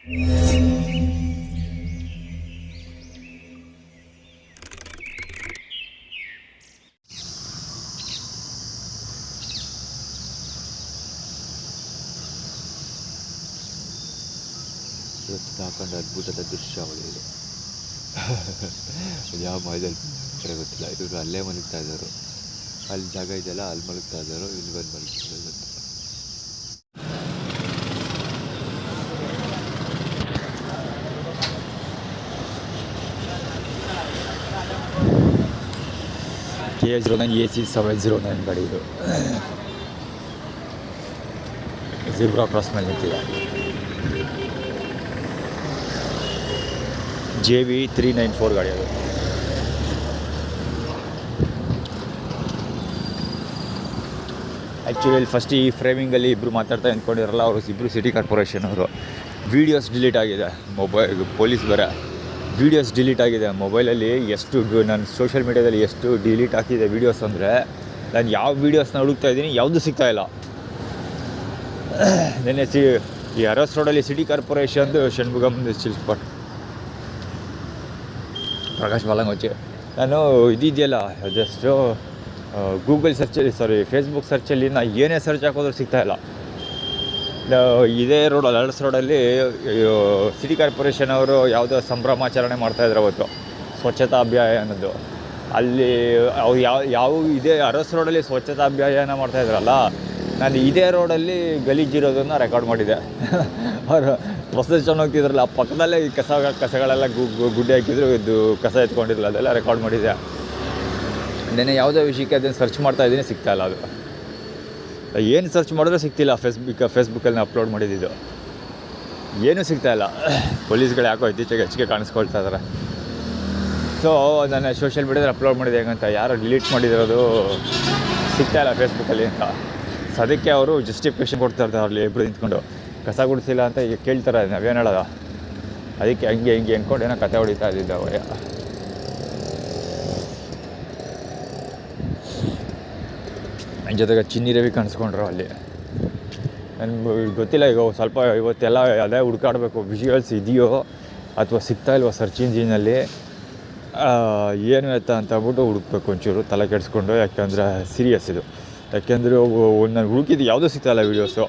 ಇವತ್ತು ತಾಕೊಂಡ ಅದ್ಭುತದ ದೃಶ್ಯಾವಳಿ ಇದು. ಯಾವ ಮೈದಲ್ಲಿ ಗೊತ್ತಿಲ್ಲ. ಇವರು ಅಲ್ಲೇ ಮಲಗ್ತಾ ಇದ್ದಾರೆ. ಅಲ್ಲಿ ಜಾಗ ಇದೆಯಲ್ಲ, ಅಲ್ಲಿ ಮಲಗ್ತಾ ಇದ್ದಾರೋ ಇಲ್ಲಿ ಬಂದು ಮಲಗ್ತಾ ಇದ್ದಾರೆ. KA09 AC 709 ಗಾಡಿ ಇದು. ಝೀಬ್ರಾ ಕ್ರಾಸ್ ಮೇಲೆ ನಿಂತಿದೆ. JV 394 ಗಾಡಿ ಅದು. ಆ್ಯಕ್ಚುಲಿ ಅಲ್ಲಿ ಫಸ್ಟ್ ಈ ಫ್ರೇಮಿಂಗಲ್ಲಿ ಇಬ್ಬರು ಮಾತಾಡ್ತಾ ಅಂದ್ಕೊಂಡಿರಲ್ಲ, ಅವರು ಇಬ್ಬರು ಸಿಟಿ ಕಾರ್ಪೊರೇಷನ್ ಅವರು. ವೀಡಿಯೋಸ್ ಡಿಲೀಟ್ ಆಗಿದೆ ಪೊಲೀಸ್ ಬರ ವೀಡಿಯೋಸ್ ಡಿಲೀಟ್ ಆಗಿದೆ ಮೊಬೈಲಲ್ಲಿ. ಎಷ್ಟು ನಾನು ಸೋಷಿಯಲ್ ಮೀಡ್ಯಾದಲ್ಲಿ ಎಷ್ಟು ಡಿಲೀಟ್ ಹಾಕಿದೆ ವೀಡಿಯೋಸ್ ಅಂದರೆ, ನಾನು ಯಾವ ವೀಡಿಯೋಸ್ನ ಹುಡುಕ್ತಾ ಇದ್ದೀನಿ ಯಾವುದೂ ಸಿಗ್ತಾಯಿಲ್ಲ. ನೆನ್ನೆ ಈ ಅರಸ್ ರೋಡಲ್ಲಿ ಸಿಟಿ ಕಾರ್ಪೊರೇಷನ್ದು ಷಣ್ಮುಗಮ್ದು ಚಿಲ್ಸ್ಪಾಟ್ ಪ್ರಕಾಶ್ ಬಾಲಂಗೋಚಿ. ನಾನು ಇದಿದೆಯಲ್ಲ ಜಸ್ಟು ಗೂಗಲ್ ಸರ್ಚಲ್ಲಿ ಫೇಸ್ಬುಕ್ ಸರ್ಚಲ್ಲಿ ನಾನು ಏನೇ ಸರ್ಚ್ ಹಾಕೋದ್ರೂ ಸಿಗ್ತಾಯಿಲ್ಲ. ಇದೇ ರೋಡಲ್ಲಿ ಅರಸ್ ರೋಡಲ್ಲಿ ಸಿಟಿ ಕಾರ್ಪೊರೇಷನ್ ಅವರು ಯಾವುದೋ ಸಂಭ್ರಮಾಚರಣೆ ಮಾಡ್ತಾಯಿದ್ರು ಅವತ್ತು, ಸ್ವಚ್ಛತಾ ಅಭಿಯಾನದ್ದು. ಅಲ್ಲಿ ಅವ್ರು ಯಾವ ಇದೇ ಅರಸ್ ರೋಡಲ್ಲಿ ಸ್ವಚ್ಛತಾ ಅಭಿಯಾನ ಮಾಡ್ತಾಯಿದ್ರಲ್ಲ, ನಾನು ಇದೇ ರೋಡಲ್ಲಿ ಗಲೀಜಿರೋದನ್ನು ರೆಕಾರ್ಡ್ ಮಾಡಿದ್ದೆ. ಅವರು ಪ್ರೊಸೆಷನ್ ಹೋಗ್ತಿದ್ರಲ್ಲ, ಪಕ್ಕದಲ್ಲೇ ಈ ಕಸಗಳೆಲ್ಲ ಗುಡ್ಡೆ ಹಾಕಿದ್ರು, ಇದು ಕಸ ಎತ್ಕೊಂಡಿರಲ್ಲ, ಅದೆಲ್ಲ ರೆಕಾರ್ಡ್ ಮಾಡಿದ್ದೆ. ನೆನ್ನೆ ಯಾವುದೋ ವಿಷಯಕ್ಕೆ ಅದನ್ನು ಸರ್ಚ್ ಮಾಡ್ತಾಯಿದ್ದೀನಿ, ಸಿಗ್ತಾಯಿಲ್ಲ. ಅದು ಏನು ಸರ್ಚ್ ಮಾಡಿದ್ರೆ ಸಿಗ್ತಿಲ್ಲ. ಫೇಸ್ಬುಕ್ಕಲ್ಲಿ ಅಪ್ಲೋಡ್ ಮಾಡಿದ್ದು ಏನೂ ಸಿಗ್ತಾಯಿಲ್ಲ. ಪೊಲೀಸ್ಗಳು ಯಾಕೋ ಇತ್ತೀಚೆಗೆ ಹೆಚ್ಚಿಗೆ ಕಾಣಿಸ್ಕೊಳ್ತಾ ಇದ್ದಾರೆ. ಸೊ ನಾನು ಸೋಷಿಯಲ್ ಮೀಡ್ಯಾದಲ್ಲಿ ಅಪ್ಲೋಡ್ ಮಾಡಿದೆ ಹೇಗಂತ, ಯಾರೋ ಡಿಲೀಟ್ ಮಾಡಿದಿರೋದು ಸಿಗ್ತಾಯಿಲ್ಲ ಫೇಸ್ಬುಕ್ಕಲ್ಲಿ ಅಂತ. ಸೊ ಅದಕ್ಕೆ ಅವರು ಜಸ್ಟಿಫಿಕೇಷನ್ ಕೊಡ್ತಾ ಇರ್ತಾರೆ ಅಲ್ಲಿ ಇಬ್ಬರು ನಿಂತ್ಕೊಂಡು. ಕಸ ಗುಡಿಸಿಲ್ಲ ಅಂತ ಈಗ ಕೇಳ್ತಾರೆ, ನಾವೇನು ಹೇಳೋದ, ಅದಕ್ಕೆ ಹಂಗೆ ಅಂದ್ಕೊಂಡು ಏನೋ ಕತೆ ಹೊಡಿತಾ ಇದ್ದಿದ್ದ ಅವಯ್ಯ. ನನ್ನ ಜೊತೆಗೆ ಚಿನ್ನಿ ರವಿ ಕಾಣಿಸ್ಕೊಂಡ್ರು ಅಲ್ಲಿ. ನನಗೆ ಗೊತ್ತಿಲ್ಲ, ಈಗ ಸ್ವಲ್ಪ ಇವತ್ತೆಲ್ಲ ಅದೇ ಹುಡ್ಕಾಡಬೇಕು, ವಿಜುವಲ್ಸ್ ಇದೆಯೋ ಅಥವಾ ಸಿಗ್ತಾ ಇಲ್ವೋ ಸರ್ಚ್ ಇಂಜಿನಲ್ಲಿ, ಏನು ಎತ್ತ ಅಂತ ಅಂದ್ಬಿಟ್ಟು ಹುಡುಕ್ಬೇಕು ಒಂಚೂರು ತಲೆ ಕೆಡಿಸ್ಕೊಂಡು. ಯಾಕೆಂದರೆ ಸೀರಿಯಸ್ ಇದು. ಯಾಕೆಂದರೆ ನಾನು ಹುಡುಕಿದ್ದು ಯಾವುದೂ ಸಿಗ್ತಾಯಿಲ್ಲ ವೀಡಿಯೋಸು.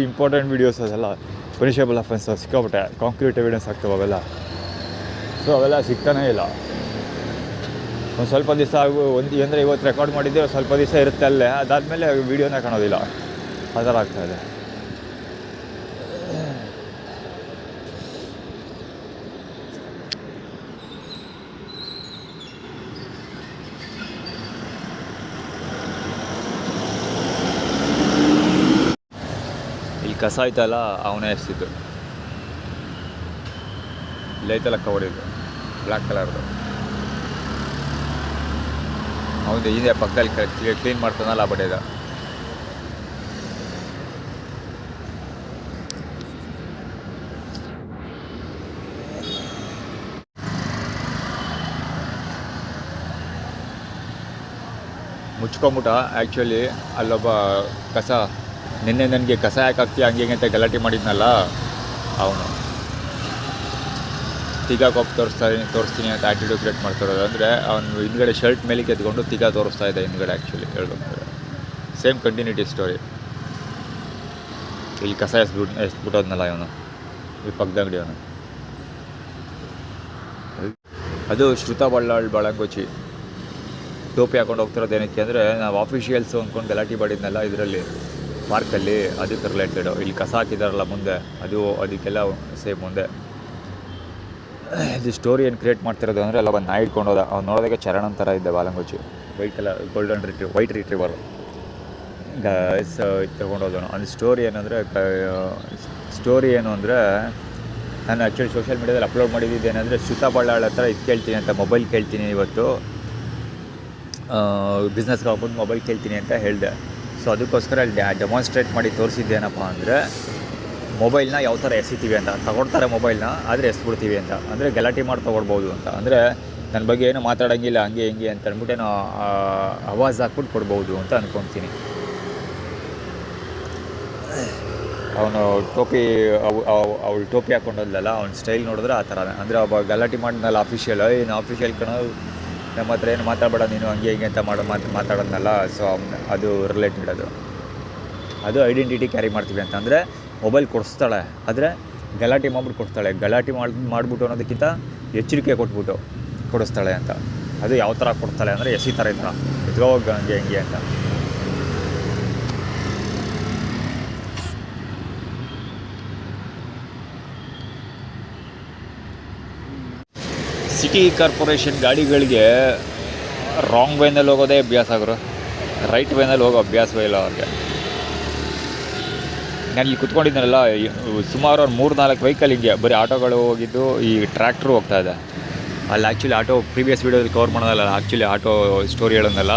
ಇಂಪಾರ್ಟೆಂಟ್ ವೀಡಿಯೋಸ್ ಅದೆಲ್ಲ ಪನಿಷಬಲ್ ಅಫೆನ್ಸ್ ಸಿಕ್ಕಾಬಿಟ್ಟೆ, ಕಾಂಕ್ರೀಟ್ ಎವಿಡೆನ್ಸ್ ಆಗ್ತವೆ ಅವೆಲ್ಲ. ಸೊ ಅವೆಲ್ಲ ಸಿಗ್ತಾನೇ ಇಲ್ಲ. ಒಂದು ಸ್ವಲ್ಪ ದಿವಸ ಅಂದರೆ ಇವತ್ತು ರೆಕಾರ್ಡ್ ಮಾಡಿದ್ದೆ, ಸ್ವಲ್ಪ ದಿವಸ ಇರುತ್ತೆ ಅಲ್ಲೇ, ಅದಾದಮೇಲೆ ವೀಡಿಯೋನೇ ಕಾಣೋದಿಲ್ಲ. ಆ ಥರ ಆಗ್ತಾಯಿದೆ. ಇಲ್ಲಿ ಕಸ ಆಯ್ತಲ್ಲ, ಅವನೇ ಎಸ್ತಿದ್ದು. ಇಲ್ಲೈತಲ್ಲ ಕವರಿದ್ದು ಬ್ಲ್ಯಾಕ್ ಕಲರ್ದು, ಹೌದು ಇದೆ ಪಕ್ಕದಲ್ಲಿ ಕ್ಲೀನ್ ಮಾಡ್ತಾನಲ್ಲ ಆ ಬಡ್ಡೆದ. ಮುಚ್ಕೊಂಬಿಟ್ಟ. ಆ್ಯಕ್ಚುಲಿ ಅಲ್ಲೊಬ್ಬ ಕಸ ನಿನ್ನೆ ನನಗೆ ಕಸ ಯಾಕೆ ಹಾಕ್ತೀಯ ಹಂಗೆ ಅಂತ ಗಲಾಟೆ ಮಾಡಿದ್ನಲ್ಲ, ಅವನು ತಿಗಾ ಕೊಪ್ಪು ತೋರಿಸ್ತೀನಿ ಅಂತ ಆ್ಯಟಿಟ್ಯೂಡ್ ಕ್ರಿಯೇಟ್ ಮಾಡ್ತಿರೋದು. ಅಂದರೆ ಅವನು ಹಿಂದ್ಗಡೆ ಶರ್ಟ್ ಮೇಲೆ ಎತ್ಕೊಂಡು ತಿಗಾ ತೋರಿಸ್ತಾ ಇದೆ ಹಿಂದ್ಗಡೆ. ಆ್ಯಕ್ಚುಲಿ ಹೇಳ್ಬೇಕಾದ್ರೆ ಸೇಮ್ ಕಂಟಿನ್ಯೂಟಿ ಸ್ಟೋರಿ. ಇಲ್ಲಿ ಕಸ ಎಸ್ಬಿಟ್ಟೋದ್ನಲ್ಲ ಇವನು, ಈ ಪಕ್ಕದ ಅಂಗಡಿ ಅವನು. ಅದು ಶ್ರುತ ಬಾಳಂಗೋಚಿ ಟೋಪಿ ಹಾಕೊಂಡು ಹೋಗ್ತಿರೋದು ಏನಕ್ಕೆ ಅಂದರೆ, ನಾವು ಆಫೀಷಿಯಲ್ಸು ಅಂದ್ಕೊಂಡು ಗಲಾಟೆ ಮಾಡಿದ್ನಲ್ಲ ಇದರಲ್ಲಿ ಪಾರ್ಕಲ್ಲಿ, ಅದಕ್ಕೆ ರಿಲೇಟೆಡು. ಇಲ್ಲಿ ಕಸ ಹಾಕಿದಾರಲ್ಲ ಮುಂದೆ, ಅದಕ್ಕೆಲ್ಲ ಸೇಮ್ ಮುಂದೆ. ಇದು ಸ್ಟೋರಿ ಏನು ಕ್ರಿಯೇಟ್ ಮಾಡ್ತಿರೋದು ಅಂದರೆ, ಎಲ್ಲ ಬಂದು ನಾಯಿ ಇಟ್ಕೊಂಡೋದ. ಅವ್ನು ನೋಡೋದಕ್ಕೆ ಚರಣನ್ ಥರ ಇದ್ದ ಬಾಲಂಗೋಚಿ, ವೈಟ್ ಕಲರ್ ವೈಟ್ ರಿಟ್ರೀವರ್ ತೊಗೊಂಡೋದನು. ಅದು ಸ್ಟೋರಿ ಏನು ಅಂದರೆ ನಾನು ಆ್ಯಕ್ಚುಲಿ ಸೋಷಿಯಲ್ ಮೀಡ್ಯಾದಲ್ಲಿ ಅಪ್ಲೋಡ್ ಮಾಡಿದ್ದೇನೆಂದರೆ, ಶ್ರುತಾ ಬಳ್ಳಾಳ್ ಹತ್ರ ಇದು ಕೇಳ್ತೀನಿ ಅಂತ, ಮೊಬೈಲ್ ಕೇಳ್ತೀನಿ ಇವತ್ತು, ಬಿಸ್ನೆಸ್ಗೆ ಹೋಗ್ಬಿಟ್ಟು ಮೊಬೈಲ್ ಕೇಳ್ತೀನಿ ಅಂತ ಹೇಳಿದೆ. ಸೊ ಅದಕ್ಕೋಸ್ಕರ ಅಲ್ಲಿ ಡೆಮಾನ್ಸ್ಟ್ರೇಟ್ ಮಾಡಿ ತೋರಿಸಿದ್ದೇನಪ್ಪ ಅಂದರೆ, ಮೊಬೈಲ್ನ ಯಾವ ಥರ ಎಸಿತೀವಿ ಅಂತ. ತಗೊಳ್ತಾರೆ ಮೊಬೈಲ್ನ, ಆದರೆ ಎಸ್ಬಿಡ್ತೀವಿ ಅಂತ. ಅಂದರೆ ಗಲಾಟೆ ಮಾಡಿ ತೊಗೊಳ್ಬೋದು ಅಂತ. ಅಂದರೆ ನನ್ನ ಬಗ್ಗೆ ಏನೂ ಮಾತಾಡೋಂಗಿಲ್ಲ ಹಂಗೆ ಹಿಂಗೆ ಅಂತ ಅಂದ್ಬಿಟ್ಟೇನೋ ಆವಾಜ್ ಹಾಕ್ಬಿಟ್ಟು ಕೊಡ್ಬೋದು ಅಂತ ಅಂದ್ಕೊತೀನಿ. ಅವನು ಟೋಪಿ ಅವಳು ಟೋಪಿ ಹಾಕ್ಕೊಂಡಲ್ಲ, ಅವ್ನ ಸ್ಟೈಲ್ ನೋಡಿದ್ರೆ ಆ ಥರ. ಅಂದರೆ ಒಬ್ಬ ಗಲಾಟೆ ಮಾಡಿದ್ನಲ್ಲ ಆಫಿಷಿಯಲ್, ಏನು ಆಫಿಷಿಯಲ್ ಕಣ ನಮ್ಮ ಹತ್ರ ಏನು ಮಾತಾಡಬೇಡ ನೀನು ಹಂಗೆ ಹಿಂಗೆ ಅಂತ ಮಾತಾಡೋದ್ನಲ್ಲ. ಸೊ ಅದು ರಿಲೇಟೆಡ್, ಅದು ಐಡೆಂಟಿಟಿ ಕ್ಯಾರಿ ಮಾಡ್ತೀವಿ ಅಂತ. ಅಂದರೆ ಮೊಬೈಲ್ ಕೊಡಿಸ್ತಾಳೆ, ಆದರೆ ಗಲಾಟೆ ಮಾಡ್ಬಿಟ್ಟು ಕೊಡ್ತಾಳೆ. ಗಲಾಟೆ ಮಾಡಿಬಿಟ್ಟು ಅನ್ನೋದಕ್ಕಿಂತ ಎಚ್ಚರಿಕೆ ಕೊಟ್ಬಿಟ್ಟು ಕೊಡಿಸ್ತಾಳೆ ಅಂತ. ಅದು ಯಾವ ಥರ ಕೊಡ್ತಾಳೆ ಅಂದರೆ ಥರ ಇದ್ದ ಎತ್ಕೋಗ ಹಂಗೆ ಹಿಂಗೆ ಅಂತ. ಸಿಟಿ ಕಾರ್ಪೊರೇಷನ್ ಗಾಡಿಗಳಿಗೆ ರಾಂಗ್ ವೇನಲ್ಲಿ ಹೋಗೋದೇ ಅಭ್ಯಾಸ ಆಗರು, ರೈಟ್ ವೇನಲ್ಲಿ ಹೋಗೋ ಅಭ್ಯಾಸವೇ ಇಲ್ಲ ಅವ್ರಿಗೆ. ನಾನು ಇಲ್ಲಿ ಕುತ್ಕೊಂಡಿದ್ದೀನಲ್ಲ, ಸುಮಾರು ಒಂದು 3-4 ವೆಹಿಕಲ್ ಹಿಂಗೆ ಬರೀ ಆಟೋಗಳು ಹೋಗಿದ್ದು, ಈ ಟ್ರ್ಯಾಕ್ಟ್ರು ಹೋಗ್ತಾ ಇದೆ. ಅಲ್ಲಿ ಆ್ಯಕ್ಚುಲಿ ಆಟೋ ಪ್ರೀವಿಯಸ್ ವೀಡಿಯೋದಲ್ಲಿ ಕವರ್ ಮಾಡೋದಲ್ಲ, ಆ್ಯಕ್ಚುಲಿ ಆಟೋ ಸ್ಟೋರಿ ಹೇಳೋದಲ್ಲ,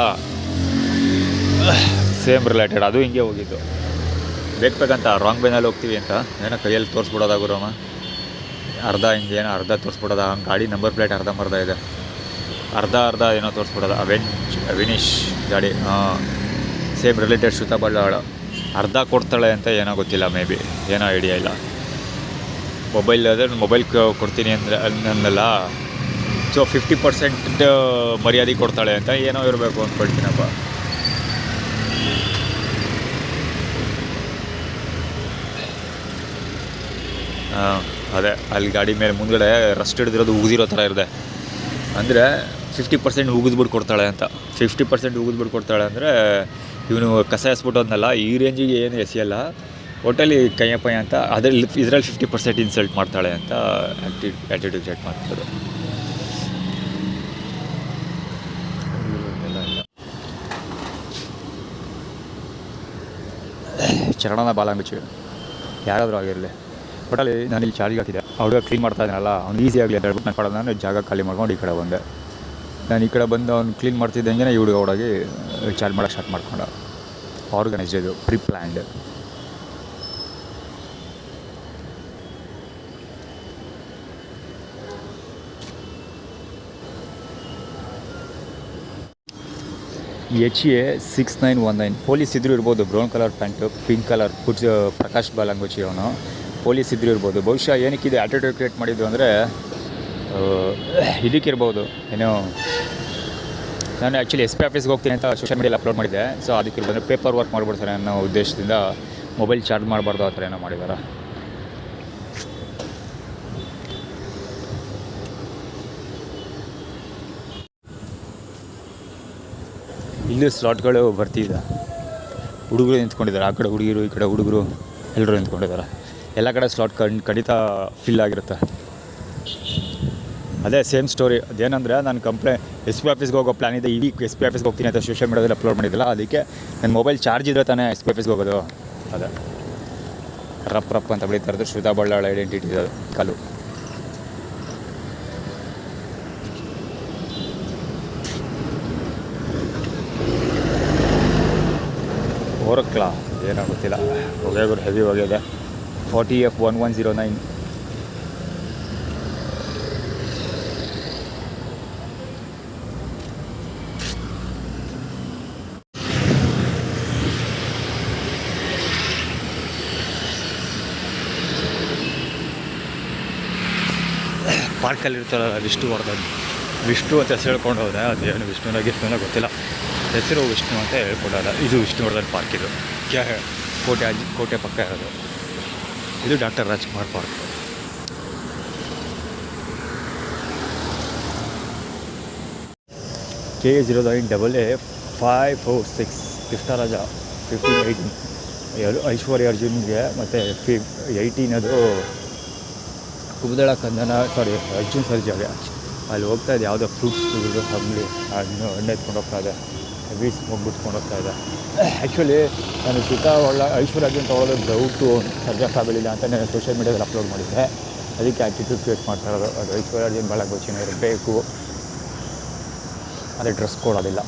ಸೇಮ್ ರಿಲೇಟೆಡ್. ಅದು ಹಿಂಗೆ ಹೋಗಿದ್ದು ಬೇಕಂತ ರಾಂಗ್ ವೇನಲ್ಲಿ ಹೋಗ್ತೀವಿ ಅಂತ ಏನೋ ಕೈಯಲ್ಲಿ ತೋರಿಸ್ಬಿಡೋದಾಗುರಮ್ಮ, ಅರ್ಧ ಹಿಂಗೆ ಏನೋ ಅರ್ಧ ತೋರಿಸ್ಬಿಡೋದ. ಗಾಡಿ ನಂಬರ್ ಪ್ಲೇಟ್ ಅರ್ಧಂಬರ್ಧ ಇದೆ, ಅರ್ಧ ಏನೋ ತೋರಿಸ್ಬಿಡೋದ. ವಿನೀಶ್ ಗಾಡಿ, ಸೇಮ್ ರಿಲೇಟೆಡ್. ಶ್ರುತಾ ಬಳ್ಳಾಳ ಅರ್ಧ ಕೊಡ್ತಾಳೆ ಅಂತ ಏನೋ ಗೊತ್ತಿಲ್ಲ, ಮೇ ಬಿ ಏನೋ ಐಡಿಯಾ ಇಲ್ಲ. ಮೊಬೈಲ್ ಆದರೆ ಮೊಬೈಲ್ ಕೊಡ್ತೀನಿ ಅಂದರೆ ಅನ್ನಲ್ಲ, ಸೊ 50% ಮರ್ಯಾದೆ ಕೊಡ್ತಾಳೆ ಅಂತ ಏನೋ ಇರಬೇಕು ಅಂದ್ಕೊಳ್ತೀನಪ್ಪ. ಅದೇ ಅಲ್ಲಿ ಗಾಡಿ ಮೇಲೆ ಮುಂದ್ಗಡೆ ರಸ್ಟ್ ಹಿಡಿದಿರೋದು ಉಗಿದಿರೋ ಥರ ಇರುತ್ತೆ. ಅಂದರೆ 50% ಉಗಿದ್ಬಿಟ್ಟು ಕೊಡ್ತಾಳೆ ಅಂತ. 50% ಉಗಿದ್ಬಿಟ್ಟು ಕೊಡ್ತಾಳೆ ಅಂದರೆ ಇವನು ಕಸ ಎಸ್ಬಿಟ್ಟೋದ್ನಲ್ಲ, ಈ ರೇಂಜಿಗೆ ಏನು ಎಸೆಯಲ್ಲ, ಒಟ್ಟಲ್ಲಿ ಕೈಯಪ್ಪಯ್ಯ ಅಂತ. ಇದರಲ್ಲಿ 50% ಇನ್ಸಲ್ಟ್ ಮಾಡ್ತಾಳೆ ಅಂತ ಆ್ಯಟಿಟ್ಯೂಡ್ ಸೆಟ್ ಮಾಡ್ತಾರೆ. ಚರಣನ ಬಾಲಂಗುಚ್ಚಿ ಯಾರಾದರೂ ಆಗಿರಲಿ, ಒಟ್ಟಲ್ಲಿ ನಾನು ಇಲ್ಲಿ ಚಾರ್ಜಿಗೆ ಹಾಕಿದ್ದೆ. ಹುಡುಗ ಕ್ಲೀನ್ ಮಾಡ್ತಾ ಇದ್ದಾನಲ್ಲ, ಅವ್ನು ಈಸಿ ಆಗಲಿ ಅಂತ ಹೇಳ್ಬಿಟ್ಟು ನಾನು ಕೊಡೋದು. ನಾನು ಜಾಗ ಖಾಲಿ ಮಾಡ್ಕೊಂಡು ಈ ಕಡೆ ಬಂದೆ. ನಾನು ಈ ಕಡೆ ಬಂದು ಅವ್ನು ಕ್ಲೀನ್ ಮಾಡ್ತಿದ್ದಂಗೆ ಈ ಹುಡುಗ ಹುಡುಗಿ ಚಾರ್ಜ್ ಮಾಡೋಕ್ಕೆ ಸ್ಟಾರ್ಟ್ ಮಾಡ್ಕೊಂಡ. ಆರ್ಗನೈಸ್ಡ್, ಇದು ಪ್ರೀ ಪ್ಲ್ಯಾಂಡ್. HA6919 ಪೊಲೀಸ್ ಇದ್ರೂ ಇರ್ಬೋದು. Brown colour pant, pink colour Prakash ಬಾಲಂಗುಚ್ಚಿ ಅವನು. ಪೊಲೀಸ್ ಇದ್ರೂ ಇರ್ಬೋದು. ಬಹುಶಃ ಏನಕ್ಕಿದೆ ಆಟಿಟ್ಯೂಡ್ ಕ್ರಿಯೇಟ್ ಮಾಡಿದ್ದು ಅಂದರೆ ಇದಕ್ಕಿರ್ಬೋದು. ಏನೋ ನಾನು ಆ್ಯಕ್ಚುಲಿ SP ಆಫೀಸ್ಗೆ ಹೋಗ್ತೀನಿ ಅಂತ ಸೋಷಿಯಲ್ ಮೀಡಿಯಲ್ಲಿ ಅಪ್ಲೋಡ್ ಮಾಡಿದ್ದೆ. ಸೊ ಅದಕ್ಕಿರ್ಬೋದು ಪೇಪರ್ ವರ್ಕ್ ಮಾಡಿಬಿಡ್ತಾರೆ ಅನ್ನೋ ಉದ್ದೇಶದಿಂದ ಮೊಬೈಲ್ ಚಾರ್ಜ್ ಮಾಡಬಾರ್ದು ಆ ಥರ ಏನೋ ಮಾಡಿದ್ದಾರೆ. ಇಲ್ಲಿ ಸ್ಲಾಟ್ಗಳು ಬರ್ತಿದೆ. ಹುಡುಗರು ನಿಂತ್ಕೊಂಡಿದ್ದಾರೆ, ಆ ಕಡೆ ಹುಡುಗಿರು, ಈ ಕಡೆ ಹುಡುಗರು, ಎಲ್ಲರೂ ನಿಂತ್ಕೊಂಡಿದ್ದಾರೆ. ಎಲ್ಲ ಕಡೆ ಸ್ಲಾಟ್ ಖಂಡಿತ ಫಿಲ್ ಆಗಿರುತ್ತೆ. ಅದೇ ಸೇಮ್ ಸ್ಟೋರಿ. ಅದೇನಂದರೆ ನಾನು SP ಆಫೀಸ್ಗೆ ಹೋಗೋ ಪ್ಲ್ಯಾನ್ ಇದೆ. ಈ SP ಆಫೀಸ್ಗೆ ಹೋಗ್ತೀನಿ ಅಂತ ಸೋಷಿಯಲ್ ಮೀಡಿಯಾದಲ್ಲಿ ಅಪ್ಲೋಡ್ ಮಾಡಿದ್ದಿಲ್ಲ, ಅದಕ್ಕೆ ನನ್ನ ಮೊಬೈಲ್ ಚಾರ್ಜ್ ಇದ್ದರೆ ತಾನೇ SP ಆಫೀಸ್ಗೆ ಹೋಗೋದು. ಅದೇ ರಪ್ ಅಂತ ಬೆಳೀತಾ ಇರೋದು ಶ್ರುತಾ ಬಳ್ಳಾಳ ಐಡೆಂಟಿಟಿ ಇದು ಕಲ್ಲು. ಓರಕ್ಲಾ ಏನೋ ಗೊತ್ತಿಲ್ಲ, ಹೊಗೆಗಳು ಹೆವಿ ಹೊಗೆದೆ. 40F1109. ಪಾರ್ಕಲ್ಲಿ ಇರ್ತಾರಲ್ಲ ವಿಷ್ಣು ಅಂತ ಹೆಸರು ಹೇಳ್ಕೊಂಡು ಹೋದೆ. ಅದೇನು ವಿಷ್ಣುನ ಗೊತ್ತಿಲ್ಲ, ಹೆಸರು ವಿಷ್ಣು ಅಂತ ಹೇಳ್ಕೊಂಡಲ್ಲ. ಇದು ವಿಷ್ಣುವರ್ಧನ್ ಪಾರ್ಕ್, ಇದು ಕೋಟೆ ಪಕ್ಕ ಇರೋದು. ಇದು doctor Rajkumar park. KA09AA546 Krishnaraja 1518. ಐಶ್ವರ್ಯ ಅರ್ಜುನ್ಗೆ ಮತ್ತು 18 ಅದು ಕುಬುದಳ ಕಂದನ ಅರ್ಜುನ್ ಸರ್ಜಾಗೆ. ಅಲ್ಲಿ ಹೋಗ್ತಾ ಇದೆ ಯಾವುದೋ ಫ್ರೂಟ್ಸ್ ಹಂಬಲಿ ಹಣ್ಣು ಎತ್ಕೊಂಡು ಹೋಗ್ತಾ ಇದೆ. ಹೆವಿ ಸ್ಮೋಕ್ ಬಿಟ್ಕೊಂಡು ಹೋಗ್ತಾ ಇದೆ. ಆ್ಯಕ್ಚುಲಿ ನಾನು ಐಶ್ವರ್ಯ ಅರ್ಜುನ್ ತೊಗೊಳೋದು ಡೌಟು ಸರ್ಜಾ ಸಾಬಲಿಲ್ಲ ಅಂತ ನಾನು ಸೋಷಿಯಲ್ ಮೀಡಿಯಾದಲ್ಲಿ ಅಪ್ಲೋಡ್ ಮಾಡಿದ್ದೆ. ಅದಕ್ಕೆ ಆ್ಯಟಿಟ್ಯೂಡ್ ಕ್ರಿಯೇಟ್ ಮಾಡ್ತಾ ಇರೋದು. ಅದು ಐಶ್ವರ್ಯ ಅರ್ಜುನ್ ಭಾಳ ಗೊಚ್ಚಿನ ಇರಬೇಕು, ಅದೇ ಡ್ರೆಸ್ ಕೊಡೋದಿಲ್ಲ.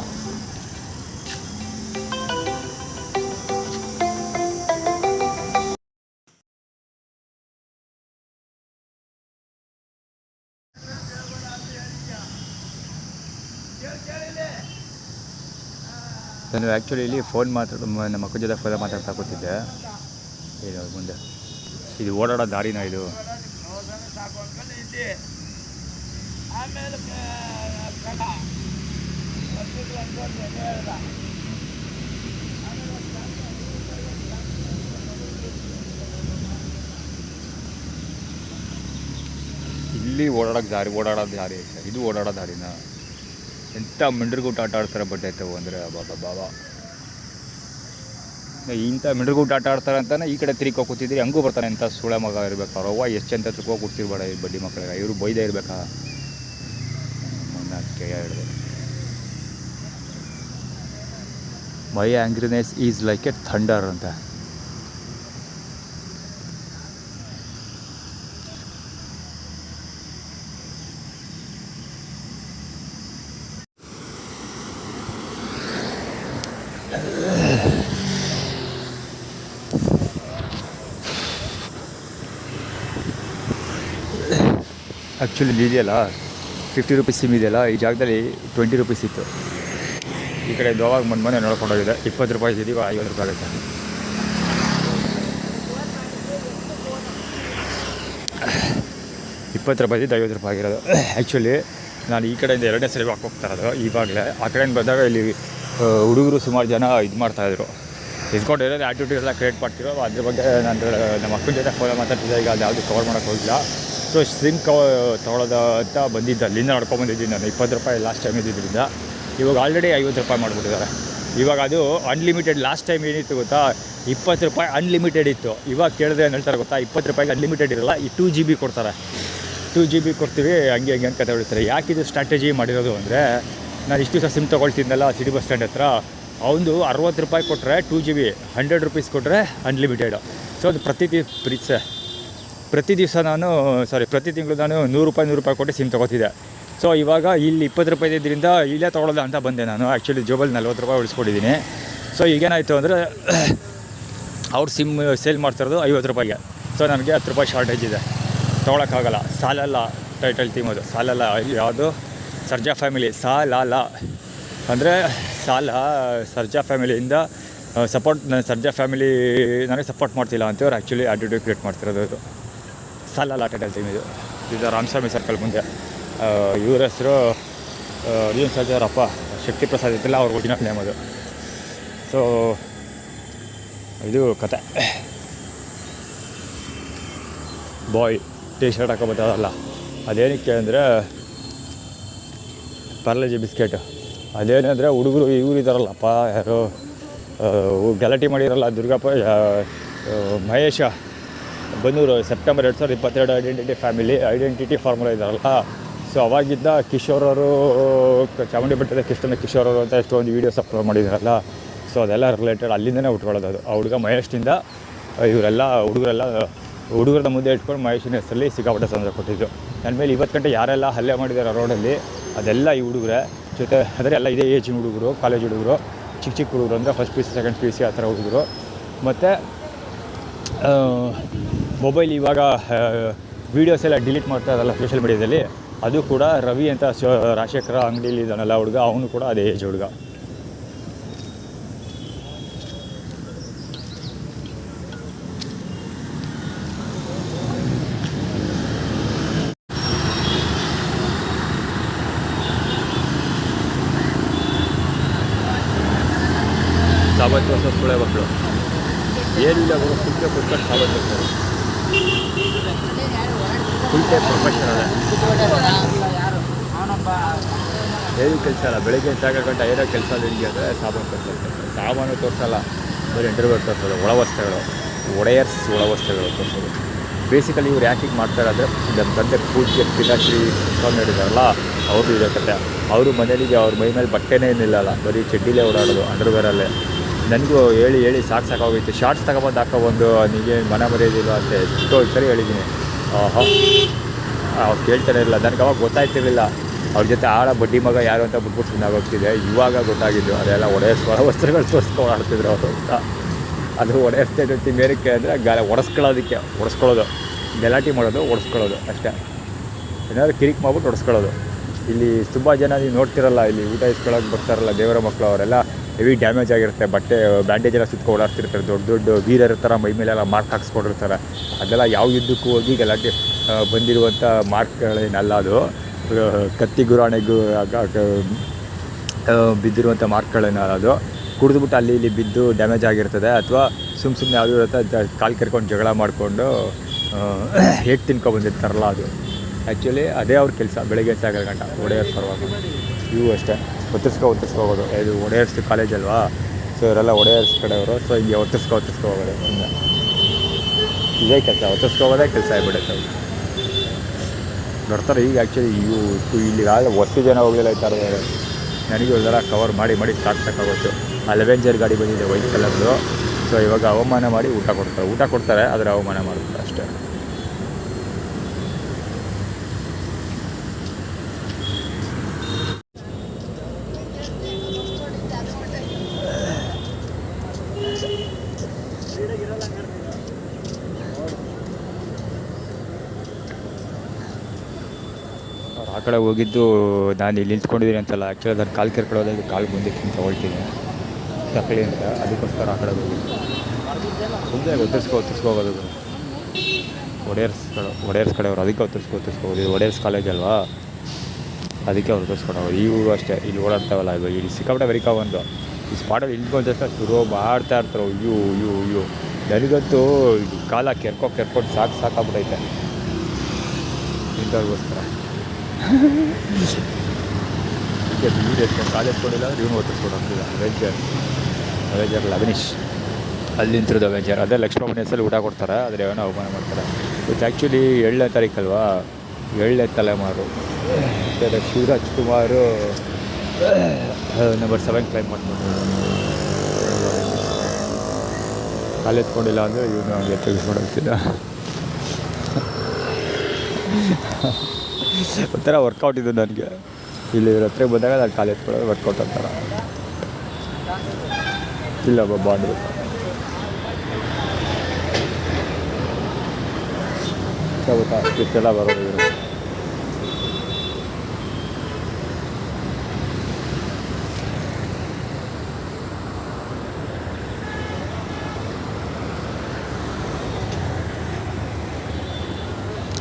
ನಾನು ಆ್ಯಕ್ಚುಲಿ ಇಲ್ಲಿ ಫೋನ್ ನಮ್ಮ ಅಕ್ಕನ ಜೊತೆ ಫೋನ್ ಮಾತಾಡ್ತಾ ಕೂತಿದ್ದೆ. ಇದು ಮುಂದೆ ಇದು ಓಡಾಡೋ ದಾರಿನ ಇದು. ಇಲ್ಲಿ ಓಡಾಡೋ ದಾರಿ ಇದು ಓಡಾಡೋ ದಾರಿನ. ಎಂಥ ಮಿಂಡ್ರಿಗೂಟ ಆಟ ಆಡ್ತಾರೆ ಬಟ್ಟೆ ಆಯ್ತವು ಅಂದರೆ ಬಾಬಾ. ಇಂಥ ಮಿಂಡ್ರಿಗೂಟ ಆಟ ಆಡ್ತಾರೆ ಅಂತಾನೆ ಈ ಕಡೆ ತಿರುಗಿ ಕೂತಿದ್ರಿ, ಹಂಗೂ ಬರ್ತಾನೆ ಎಂಥ ಸುಳೆ ಮಗ ಇರ್ಬೇಕು. ಅವ್ರವ್ವ ಎಷ್ಟು ಅಂತ ಹೋಗಿ ಕೂಡ್ತಿರ್ಬೇಡ ಈ ಬಡ್ಡಿ ಮಕ್ಕಳಿಗೆ, ಇವರು ಬೈದೇ ಇರಬೇಕಾ ಅದಕ್ಕೆ ಹೇಳಿದೆ. ಮೈ ಆ್ಯಂಗ್ರಿನೆಸ್ ಈಸ್ ಲೈಕ್ ಎ ಥಂಡರ್ ಅಂತ. ಆ್ಯಕ್ಚುಲಿ ಇದೆಯಲ್ಲ 50 ರೂಪೀಸ್ ಸಿಮ್ ಇದೆಯಲ್ಲ, ಈ ಜಾಗದಲ್ಲಿ 20 ರೂಪೀಸ್ ಇತ್ತು. ಈ ಕಡೆ ದೋವಾಗ ಮೊನ್ನೆ ನೋಡ್ಕೊಂಡೋಗಿದೆ 20 ರೂಪಾಯಿ ಇದೀವ, 50 ರೂಪಾಯಿ ಆಗುತ್ತೆ. ₹20 50 ರೂಪಾಯಿ ಆಗಿರೋದು. ಆ್ಯಕ್ಚುಲಿ ನಾನು ಈ ಕಡೆಯಿಂದ 2ನೇ ಸರಿ ವಾಕ್ ಹೋಗ್ತಾ ಇರೋದು ಇವಾಗಲೇ. ಆ ಕಡೆಯಿಂದ ಬಂದಾಗ ಇಲ್ಲಿ ಹುಡುಗರು ಸುಮಾರು ಜನ ಇದು ಮಾಡ್ತಾಯಿದ್ರು, ಇಸ್ಕೊಂಡಿರೋದು ಆ್ಯಕ್ಟಿವಿಟೀಸ್ ಎಲ್ಲ ಕ್ರಿಯೇಟ್ ಮಾಡ್ತಿರೋ. ಅದ್ರ ಬಗ್ಗೆ ನಾನು ನಮ್ಮ ಅಕ್ಕನ ಜೊತೆ ಫೋನ್ ಮಾತಾಡ್ತಿದ್ದೆ. ಈಗ ಅದು ಯಾವುದು ಕವರ್ ಮಾಡೋಕ್ಕೆ ಹೋಗಿಲ್ಲ. ಸೊ ಸಿಮ್ ತೊಗೊಳೋದು ಅಂತ ಬಂದಿದ್ದೆ, ಅಲ್ಲಿಂದ ನಡ್ಕೊಂಬಂದಿದ್ದೀನಿ ನಾನು. ₹20 ಲಾಸ್ಟ್ ಟೈಮ್ ಇದ್ದಿದ್ದರಿಂದ ಇವಾಗ ಆಲ್ರೆಡಿ ₹50 ಮಾಡಿಬಿಟ್ಟಿದ್ದಾರೆ. ಇವಾಗ ಅದು ಅನ್ಲಿಮಿಟೆಡ್. ಲಾಸ್ಟ್ ಟೈಮ್ ಏನಿತ್ತು ಗೊತ್ತಾ, ₹20 ಅನ್ಲಿಮಿಟೆಡ್ ಇತ್ತು. ಇವಾಗ ಕೇಳಿದ್ರೆ ಏನು ಹೇಳ್ತಾರೆ ಗೊತ್ತಾ, ₹20 ಅನ್ಲಿಮಿಟೆಡ್ ಇರಲ್ಲ, ಈ 2 GB ಕೊಡ್ತಾರೆ. 2 GB ಕೊಡ್ತೀವಿ, ಹಂಗೆ ಅಂತ ಕತೆ ಹೇಳ್ತಾರೆ. ಯಾಕಿದು ಸ್ಟ್ರಾಟಜಿ ಮಾಡಿರೋದು ಅಂದರೆ, ನಾನು ಇಷ್ಟು ದಿವಸ ಸಿಮ್ ತೊಗೊಳ್ತಿದ್ದಲ್ಲ ಸಿಟಿ ಬಸ್ ಸ್ಟ್ಯಾಂಡ್ ಹತ್ರ, ಅವನು ₹60 ಕೊಟ್ಟರೆ 2 GB, ₹100 ಕೊಟ್ಟರೆ ಅನ್ಲಿಮಿಟೆಡು. ಸೊ ಅದು ಪ್ರತಿ ದಿವಸ ನಾನು ಪ್ರತಿ ತಿಂಗಳು ನಾನು ₹100 ಕೊಟ್ಟು ಸಿಮ್ ತೊಗೋತಿದ್ದೆ. ಸೊ ಇವಾಗ ಇಲ್ಲಿ ₹20 ಇದ್ದರಿಂದ ಇಲ್ಲೇ ತೊಗೊಳ್ಳೋದ ಅಂತ ಬಂದೆ ನಾನು. ಆ್ಯಕ್ಚುಲಿ ಜೋಬಲ್ಲಿ ₹40 ಉಳಿಸ್ಕೊಂಡಿದ್ದೀನಿ. ಸೊ ಈಗೇನಾಯಿತು ಅಂದರೆ, ಅವ್ರು ಸಿಮ್ ಸೇಲ್ ಮಾಡ್ತಿರೋದು ₹50. ಸೊ ನನಗೆ ₹10 ಶಾರ್ಟೇಜ್ ಇದೆ, ತೊಗೊಳಕ್ಕಾಗಲ್ಲ. ಸಾಲಲ್ಲ ಟೈಟಲ್ ಥೀಮ್ ಅದು, ಸಾಲಲ್ಲ. ಯಾವುದು ಸರ್ಜಾ ಫ್ಯಾಮಿಲಿ, ಸಾಲಲ್ಲ ಅಂದರೆ ಸಾಲ. ಸರ್ಜಾ ಫ್ಯಾಮಿಲಿಯಿಂದ ನಾನು ಸರ್ಜಾ ಫ್ಯಾಮಿಲಿ ನನಗೆ ಸಪೋರ್ಟ್ ಮಾಡ್ತಿಲ್ಲ ಅಂತ ಅವ್ರು ಆ್ಯಕ್ಚುಲಿ ಆಟಿಟ್ಯೂಡ್ ಕ್ರಿಯೇಟ್ ಮಾಡ್ತಿರೋದು. ಇದು ಸಾಲಲ್ಲ ಟೈಟಲ್ ಥೀಮ್ ಇದು ರಾಮಸ್ವಾಮಿ ಸರ್ಕಲ್ ಮುಂದೆ. ಇವ್ರ ಹೆಸರು ಅರ್ಜುನ್ ಸರ್ಜಾ ಅವರಪ್ಪ, ಶಕ್ತಿ ಪ್ರಸಾದ್ ಇತ್ತಲ್ಲ, ಅವ್ರ ಒರಿಜಿನಲ್ ನೇಮ್ ಅದು. ಸೊ ಇದು ಕತೆ. ಬಾಯ್ ಟೀ ಶರ್ಟ್ ಹಾಕೋಬೋದಲ್ಲ, ಅದೇನಕ್ಕೆ ಅಂದರೆ ಪಾರ್ಲೆಜಿ ಬಿಸ್ಕೆಟ್. ಅದೇನೆಂದರೆ ಹುಡುಗರು ಇವ್ರು ಇದ್ದಾರಲ್ಲಪ್ಪ, ಯಾರು ಗಲಾಟೆ ಮಾಡಿರಲ್ಲ Durgappa, Mahesh Bannur, September 2022 identity formula ಇದ್ದಾರಲ್ಲ. ಸೊ ಅವಾಗಿದ್ದ ಕಿಶೋರ್ ಅವರು, ಚಾಮುಂಡಿ ಬೆಟ್ಟದ ಕಿಶೋರ್ ಅವರು ಅಂತ ಎಷ್ಟೊಂದು ವೀಡಿಯೋಸ್ ಅಪ್ಲೋಡ್ ಮಾಡಿದಾರಲ್ಲ. ಸೊ ಅದೆಲ್ಲ ರಿಲೇಟೆಡ್ ಅಲ್ಲಿಂದನೇ ಉಟ್ಕೊಳ್ಳೋದು. ಅದು ಆ ಹುಡುಗ ಮಹೇಶ್ನಿಂದ ಇವರೆಲ್ಲ ಹುಡುಗರದ ಮುಂದೆ ಇಟ್ಕೊಂಡು ಮಹೇಶಿನ ಹೆಸರಲ್ಲಿ ಸಿಕ್ಕಾಪಟ್ಟೆ ತೊಂದರೆ ಕೊಟ್ಟಿದ್ದು. ನನ್ನ ಮೇಲೆ ಇವತ್ತು ಗಂಟೆ ಯಾರೆಲ್ಲ ಹಲ್ಲೆ ಮಾಡಿದ್ದಾರೆ ರೋಡಲ್ಲಿ, ಅದೆಲ್ಲ ಈ ಹುಡುಗರೇ ಜೊತೆ. ಅಂದರೆ ಎಲ್ಲ ಇದೇ ಏಜಿನ ಹುಡುಗರು, ಕಾಲೇಜ್ ಹುಡುಗರು, ಚಿಕ್ಕ ಹುಡುಗರು ಅಂದರೆ ಫಸ್ಟ್ PUC ಸೆಕೆಂಡ್ PUC ಆ ಥರ ಹುಡುಗರು. ಮತ್ತು ಮೊಬೈಲ್ ಇವಾಗ ವೀಡಿಯೋಸ್ ಎಲ್ಲ ಡಿಲೀಟ್ ಮಾಡ್ತಾ ಇರಲ್ಲ ಸೋಷಿಯಲ್ ಮೀಡಿಯಾದಲ್ಲಿ, ಅದು ಕೂಡ ರವಿ ಅಂತ ರಾಜಶೇಖರ ಅಂಗಡಿಯಲ್ಲಿ ಇದ್ದಾನಲ್ಲ ಹುಡುಗ, ಅವನು ಕೂಡ ಅದೇ ಏಜ್ ಹುಡುಗ. ಸಾಬತ್ತು ವರ್ಷ ಸುಳೆ ಮಕ್ಕಳು ಏನಿಲ್ಲ ಬರೋ ಫುಲ್ಟೆ ಕೊಟ್ಕೊಂಡು ಸಾಬತ್ತು ಬರ್ತಾರೆ. ಫುಲ್ಟೆ ಪ್ರೊಫೆಷನಲ್ ಏನು ಕೆಲಸ ಅಲ್ಲ. ಬೆಳಗ್ಗೆ ಗಂಟೆ ಏನೋ ಕೆಲಸ ನಿಮಗೆ ಅಂದರೆ ಸಾಬಾನು ತೋರಿಸ್ತಾರೆ. ಸಾಮಾನು ತೋರಿಸಲ್ಲ, ಬರೀ ಇಂಟರ್ವ್ಯೂ ತೋರಿಸೋದು. ಒಳವಸ್ತ್ರಗಳು, ಒಳವಸ್ತ್ರಗಳು ತೋರಿಸೋದು. ಬೇಸಿಕಲಿ ಇವ್ರು ಯಾಕೆ ಹೀಗೆ ಮಾಡ್ತಾರೆ ಅಂದರೆ, ನಮ್ಮ ತಂದೆ ಪೂಜ್ಯ ಪಿತಾಶ್ರೀ ಸ್ವಾಮಿ ಹೇಳಿದಾರಲ್ಲ, ಅವ್ರದ್ದು ಇದೆ ಕತೆ. ಅವರು ಮನೇಲಿಗೆ ಅವ್ರ ಮೈ ಮೇಲೆ ಬಟ್ಟೆನೇ ಏನಿಲ್ಲಲ್ಲ, ಬರೀ ಚಡ್ಡಿಲೇ ಓಡಾಡೋದು, ಅಂಡರ್ವೇರಲ್ಲಿ. ನನಗೂ ಹೇಳಿ ಸಾಕಾಗೋಗಿತ್ತು. ಶಾರ್ಟ್ಸ್ ತಗೊಬಂದು ಹಾಕೋಬಂದು ನಿಮಗೆ ಮನ ಮರ್ಯಾದಿಲ್ಲ ಅಂತ ಎಷ್ಟೋ ಸರಿ ಹೇಳಿದ್ದೀನಿ. ಅವ್ರು ಕೇಳ್ತಾನೆ ಇರಲಿಲ್ಲ. ನನಗೆ ಅವಾಗ ಗೊತ್ತಾಯ್ತಿರಲಿಲ್ಲ ಅವ್ರ ಜೊತೆ ಬಡ್ಡಿ ಮಗ ಯಾರು ಅಂತ ಬಿಟ್ಬಿಟ್ಟು ಆಗೋಗ್ತಿದೆ. ಇವಾಗ ಗೊತ್ತಾಗಿದ್ದು ಅದೆಲ್ಲ ವಸ್ತ್ರಗಳು ತೋರಿಸ್ಕೊಂಡು ಆಡ್ತಿದ್ರು ಅವರು ಅಂತ. ಅದು ಒಡೆಯರ್ಸ್ತಾ ಮೇರಕ್ಕೆ ಅಂದರೆ ಒಡಿಸ್ಕೊಳ್ಳೋದು, ಗಲಾಟೆ ಮಾಡೋದು, ಒಡಿಸ್ಕೊಳ್ಳೋದು ಅಷ್ಟೇ. ಏನಾದರೂ ಕಿರಿಕ್ ಮಾಡ್ಬಿಟ್ಟು ಒಡಿಸ್ಕೊಳ್ಳೋದು. ಇಲ್ಲಿ ತುಂಬ ಜನ ನೀವು ನೋಡ್ತಿರಲ್ಲ, ಇಲ್ಲಿ ಊಟ ಇಸ್ಕೊಳ್ಳೋಕೆ ಬರ್ತಾರಲ್ಲ ದೇವರ ಮಕ್ಕಳು, ಅವರೆಲ್ಲ ಹೆವಿ ಡ್ಯಾಮೇಜ್ ಆಗಿರುತ್ತೆ, ಬಟ್ಟೆ ಬ್ಯಾಂಡೇಜ್ ಎಲ್ಲ ಸುತ್ಕೊಂಡು ಓಡಾಡ್ತಿರ್ತಾರೆ, ದೊಡ್ಡ ದೊಡ್ಡ ವೀರರ ಥರ ಮೈ ಮೇಲೆಲ್ಲ ಮಾರ್ಕ್ ಹಾಕ್ಸ್ಕೊಂಡಿರ್ತಾರೆ. ಅದೆಲ್ಲ ಯಾವ ಯುದ್ಧಕ್ಕೂ ಹೋಗಿ ಗಲಾಟೆ ಬಂದಿರುವಂಥ ಮಾರ್ಕ್ಗಳೇನಲ್ಲ, ಅದು ಕತ್ತಿ ಗುರಾಣೆಗೂ ಬಿದ್ದಿರುವಂಥ ಮಾರ್ಕ್ಗಳೇನಲ್ಲ, ಅದು ಕುಡಿದ್ಬಿಟ್ಟು ಅಲ್ಲಿ ಇಲ್ಲಿ ಬಿದ್ದು ಡ್ಯಾಮೇಜ್ ಆಗಿರ್ತದೆ, ಅಥವಾ ಸುಮ್ಮನೆ ಯಾವುದೂ ಇರುತ್ತೆ ಕಾಲು ಕೆರ್ಕೊಂಡು ಜಗಳ ಮಾಡಿಕೊಂಡು ಹೇಗೆ ತಿನ್ಕೊಬಂದಿರ್ತಾರಲ್ಲ ಅದು. ಆ್ಯಕ್ಚುಲಿ ಅದೇ ಅವ್ರ ಕೆಲಸ, ಬೆಳಗ್ಗೆ ಸಾಗರ ಗಂಟ ಒಡೆಯರ್ ಪರವಾಗಿ. ಇವು ಅಷ್ಟೇ ಒತ್ತಿಸ್ಕೋಬೋದು. ಇದು ಒಡೆಯರ್ಸ್ ಕಾಲೇಜ್ ಅಲ್ವಾ, ಸೊ ಇವರೆಲ್ಲ ಒಡೆಯರ್ಸ್ ಕಡೆಯವರು, ಸೊ ಹಿಂಗೆ ಒತ್ತಿಸ್ಕೊ ಹೋಗೋದು. ಹಿಂಗೆ ಇದೇ ಕೆಲಸ, ಒತ್ತಿಸ್ಕೋಬೋದೇ ಕೆಲಸ ಆಗಿಬಿಡುತ್ತೆ. ಬರ್ತಾರೆ ಈಗ. ಆ್ಯಕ್ಚುಲಿ ಇಲ್ಲಿ ಹೊಸ ಜನ ಹೋಗಲಿಲ್ಲ ಈ ಥರ, ನನಗೆ ಒಂಥರ ಕವರ್ ಮಾಡಿ ಸಾಕಾಗೋತ್ತು. ಆ ಲೆವೆಂಜರ್ ಗಾಡಿ ಬಂದಿದೆ ವೈಟ್ ಕಲರ್ದು, ಸೊ ಇವಾಗ ಅವಮಾನ ಮಾಡಿ ಊಟ ಕೊಡ್ತಾರೆ ಆದರೆ ಅವಮಾನ ಮಾಡ್ತಾರೆ ಅಷ್ಟೇ. ಆ ಕಡೆ ಹೋಗಿದ್ದು ನಾನು ಇಲ್ಲಿ ನಿಂತ್ಕೊಂಡಿದ್ದೀನಿ ಅಂತಲ್ಲ, ಆ್ಯಕ್ಚುಲಿ ನಾನು ಕಾಲು ಕೆರ್ಕೊಳ್ಳೋದಾಗಿ ಕಾಲು ಮುಂದಕ್ಕೆ ತೊಗೊಳ್ತೀನಿ ತಕ್ಕಳಿ ಅಂತ, ಅದಕ್ಕೋಸ್ಕರ ಆ ಕಡೆ ಹೋಗಿದ್ದು. ಸುಮ್ಮನೆ ಒತ್ತಿಸ್ಕೋಬೋದು. ಒಡೆಯರ್ಸ್ ಕಡೆಯವರು ಅದಕ್ಕೆ ಒತ್ತಿಸ್ಕೋಬೋದು. ಇದು ಒಡೆಯರ್ಸ್ ಕಾಲೇಜ್ ಅಲ್ವಾ, ಅದಕ್ಕೆ ಅವ್ರು ಒತ್ತಿಸ್ಕೊಳೋದು. ಇವು ಅಷ್ಟೇ, ಇಲ್ಲಿ ಓಡಾಡ್ತಾವಲ್ಲ, ಇಲ್ಲಿ ಸಿಕ್ಕಾಪಟ್ಟೆ ವೆರಿಕಾ ಒಂದು ಈ ಸ್ಪಾಟಲ್ಲಿ ಇಳ್ಕೊಂಡು ಜಸ್ಟ್ ಶುರು ಮಾಡ್ತಾ ಇರ್ತಾರೆ. ಇವು ನನಗಂತೂ ಕಾಲ ಕೆರ್ಕೊಂಡು ಸಾಕಾಗ್ಬಿಟ್ಟೈತೆ ಇಂಥವ್ರಿಗೋಸ್ಕರ. ಕಾಲೇಜ್ ಕೊಡಿಲ್ಲ ಅಂದ್ರೆ ಇವನು ಒತ್ತಿಸ್ಕೊಡೋಗ್ತಿಲ್ಲ. ಅವೆಂಜರ್ ಲವನೀಶ್ ಅಲ್ಲಿ ನಿಂತಿರೋದು ಅವೆಂಜರ್. ಅದೇ ಲಕ್ಷ್ಮಣ ಹೆಸರಲ್ಲಿ ಊಟ ಕೊಡ್ತಾರೆ, ಆದರೆ ಏನೋ ಅವಮಾನ ಮಾಡ್ತಾರೆ. ಇವತ್ತು ಆ್ಯಕ್ಚುಲಿ 7ನೇ ತಾರೀಕಲ್ವಾ, 7ನೇ ತಲೆಮಾರು. ಶಿವರಾಜ್ ಕುಮಾರ್ ನಂಬರ್ 7 ಕ್ಲೈಮ್ ಮಾಡ್ಕೊಂಡು ಕಾಲು ಎತ್ಕೊಂಡಿಲ್ಲ ಅಂದರೆ ಇವನು ಹಂಗೆ ತೆಗೆಸ್ಕೊಂಡು ಹೋಗ್ತಿದ್ದ. ಒಂಥರ ವರ್ಕೌಟ್ ಇದು ನನಗೆ. ಇಲ್ಲಿ ಹತ್ರ ಬಂದಾಗ ನಾನು ಕಾಲು ಎತ್ಕೊಳ್ಳೋದು ವರ್ಕೌಟ್ ಅಂತಾರ. ಇಲ್ಲ ಬಾಂಡ್ರು ಗೊತ್ತಾ, ಇಷ್ಟೆಲ್ಲ ಬರೋದು ಇವರು.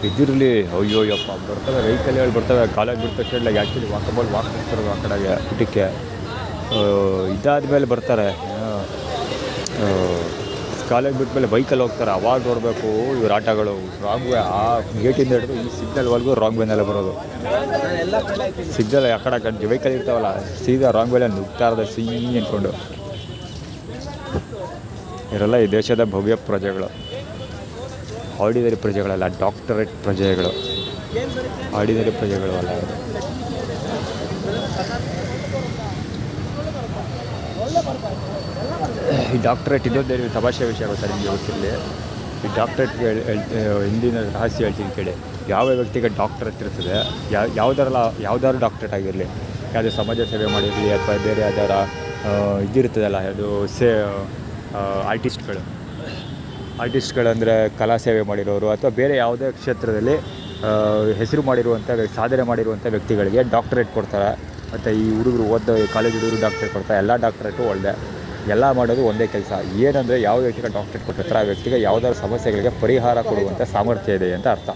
ಇದಿರಲಿ ಅಯ್ಯೋಯ್ಯಪ್ಪ ಬರ್ತವೆ, ವೆಹಿಕಲ್ಗಳು ಬರ್ತವೆ. ಕಾಲೇಜ್ ಬಿಟ್ಟ ತಕ್ಷಣ ಆ್ಯಕ್ಚುಲಿ ವಾಕ್ ಮಾಡ್ತಿರೋದು ಆ ಕಡೆಗೆ ಊಟಕ್ಕೆ. ಇದಾದಮೇಲೆ ಬರ್ತಾರೆ, ಕಾಲೇಜ್ ಬಿಟ್ಮೇಲೆ ಬೈಕಲ್ಲಿ ಹೋಗ್ತಾರೆ, ಅವಾಗ ನೋಡಬೇಕು ಇವ್ರ ಆಟಗಳು. ರಾಂಗ್ ವೇ, ಆ ಗೇಟಿಂದ ಹಿಡಿದು ಈ ಸಿಗ್ನಲ್ವರೆಗೂ ರಾಂಗ್ ವೇನಲ್ಲೇ ಬರೋದು. ಸಿಗ್ನಲ್ ಆ ಕಡೆ ವೆಹಿಕಲ್ ಇರ್ತಾವಲ್ಲ, ಸೀದಾ ರಾಂಗ್ ವೇಲೆ ನುಗ್ತಾ ಇರೋದು ಸಿಹಿ ಅಂದ್ಕೊಂಡು. ಇವರೆಲ್ಲ ಈ ದೇಶದ ಭವ್ಯ ಪ್ರಜೆಗಳು, ಆರ್ಡಿನರಿ ಪ್ರಜೆಗಳಲ್ಲ, ಡಾಕ್ಟರೇಟ್ ಪ್ರಜೆಗಳು, ಆರ್ಡಿನರಿ ಪ್ರಜೆಗಳು ಅಲ್ಲ. ಈ ಡಾಕ್ಟ್ರೇಟ್ ಇದೊಂದೇ ತಮಾಷೆ ವಿಷಯ ಗೊತ್ತಾ ನಿಮಗೆ ಗೊತ್ತಿರಲಿ. ಈ ಡಾಕ್ಟ್ರೇಟ್ ಹಿಂದಿನ ರಹಸ್ಯ ಹೇಳ್ತೀನಿ ಕೇಳಿ. ಯಾವ ವ್ಯಕ್ತಿಗೆ ಡಾಕ್ಟ್ರೇಟ್ ಇರ್ತದೆ, ಯಾವ್ದಾದ್ರು ಡಾಕ್ಟ್ರೇಟ್ ಆಗಿರಲಿ, ಯಾವುದೇ ಸಮಾಜ ಸೇವೆ ಮಾಡಿರಲಿ ಅಥವಾ ಬೇರೆ ಯಾವ್ದಾರ ಇದಿರ್ತದಲ್ಲ, ಅದು ಆರ್ಟಿಸ್ಟ್ಗಳಂದರೆ ಕಲಾ ಸೇವೆ ಮಾಡಿರೋರು ಅಥವಾ ಬೇರೆ ಯಾವುದೇ ಕ್ಷೇತ್ರದಲ್ಲಿ ಹೆಸರು ಮಾಡಿರುವಂಥ ಸಾಧನೆ ಮಾಡಿರುವಂಥ ವ್ಯಕ್ತಿಗಳಿಗೆ ಡಾಕ್ಟ್ರೇಟ್ ಕೊಡ್ತಾರೆ. ಮತ್ತು ಈ ಹುಡುಗರು ಕಾಲೇಜ್ ಹುಡುಗರು ಡಾಕ್ಟ್ರೇಟ್ ಕೊಡ್ತಾರೆ. ಎಲ್ಲ ಡಾಕ್ಟ್ರೇಟು ಒಳ್ಳೆ, ಎಲ್ಲ ಮಾಡೋದು ಒಂದೇ ಕೆಲಸ. ಏನಂದರೆ ಯಾವ ವ್ಯಕ್ತಿಗೆ ಡಾಕ್ಟ್ರೇಟ್ ಕೊಟ್ಟಿರ್ತಾರೆ ಆ ವ್ಯಕ್ತಿಗೆ ಯಾವುದಾದ್ರು ಸಮಸ್ಯೆಗಳಿಗೆ ಪರಿಹಾರ ಕೊಡುವಂಥ ಸಾಮರ್ಥ್ಯ ಇದೆ ಅಂತ ಅರ್ಥ.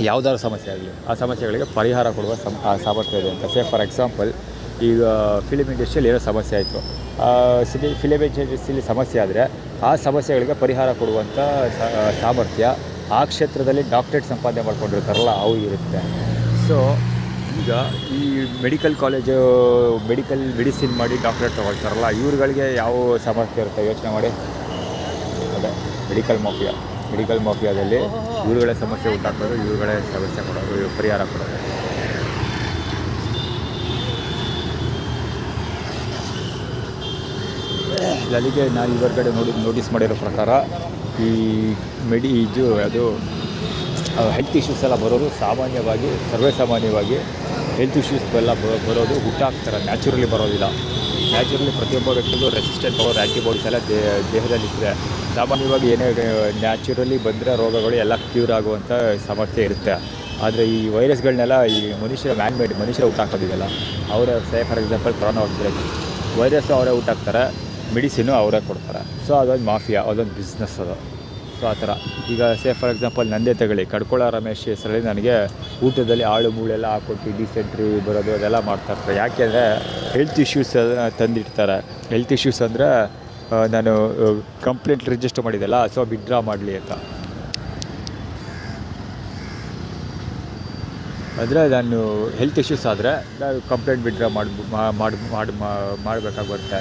ಯಾವುದಾದ್ರು ಸಮಸ್ಯೆ ಆಗಲಿ ಆ ಸಮಸ್ಯೆಗಳಿಗೆ ಪರಿಹಾರ ಕೊಡುವ ಸಾಮರ್ಥ್ಯ ಇದೆ ಅಂತ. ಫಾರ್ ಎಕ್ಸಾಂಪಲ್, ಈಗ ಫಿಲಿಮ್ ಇಂಡಸ್ಟ್ರಿಯಲ್ಲಿ ಏನೋ ಸಮಸ್ಯೆ ಆಯಿತು, ಫಿಲಿಮ್ ಇಂಡಸ್ಟ್ರಿಯಲ್ಲಿ ಸಮಸ್ಯೆ ಆದರೆ ಆ ಸಮಸ್ಯೆಗಳಿಗೆ ಪರಿಹಾರ ಕೊಡುವಂಥ ಸಾಮರ್ಥ್ಯ ಆ ಕ್ಷೇತ್ರದಲ್ಲಿ ಡಾಕ್ಟ್ರೇಟ್ ಸಂಪಾದನೆ ಮಾಡ್ಕೊಂಡಿರ್ತಾರಲ್ಲ ಅವ್ರಿಗಿರುತ್ತೆ. ಸೊ ಈಗ ಈ ಮೆಡಿಸಿನ್ ಮಾಡಿ ಡಾಕ್ಟ್ರೇಟ್ ತೊಗೊಳ್ತಾರಲ್ಲ ಇವ್ರುಗಳಿಗೆ ಯಾವ ಸಾಮರ್ಥ್ಯ ಇರುತ್ತೆ ಯೋಚನೆ ಮಾಡಿ. ಅದೇ ಮೆಡಿಕಲ್ ಮಾಫಿಯಾದಲ್ಲಿ ಇವ್ರುಗಳೇ ಸಮಸ್ಯೆ ಉಂಟಾಕೋದು, ಇವ್ರುಗಳೇ ಸಮಸ್ಯೆ ಕೊಡೋದು, ಪರಿಹಾರ ಕೊಡೋದು. ಅಲ್ಲಿಗೆ ನಾನು ಇವರ್ಗಡೆ ನೋಟಿಸ್ ಮಾಡಿರೋ ಪ್ರಕಾರ ಈ ಅದು ಹೆಲ್ತ್ ಇಶ್ಯೂಸ್ ಎಲ್ಲ ಬರೋದು ಸರ್ವೇಸಾಮಾನ್ಯವಾಗಿ ಹೆಲ್ತ್ ಇಶ್ಯೂಸ್ ಎಲ್ಲ ಬರೋದು ಹುಟ್ಟಾಕ್ತಾರೆ, ನ್ಯಾಚುರಲಿ ಬರೋದಿಲ್ಲ. ನ್ಯಾಚುರಲಿ ಪ್ರತಿಯೊಬ್ಬ ವ್ಯಕ್ತಿಗೂ ರೆಸಿಸ್ಟೆಂಟ್ ಪವರ್ ಆ್ಯಂಟಿಬಾಡೀಸ್ ಎಲ್ಲ ದೇಹದಲ್ಲಿರ್ತದೆ. ಸಾಮಾನ್ಯವಾಗಿ ಏನೇ ನ್ಯಾಚುರಲಿ ಬಂದರೆ ರೋಗಗಳು ಎಲ್ಲ ಕ್ಯೂರ್ ಆಗುವಂಥ ಸಾಮರ್ಥ್ಯ ಇರುತ್ತೆ. ಆದರೆ ಈ ವೈರಸ್ಗಳನ್ನೆಲ್ಲ ಈ ಮನುಷ್ಯರ ಹುಟ್ಟಾಕೋದಿದೆಯಲ್ಲ ಅವರೇ for example corona outbreak virus ಅವರೇ ಹುಟ್ಟಾಕ್ತಾರೆ, ಮೆಡಿಸಿನ್ನು ಅವರೇ ಕೊಡ್ತಾರೆ. ಸೊ ಅದೊಂದು ಮಾಫಿಯಾ, ಅದೊಂದು ಬಿಸ್ನೆಸ್ ಅದು. ಸೊ ಆ ಥರ ಈಗ ಫಾರ್ ಎಕ್ಸಾಂಪಲ್ ನಂದೇ ತಗೊಳ್ಳಿ, ಕಡ್ಕೊಳ ರಮೇಶ್ ಹೆಸರಲ್ಲಿ ನನಗೆ ಊಟದಲ್ಲಿ ಆಳು ಮೂಳೆಲ್ಲ ಹಾಕ್ಕೊಟ್ಟು ಡಿಸೆಂಟ್ರಿ ಬರೋದು ಅದೆಲ್ಲ ಮಾಡ್ತಾಯಿರ್ತಾರೆ. ಯಾಕೆಂದರೆ ಹೆಲ್ತ್ ಇಶ್ಯೂಸ್ ತಂದಿಡ್ತಾರೆ. ಹೆಲ್ತ್ ಇಶ್ಯೂಸ್ ಅಂದರೆ ನಾನು ಕಂಪ್ಲೇಂಟ್ ರಿಜಿಸ್ಟರ್ ಮಾಡಿದ್ದೆಲ್ಲ, ಸೊ ವಿಡ್ರಾ ಮಾಡಲಿ ಅಂತ. ಅಂದರೆ ನಾನು ಹೆಲ್ತ್ ಇಶ್ಯೂಸ್ ಆದರೆ ನಾನು ಕಂಪ್ಲೇಂಟ್ ವಿಡ್ರಾ ಮಾಡಬೇಕಾಗಿ ಬರುತ್ತೆ.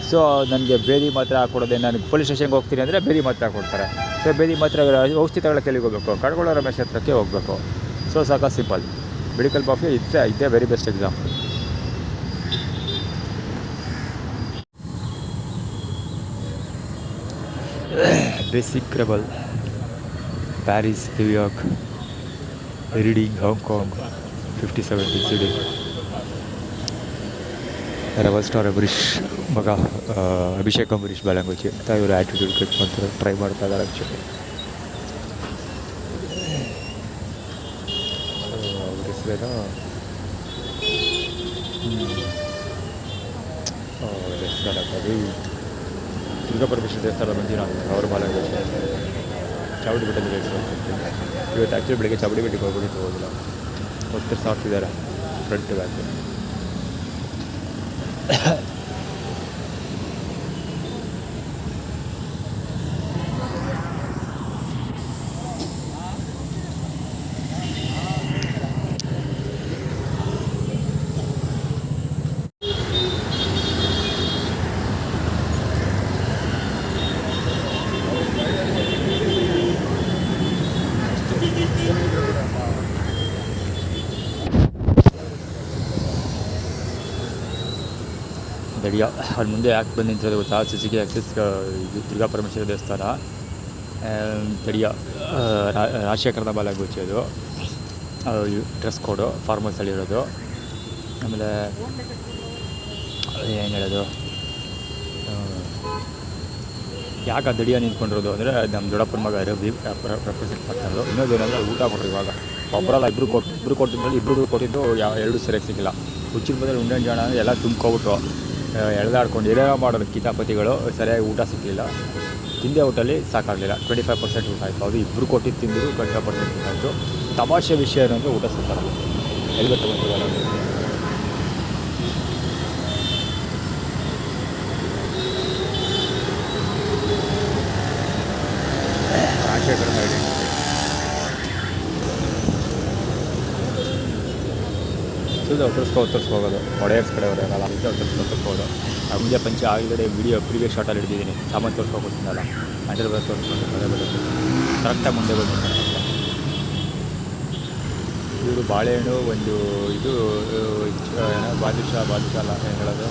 ಸೊ ನನಗೆ ಬೇದಿ ಮಾತ್ರೆ ಹಾಕ್ಕೊಡೋದೆ, ನಾನು ಪೊಲೀಸ್ ಸ್ಟೇಷನ್ಗೆ ಹೋಗ್ತೀನಿ ಅಂದರೆ ಬೇದಿ ಮಾತ್ರೆ ಹಾಕ್ಕೊಡ್ತಾರೆ. ಸೊ ಬೇದಿ ಮಾತ್ರೆ ಔಷಧಿ ತಗೊಳ್ಳೋಕೆ ಎಲ್ಲಿಗೆ ಹೋಗಬೇಕು? ಕಡ್ಕೊಳ ರಮೇಶ್ ಹತ್ರಕ್ಕೆ ಹೋಗಬೇಕು. ಸೊ ಸಾಕ ಸಿಂಪಲ್. ಮೆಡಿಕಲ್ ಮಾಫಿಯಾ ಇದೇ very best example. Basic rebel, Paris, New York, reading, Hong Kong, 57 BCD. Rebel star ಮಗ ಅಭಿಷೇಕ್ ಅಂಬರೀಷ್ ಲ್ಯಾಂಗ್ವೇಜ್ ಅಂತ ಇವರು ಆ್ಯಟಿಟ್ಯೂಡ್ ಕಟ್ ಮಾಡ್ತಾರೆ, ಟ್ರೈ ಮಾಡ್ತಾ ಇದ್ದಾರೆ ಆ್ಯಕ್ಚುಲಿ. ಅವ್ರ ಹೆಸರೇನೋ ಅದು ದುರ್ಗಾ ಪರಮೇಶ್ವರ ದೇವಸ್ಥಾನ ಮಂಜುನಾಥ್ ಅವ್ರ ಲ್ಯಾಂಗ್ವೇಜ್. ಚಾವಡಿ ಬೆಟ್ಟದಲ್ಲಿ ಇವತ್ತು ಆ್ಯಕ್ಚುಲಿ ಬೆಳಗ್ಗೆ ಚಾವಡಿ ಬೆಟ್ಟಕ್ಕೆ ಹೋಗಿಲ್ಲ. ಒತ್ತು ಸಾಕ್ತಿದ್ದಾರೆ ಫ್ರಂಟ್ ಬ್ಯಾಕು. ದಡಿಯ ಅಲ್ಲಿ ಮುಂದೆ ಯಾಕೆ ಬಂದು ನಿಂತಿರೋದು ಗೊತ್ತಾ? ಸಿಸಿಗೆ ಆ್ಯಕ್ಸಸ್ ಇದು ದುರ್ಗಾ ಪರಮೇಶ್ವರ ದೇವಸ್ಥಾನ. ದಡಿಯ ರಾಜಶೇಖರದ ಲ್ಯಾಂಗ್ವೇಜ್ ಅದು. ಡ್ರೆಸ್ ಕೋಡು ಫಾರ್ಮಲ್ಸಲ್ಲಿ ಇರೋದು. ಆಮೇಲೆ ಏನು ಹೇಳೋದು, ಯಾಕೆ ಆ ದಡಿಯ ನಿಂತ್ಕೊಂಡಿರೋದು ಅಂದರೆ ನಮ್ಮ ದೊಡ್ಡಪ್ಪನ ಮಗ ರೆಪ್ರೆಸೆಂಟ್ ಮಾಡ್ತಾಯಿರೋದು. ಇನ್ನೊಂದು ಏನಂದರೆ ಊಟ ಕೊಟ್ಟರು ಇವಾಗ ಒಬ್ಬರಲ್ಲ ಇಬ್ಬರು ಕೊಟ್ಟಿದ್ದಲ್ಲಿ ಇಬ್ಬರು ಕೊಟ್ಟಿದ್ದು ಎರಡು ಸರಿಯಾಗಿ ಸಿಕ್ಕಿಲ್ಲ. ಹುಚ್ಚಿನ ಬದಲು ಉಂಡೆ ಜಾಣ ಎಲ್ಲ ತುಂಬ್ಕೊಬಿಟ್ಟು ಎಳೆದಾಡ್ಕೊಂಡು ಏನೇನೋ ಮಾಡೋದು ಕಿತಾಪತಿಗಳು. ಸರಿಯಾಗಿ ಊಟ ಸಿಕ್ಕಲಿಲ್ಲ. ತಿಂದೆ ಊಟಲ್ಲಿ ಸಾಕಾಗಲಿಲ್ಲ. 25% ಊಟ ಆಯಿತು. ಅದು ಇಬ್ಬರು ಕೊಟ್ಟಿದ್ದು ತಿಂದಿದ್ದು 25% ಊಟ ಆಯಿತು. ತಮಾಷೆ ವಿಷಯ ಏನಂದರೆ ಊಟ ಸಿಗ್ತಾರಲ್ಲ ಎಲ್ಲಿ ತಗೊಂಡಿಲ್ಲ. ರಾಜಶೇಖರ ಸುಳ್ಳು ಒತ್ತರಿಸ್ಕೋಗೋದು ಒಡೆಯರ್ಸ್ ಕಡೆ ಅವರೆಲ್ಲ ಮುಂದೆ ಒತ್ತರಿಸ್ಕೋದು. ಮುಂದೆ ಪಂಚೆ ಆಲ್ರೆಡಿ ವಿಡಿಯೋ ಪ್ರೀವಿಯಸ್ ಶಾರ್ಟಲ್ಲಿ ಹಿಡಿದಿದ್ದೀನಿ. ಸಾಮಾನು ತೋರಿಸ್ಕೊಡ್ತೀನಲ್ಲ ಅಂಡರ್ ಬಸ್ ತೋರಿಸ್ಕೊಂಡು ಕರೆಕ್ಟಾಗಿ ಮುಂದೆ ಬಂದು ಇವರು ಬಾಳೆಹಣ್ಣು ಒಂದು ಇದು ಏನೋ ಬಾದುಷಾ ಅಲ್ಲ ಏನು ಹೇಳೋದು,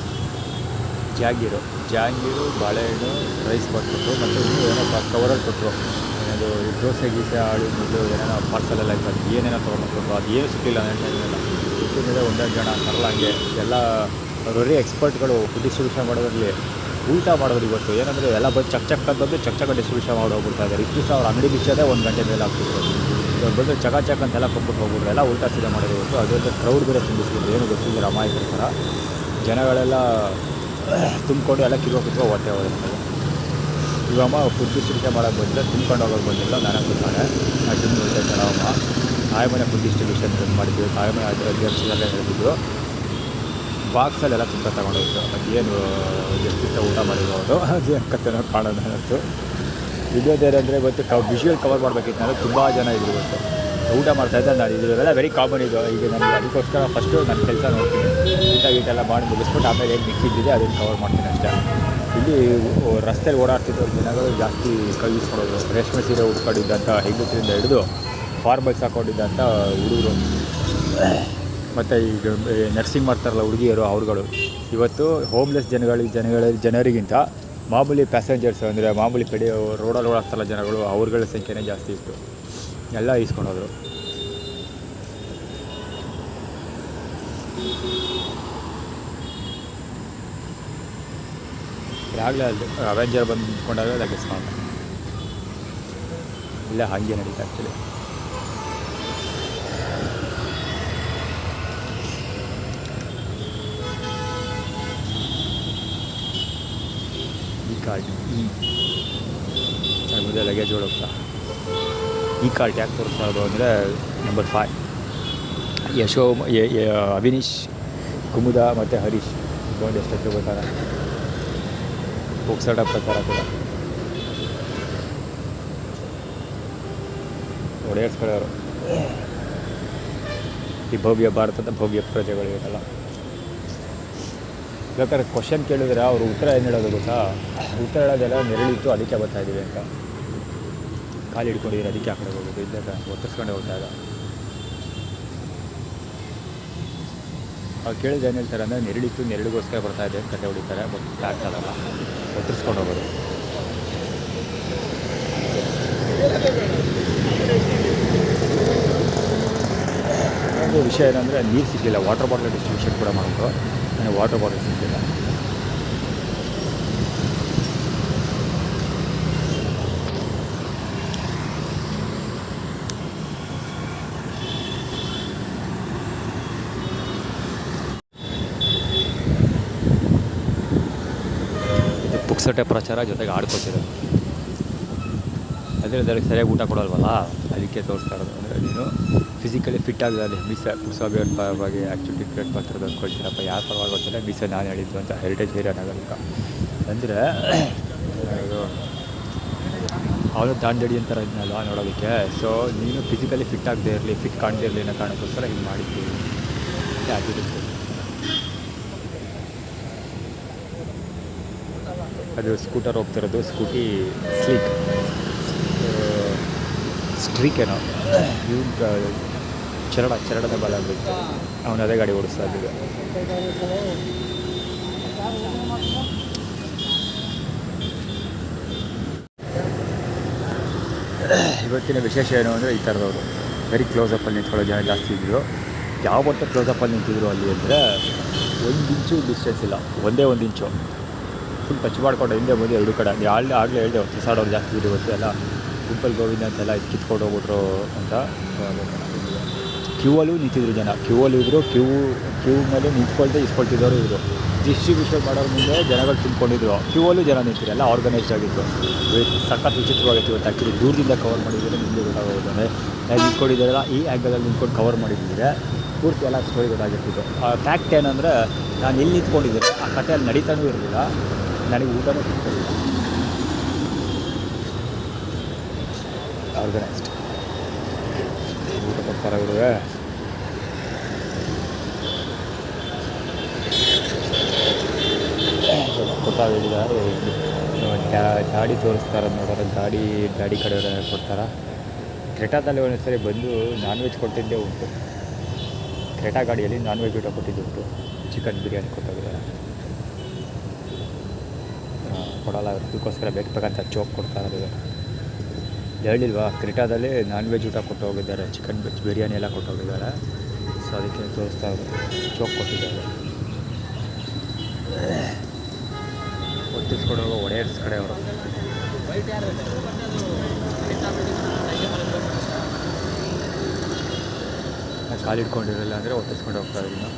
ಜಾಂಗೀರು ಬಾಳೆಹಣ್ಣು ರೈಸ್ ಕೊಟ್ಬಿಟ್ಟು ಮತ್ತು ಏನೋ ಕವರಲ್ಲಿ ಕೊಟ್ಟರು. ಏನದು ದೋಸೆ ಗೀಸೆ ಆಳು ಮುದ್ದು ಏನೇನೋ ಪಾರ್ಸಲೆಲ್ಲ ಇತ್ತು. ಏನೇನೋ ತೊಗೊಂಡ್ಕೊಟ್ರು. ಅದು ಏನು ಸಿಕ್ಕಿಲ್ಲ ನನ್ನ ಟೈಮೆಲ್ಲ. ಸಿಕ್ಕಿದ ಮೇಲೆ ಒಂದೆರಡು ಜನ ತರಲ್ಲ ಹಂಗೆ ಎಲ್ಲ ಅವರೇ ಎಕ್ಸ್ಪರ್ಟ್ಗಳು ಫುಡ್ ಡಿಸ್ಟ್ರಿಬ್ಯೂಷನ್ ಮಾಡೋದ್ರಲ್ಲಿ ಊಟ ಮಾಡೋದು. ಇವತ್ತು ಏನಂದರೆ ಎಲ್ಲ ಬಂದು ಚಕ್ ಅಂತಂದು ಚಕ್ ಡಿಸ್ಟ್ರಿಬ್ಯೂಷನ್ ಮಾಡಿ ಹೋಗ್ಬಿಡ್ತಾ ಇದ್ದಾರೆ. ಇಷ್ಟು ದಿವಸ ಅವ್ರು ಅಂಗಡಿ ಬಿಚ್ಚೋದೇ 1 ಗಂಟೆ ಮೇಲೆ ಆಗ್ತಿದ್ರು. ಇವಾಗ ಬಂದು ಚಕ್ ಅಂತೆಲ್ಲ ಕೊಟ್ಬಿಟ್ಟು ಹೋಗ್ಬಿಟ್ರು. ಎಲ್ಲ ಉಲ್ಟಾ ಸೀದಾ ಮಾಡೋದು. ಇವತ್ತು ಅದರಿಂದ ಕ್ರೌಡ್ ಬೇರೆ ತುಂಬಿಸ್ಬಿಟ್ಟು ಏನು ಗೊತ್ತಿಲ್ಲ ಅಮಾಯಕರ ಥರ ಜನಗಳೆಲ್ಲ ತುಂಬಿಕೊಂಡು ಎಲ್ಲ ಕಿಲೋ ಹೊಟ್ಟೆ ಹೋಗುತ್ತೆ. ಇವಮ್ಮ ಫುಡ್ ಡಿಸ್ಟ್ರಿಬ್ಯೂಷನ್ ಮಾಡೋಕ್ಕೆ ಬಂದರೆ ತುಂಬ್ಕೊಂಡು ಹೋಗೋದು ಬಂದಿಲ್ಲ. ನನಗೆ ಗೊತ್ತಾನೆ ಆ ಜಿಮ್ ಹೇಳ್ತಾರೆ ಅವಮ್ಮ ತಾಯಿಮನೆ ಫುಡ್ ಡಿಸ್ಟ್ರಿಬ್ಯೂಷನ್ ಮಾಡಿದ್ವಿ. ತಾಯಿಮನೆ ಅದರ ಅಧ್ಯಕ್ಷರೆಲ್ಲ ಹೇಳ್ತಿದ್ರು. ಬಾಕ್ಸಲ್ಲೆಲ್ಲ ತುಂಬ ತಗೊಂಡೋಗಿತ್ತು. ಅದೇನು ಎಷ್ಟು ಊಟ ಮಾಡಿರೋದು ಅದು ಕತ್ತೇನೋ ಕಾಣೋದು ಅನ್ನಿಸ್ತು. ವಿಡಿಯೋದೇನೆಂದರೆ ಇವತ್ತು ವಿಷುವಲ್ ಕವರ್ ಮಾಡಬೇಕಿತ್ತು. ನಾನು ತುಂಬ ಜನ ಇದ್ರು ಇವತ್ತು ಊಟ ಮಾಡ್ತಾಯಿದ್ದೆ. ನಾನು ಇದೆಲ್ಲ ವೆರಿ ಕಾಮನ್ ಇದು. ಈಗ ನನಗೆ ಅದಕ್ಕೋಸ್ಕರ ಫಸ್ಟು ನನ್ನ ಕೆಲಸ ನೋಡ್ತೀನಿ. ಗೀಟೆಲ್ಲ ಮಾಡಿ ಮುಗಿಸ್ಬಿಟ್ಟು ಆಮೇಲೆ ಏನು ಮಿಕ್ಕಿದ್ದಿದೆ ಅದನ್ನು ಕವರ್ ಮಾಡ್ತೀನಿ ಅಷ್ಟೇ. ಇಲ್ಲಿ ರಸ್ತೆಯಲ್ಲಿ ಓಡಾಡ್ತಿದ್ದ ಜನಗಳು ಜಾಸ್ತಿ ಕೈ ಯೂಸ್ಕೊಡೋದು. ರೇಷ್ಮೆ ಸೀರೆ ಉಟ್ಕೊಂಡಿದ್ದಂಥ ಹೆಂಗಸರಿಂದ ಹಿಡಿದು ಫಾರ್ಮಲ್ಸ್ ಹಾಕ್ಕೊಂಡಿದ್ದಂಥ ಹುಡುಗರು ಮತ್ತು ಈಗ ನರ್ಸಿಂಗ್ ಮಾಡ್ತಾರಲ್ಲ ಹುಡುಗಿಯರು ಅವ್ರುಗಳು. ಇವತ್ತು ಹೋಮ್ಲೆಸ್ ಜನರಿಗಿಂತ ಮಾಮೂಲಿ ಪ್ಯಾಸೆಂಜರ್ಸ್ ಅಂದರೆ ಮಾಮೂಲಿ ಕಡೆ ರೋಡಲ್ಲಿ ಓಡಾಡ್ತಾರಲ್ಲ ಜನಗಳು, ಅವ್ರಗಳ ಸಂಖ್ಯೆನೇ ಜಾಸ್ತಿ ಇತ್ತು. ಎಲ್ಲ ಈಸ್ಕೊಳೋದು. ಆಗಲೇ ಅದು ಅವೆಂಜರ್ ಬಂದು ನಿಂತ್ಕೊಂಡಾಗ ಅದಕ್ಕೆ ಸ್ನಾನ ಇಲ್ಲ ಹಾಗೆ ನಡೀತಾ ಆ್ಯಕ್ಚುಲಿ. ಈ ಕಾರ್ಟ್ ಅದ್ರ ಮುಂದೆ ಲಗೇಜ್ ಹೋಗ್ತಾ ಈ ಕಾರ್ಟ್ ಯಾಕೆ ತೋರಿಸ್ತಾ ಇರೋದು ಅಂದರೆ ನಂಬರ್ 5 ಯಶೋ ಅವಿನೀಶ್ ಕುಮುದ ಮತ್ತು ಹರೀಶ್ ಇಟ್ಕೊಂಡು ಎಷ್ಟೊತ್ತು ಬೇಕಾದ್ರೆ ಪುಕ್ಸಟ ಪ್ರಕಾರ ಕೂಡ ಒಡೆಯರ್ಸ್ಗಳವರು ಈ ಭವ್ಯ ಭಾರತದ ಭವ್ಯ ಪ್ರಜೆಗಳಿರಲ್ಲ. ಬೇಕಾದ್ರೆ ಕ್ವಶನ್ ಕೇಳಿದ್ರೆ ಅವರು ಉತ್ತರ ಏನು ಹೇಳೋದು ಗೊತ್ತಾ, ಉತ್ತರ ಹೇಳೋದೆಲ್ಲ ನೆರಳಿತ್ತು ಅದಕ್ಕೆ ಬರ್ತಾ ಇದ್ದೀವಿ ಅಂತ, ಕಾಲು ಹಿಡ್ಕೊಂಡಿದ್ರೆ ಅದಕ್ಕೆ ಆ ಕಡೆ ಹೋಗೋದು, ಇದ್ದಾಗ ಒತ್ತರಿಸ್ಕೊಂಡೆ ಹೋದಾಗ ಅವ್ರು ಕೇಳಿದ್ರೆ ಏನು ಹೇಳ್ತಾರೆ ಅಂದರೆ ನೆರಳಿತ್ತು ನೆರಳಿಗೋಸ್ಕರ ಬರ್ತಾ ಇದೆ ಅಂತ ಕತೆ ಹೊಡಿತಾರೆ. ಬಟ್ ಫ್ಯಾಕ್ಟ್ ಅದಲ್ಲ, ಒತ್ತರಿಸ್ಕೊಂಡು ಹೋಗೋದು. ಒಂದು ವಿಷಯ ಏನಂದರೆ ನೀರು ಸಿಗಲಿಲ್ಲ, ವಾಟರ್ ಬಾಟಲ್ ಡಿಸ್ಟ್ರಿಬ್ಯೂಷನ್ ಕೂಡ ಮಾಡಿದ್ರು, ನನಗೆ ವಾಟರ್ ಬಾಟಲ್ ಸಿಗಲಿಲ್ಲ. ಇದು ಪುಕ್ಸಟೆ ಪ್ರಚಾರ ಜೊತೆಗೆ ಆಡ್ಕೊತಿರೋದು. ಅದಕ್ಕೆ ಸರಿಯಾಗಿ ಊಟ ಕೊಡೋಲ್ವಲ್ಲ, ಅದಕ್ಕೆ ತೋರಿಸ್ತಾ ಇರೋದು. ಅಂದರೆ ನೀನು ಫಿಸಿಕಲಿ ಫಿಟ್ ಆಗಲಿ ಮೀಸೆ ಪುಸೋಬಿಯವ್ರ ಪರವಾಗಿ ಆ್ಯಕ್ಟಿವಿಟಿ ಕ್ರಿಯೇಟ್ ಮಾಡ್ತಿರೋದು ಅಂದ್ಕೊಳ್ತೀರಪ್ಪ. ಯಾರ ಪರವಾಗಿ ಗೊತ್ತಿಲ್ಲ, ಮೀಸೆ ನಾನು ಹೇಳಿದ್ದು ಅಂತ ಹೆರಿಟೇಜ್ ಏರಿಯಾ ಆಗಲ್ಲ. ಅಂದರೆ ಅವನು ದಾಂಡೇಡಿ ಅಂತಾರೆ ಇದನ್ನೆಲ್ಲ ನೋಡೋದಕ್ಕೆ. ಸೊ ನೀನು ಫಿಸಿಕಲಿ ಫಿಟ್ ಆಗದೆ ಇರಲಿ, ಫಿಟ್ ಕಾಣದೇ ಇರಲಿ ಅನ್ನೋ ಕಾರಣಕ್ಕೋಸ್ಕರ ಹಿಂಗೆ ಮಾಡಿದ್ದೀವಿ ಅಂತ ಆ್ಯಟಿಟ್ಯೂಡ್. ಅದು ಸ್ಕೂಟರ್ ಹೋಗ್ತಿರೋದು, ಸ್ಕೂಟಿ ಸ್ಟ್ರೀಕ್ ಏನೋ ಇವ್ನು ಚರಡದ ಬಲ ಬಿಟ್ಟು ಅವನು ಅದೇ ಗಾಡಿ ಓಡಿಸ್ತಾ ಇದ್ದಿದ್ದ. ಇವತ್ತಿನ ವಿಶೇಷ ಏನು ಅಂದರೆ ಈ ಥರದವರು ವೆರಿ ಕ್ಲೋಸಪ್ಪಲ್ಲಿ ನಿಂತ್ಕೊಳ್ಳೋ ಜನ ಜಾಸ್ತಿ ಇದ್ದರು. ಯಾವ ಒಟ್ಟು ಕ್ಲೋಸಪ್ಪಲ್ಲಿ ನಿಂತಿದ್ರು ಅಲ್ಲಿ ಅಂದರೆ 1 ಇಂಚು ಡಿಸ್ಟೆನ್ಸ್ ಇಲ್ಲ, ಒಂದೇ 1 ಇಂಚು ಫುಲ್ ಟಚ್ ಮಾಡ್ಕೊಂಡು ಹಿಂದೆ ಬಂದು 2 ಕಡೆ. ಆಗಲೇ ಹೇಳಿದೆ ಹೊತ್ತಿಸಾಡೋರು ಜಾಸ್ತಿ ಇದ್ದು ಗೊತ್ತೇ ಅಲ್ಲ, ಗುಂಪಲ್ ಗೋವಿಂದ ಅಂತೆಲ್ಲ ಇದು ಕಿತ್ಕೊಂಡು ಹೋಗ್ಬಿಟ್ರು ಅಂತ. ಕ್ಯೂವಲ್ಲೂ ನಿಂತಿದ್ರು ಜನ, ಕ್ಯೂವಲ್ಲೂ ಇದ್ದರು, ಕ್ಯೂ ಮೇಲೆ ನಿಂತ್ಕೊಳ್ದೆ ಇಸ್ಕೊಳ್ತಿದ್ದವರು ಇದ್ದರು. ಡಿಸ್ಟ್ರಿಬ್ಯೂಷನ್ ಮಾಡೋರ ಮುಂದೆ ಜನಗಳು ತುಂಬಿಕೊಂಡಿದ್ರು, ಕ್ಯೂವಲ್ಲೂ ಜನ ನಿಂತಿದ್ರು, ಎಲ್ಲ ಆರ್ಗನೈಸ್ಡ್ ಆಗಿತ್ತು. ಸಖತ್ ವಿಚಿತ್ರವಾಗಿತ್ತು. ಇವತ್ತು ಆ್ಯಕ್ಚುಲಿ ದೂರದಿಂದ ಕವರ್ ಮಾಡಿದರೆ ನಿಮಗೆ ಗೊತ್ತಾಗೋದು. ಅಂದರೆ ನಿಂತ್ಕೊಂಡಿದ್ದಾರಲ್ಲ ಈ ಆ್ಯಂಗಲಲ್ಲಿ ನಿಂತ್ಕೊಂಡು ಕವರ್ ಮಾಡಿದ್ದರೆ ಪೂರ್ತಿ ಎಲ್ಲ ಸ್ಟೋರಿ ಗೊತ್ತಾಗಿರ್ತಿತ್ತು. ಫ್ಯಾಕ್ಟ್ ಏನಂದರೆ ನಾನು ಎಲ್ಲಿ ನಿಂತ್ಕೊಂಡಿದ್ದೆ ಆ ಕಥೆಯಲ್ಲಿ ನಡೀತಾನೂ ಇರಲಿಲ್ಲ, ನನಗೆ ಊಟನೂ ಸಿಗ್ತಿರಲಿಲ್ಲ. ಆರ್ಗನೈಸ್ಡ್ ಊಟ ಕೊಡ್ತಾರೆ ಇವ್ರಿಗೆ. ಗೊತ್ತಾಗಿದ್ದಾರೆ ಗಾಡಿ ತೋರಿಸ್ತಾ ಇರೋದು ನೋಡೋರು, ಗಾಡಿ ಕಡೆಯವ್ರು ಕೊಡ್ತಾರೆ. ಕ್ರೆಟಾದಲ್ಲಿ ಒಂದೊಂದು ಸರಿ ಬಂದು ನಾನ್ ವೆಜ್ ಕೊಟ್ಟಿದ್ದೇ ಉಂಟು. ಕ್ರೆಟಾ ಗಾಡಿಯಲ್ಲಿ ನಾನ್ ವೆಜ್ ಊಟ ಕೊಟ್ಟಿದ್ದು ಉಂಟು. ಚಿಕನ್ ಬಿರಿಯಾನಿ ಕೊಟ್ಟಿದ್ದಾರೆ, ಕೊಡೋಲ್ಲ ಅದಕ್ಕೋಸ್ಕರ ಬೇಕಂತ ಚೋಕ್ ಕೊಡ್ತಾ ಇರೋದು. ಹೇಳಿಲ್ವಾ, ಕ್ರೆಟಾದಲ್ಲಿ ನಾನ್ ವೆಜ್ ಊಟ ಕೊಟ್ಟು ಹೋಗಿದ್ದಾರೆ, ಚಿಕನ್ ವೆಜ್ ಬಿರಿಯಾನಿ ಎಲ್ಲ ಕೊಟ್ಟು ಹೋಗಿದ್ದಾರೆ. ಸೊ ಅದಕ್ಕೆ ತೋರಿಸ್ತಾ ಇರೋದು, ಚೋಕ್ ಕೊಟ್ಟಿದ್ದಾರೆ. ಒತ್ತಿಸ್ಕೊಡೋವಾಗ ಒಡೆಯರ್ಸ್ ಕಡೆಯವರು. ಕಾಲು ಹಿಡ್ಕೊಂಡಿರಲಿಲ್ಲ ಅಂದರೆ ಒತ್ತಿಸ್ಕೊಂಡು ಹೋಗ್ತಾ ಇದ್ದೀನಿ.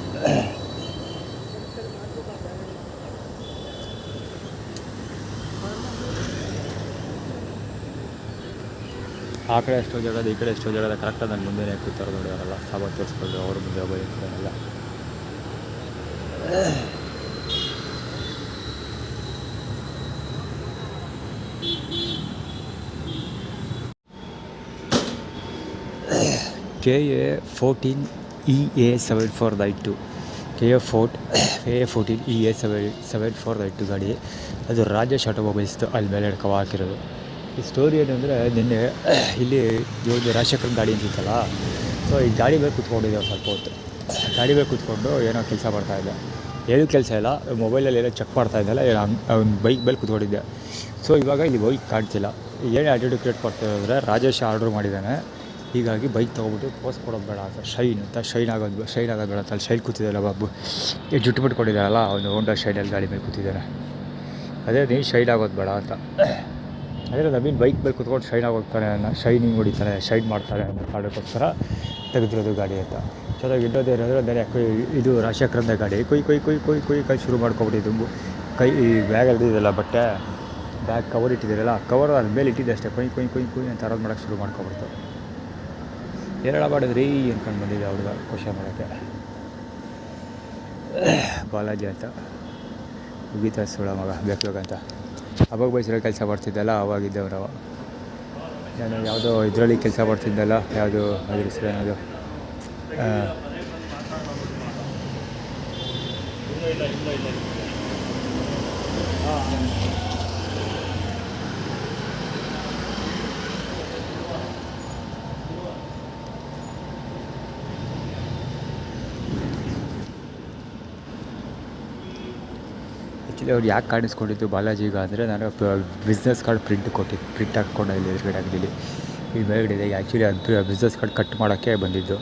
ಆ ಕಡೆ ಎಷ್ಟೋ ಜಾಗದ ಈ ಕಡೆ ಎಷ್ಟೋ ಜಾಗದ ಕರೆಕ್ಟಾಗಿ ನನ್ನ ಮುಂದೆನೇ ಕೂತಾರೋ ನೋಡಿ, ಅವರೆಲ್ಲ ಸಾಬಾನು ತೋರಿಸ್ಕೊಂಡು ಅವ್ರ ಮುಂದೆ ಬೈತಾರೆಲ್ಲ. KA14EA7492 KA14EA7492 ಗಾಡಿ. ಅದು ರಾಜೇಶ್ ಆಟೋಮೊಬೈಲ್ಸ್ದು ಅಲ್ಲಿ ಮೇಲೆ ಕವ ಹಾಕಿರೋದು. ಈ ಸ್ಟೋರಿ ಏನಂದರೆ, ನಿನ್ನೆ ಇಲ್ಲಿ ಇವ್ರದ್ದು ರಾಜಶೇಖರನ್ ಗಾಡಿ ಅಂತಿತ್ತಲ್ಲ, ಸೊ ಈ ಗಾಡಿ ಮೇಲೆ ಕೂತ್ಕೊಂಡಿದ್ದೆ ಸ್ವಲ್ಪ ಹೊತ್ತು. ಗಾಡಿ ಮೇಲೆ ಕೂತ್ಕೊಂಡು ಏನೋ ಕೆಲಸ ಮಾಡ್ತಾಯಿದ್ದೆ, ಏನೂ ಕೆಲಸ ಇಲ್ಲ, ಮೊಬೈಲಲ್ಲಿ ಏನೋ ಚೆಕ್ ಮಾಡ್ತಾಯಿದ್ದಲ್ಲ, ಅವ್ನು ಬೈಕ್ ಮೇಲೆ ಕೂತ್ಕೊಂಡಿದ್ದೆ. ಸೊ ಇವಾಗ ಇಲ್ಲಿ ಬೈಕ್ ಕಾಣ್ತಿಲ್ಲ. ಏನು ಆ್ಯಟಿಟ್ಯೂಡ್ ಕ್ರಿಯೇಟ್ ಮಾಡ್ತಾರೆ ಅಂದರೆ, ರಾಜೇಶ್ ಆರ್ಡ್ರ್ ಮಾಡಿದ್ದಾನೆ, ಹೀಗಾಗಿ ಬೈಕ್ ತೊಗೊಬಿಟ್ಟು ಪೋಸ್ ಕೊಡೋದು ಬೇಡ ಅಂತ, ಶೈನ್ ಆಗೋದು ಬೇಡ ಅಂತ. ಅಲ್ಲಿ ಶೈನ್ ಕೂತಿದ್ದಲ್ಲ ಬಾಬು, ಜುಟ್ಟು ಬಿಟ್ಕೊಂಡಿದ್ದಾರಲ್ಲ ಅವನು ಹೋಂಡಾ ಶೈನಲ್ಲಿ ಗಾಡಿ ಮೇಲೆ ಕೂತಿದ್ದಾನೆ. ಅದೇ ನೀನು ಶೈನ್ ಆಗೋದು ಬೇಡ ಅಂತ. ಅಂದರೆ ನವೀನ್ ಬೈಕ್ ಮೇಲೆ ಕುತ್ಕೊಂಡು ಶೈನಾಗಿ ಹೋಗ್ತಾನೆ ಶೈನಿಂಗ್ ಹೊಡಿತಾನೆ ಶೈನ್ ಮಾಡ್ತಾನೆ ಅನ್ನೋ ಕಾರಣಕ್ಕೋಸ್ಕರ ತೆಗೆದಿರೋದು ಗಾಡಿ ಅಂತ. ಚೆನ್ನಾಗಿ ಇಡೋದೇ ಇರೋದ್ರೆ ಅದೇ ಇದು ರಾಜಶೇಖರಂದೇ ಗಾಡಿ ಕೊಯ್ ಕೈ ಶುರು ಮಾಡ್ಕೊಬಿಟ್ಟಿದ್ದು ಕೈ ಈ ಬ್ಯಾಗಲ್ಲಿ ಇದೆಲ್ಲ ಬಟ್ಟೆ ಬ್ಯಾಗ್ ಕವರ್ ಇಟ್ಟಿದ್ದೀರಲ್ಲ ಕವರ್ ಅದ್ರ ಮೇಲೆ ಇಟ್ಟಿದ್ದೆ ಅಷ್ಟೇ ಕೊಯ್ ಅಂತ ಅರೋದು ಮಾಡೋಕ್ಕೆ ಶುರು ಮಾಡ್ಕೊಬಿಡ್ತು. ಏನೇಳ ಮಾಡಿದ್ರಿ ಅಂದ್ಕೊಂಡು ಬಂದಿದ್ದೆ ಹುಡುಗ ಕ್ವಶನ್ ಮಾಡೋಕ್ಕೆ. ಬಾಲಾಜಿ ಅಂತ ಮುಗೀತಾ ಸುಳ ಮಗ ಬೇಕಂತ ಅವಾಗ ಬಯಸಿರೋ ಕೆಲಸ ಮಾಡ್ತಿದ್ದಲ್ಲ ಅವಾಗಿದ್ದವ್ರವ. ನಾನು ಯಾವುದೋ ಇದರಲ್ಲಿ ಕೆಲಸ ಮಾಡ್ತಿದ್ದಲ್ಲ ಯಾವುದು ಅದ್ರ ಹೆಸರು ಏನದು ಆ್ಯಕ್ಚುಲಿ ಅವ್ರು ಯಾಕೆ ಕಾಣಿಸ್ಕೊಂಡಿದ್ದು ಬಾಲಾಜಿಗ ಅಂದರೆ ನಾನು ಬಿಸ್ನೆಸ್ ಕಾರ್ಡ್ ಪ್ರಿಂಟ್ ಹಾಕ್ಕೊಂಡು ಇಲ್ಲಿ ಎದುರುಗಡೆ ಆಗಿದ್ದೀನಿ ಈ ಮೇಲ್ಗಡೆ ಇದೆ. ಆ್ಯಕ್ಚುಲಿ ಅದು ಬಿಸ್ನೆಸ್ ಕಾರ್ಡ್ ಕಟ್ ಮಾಡೋಕ್ಕೆ ಬಂದಿದ್ದು,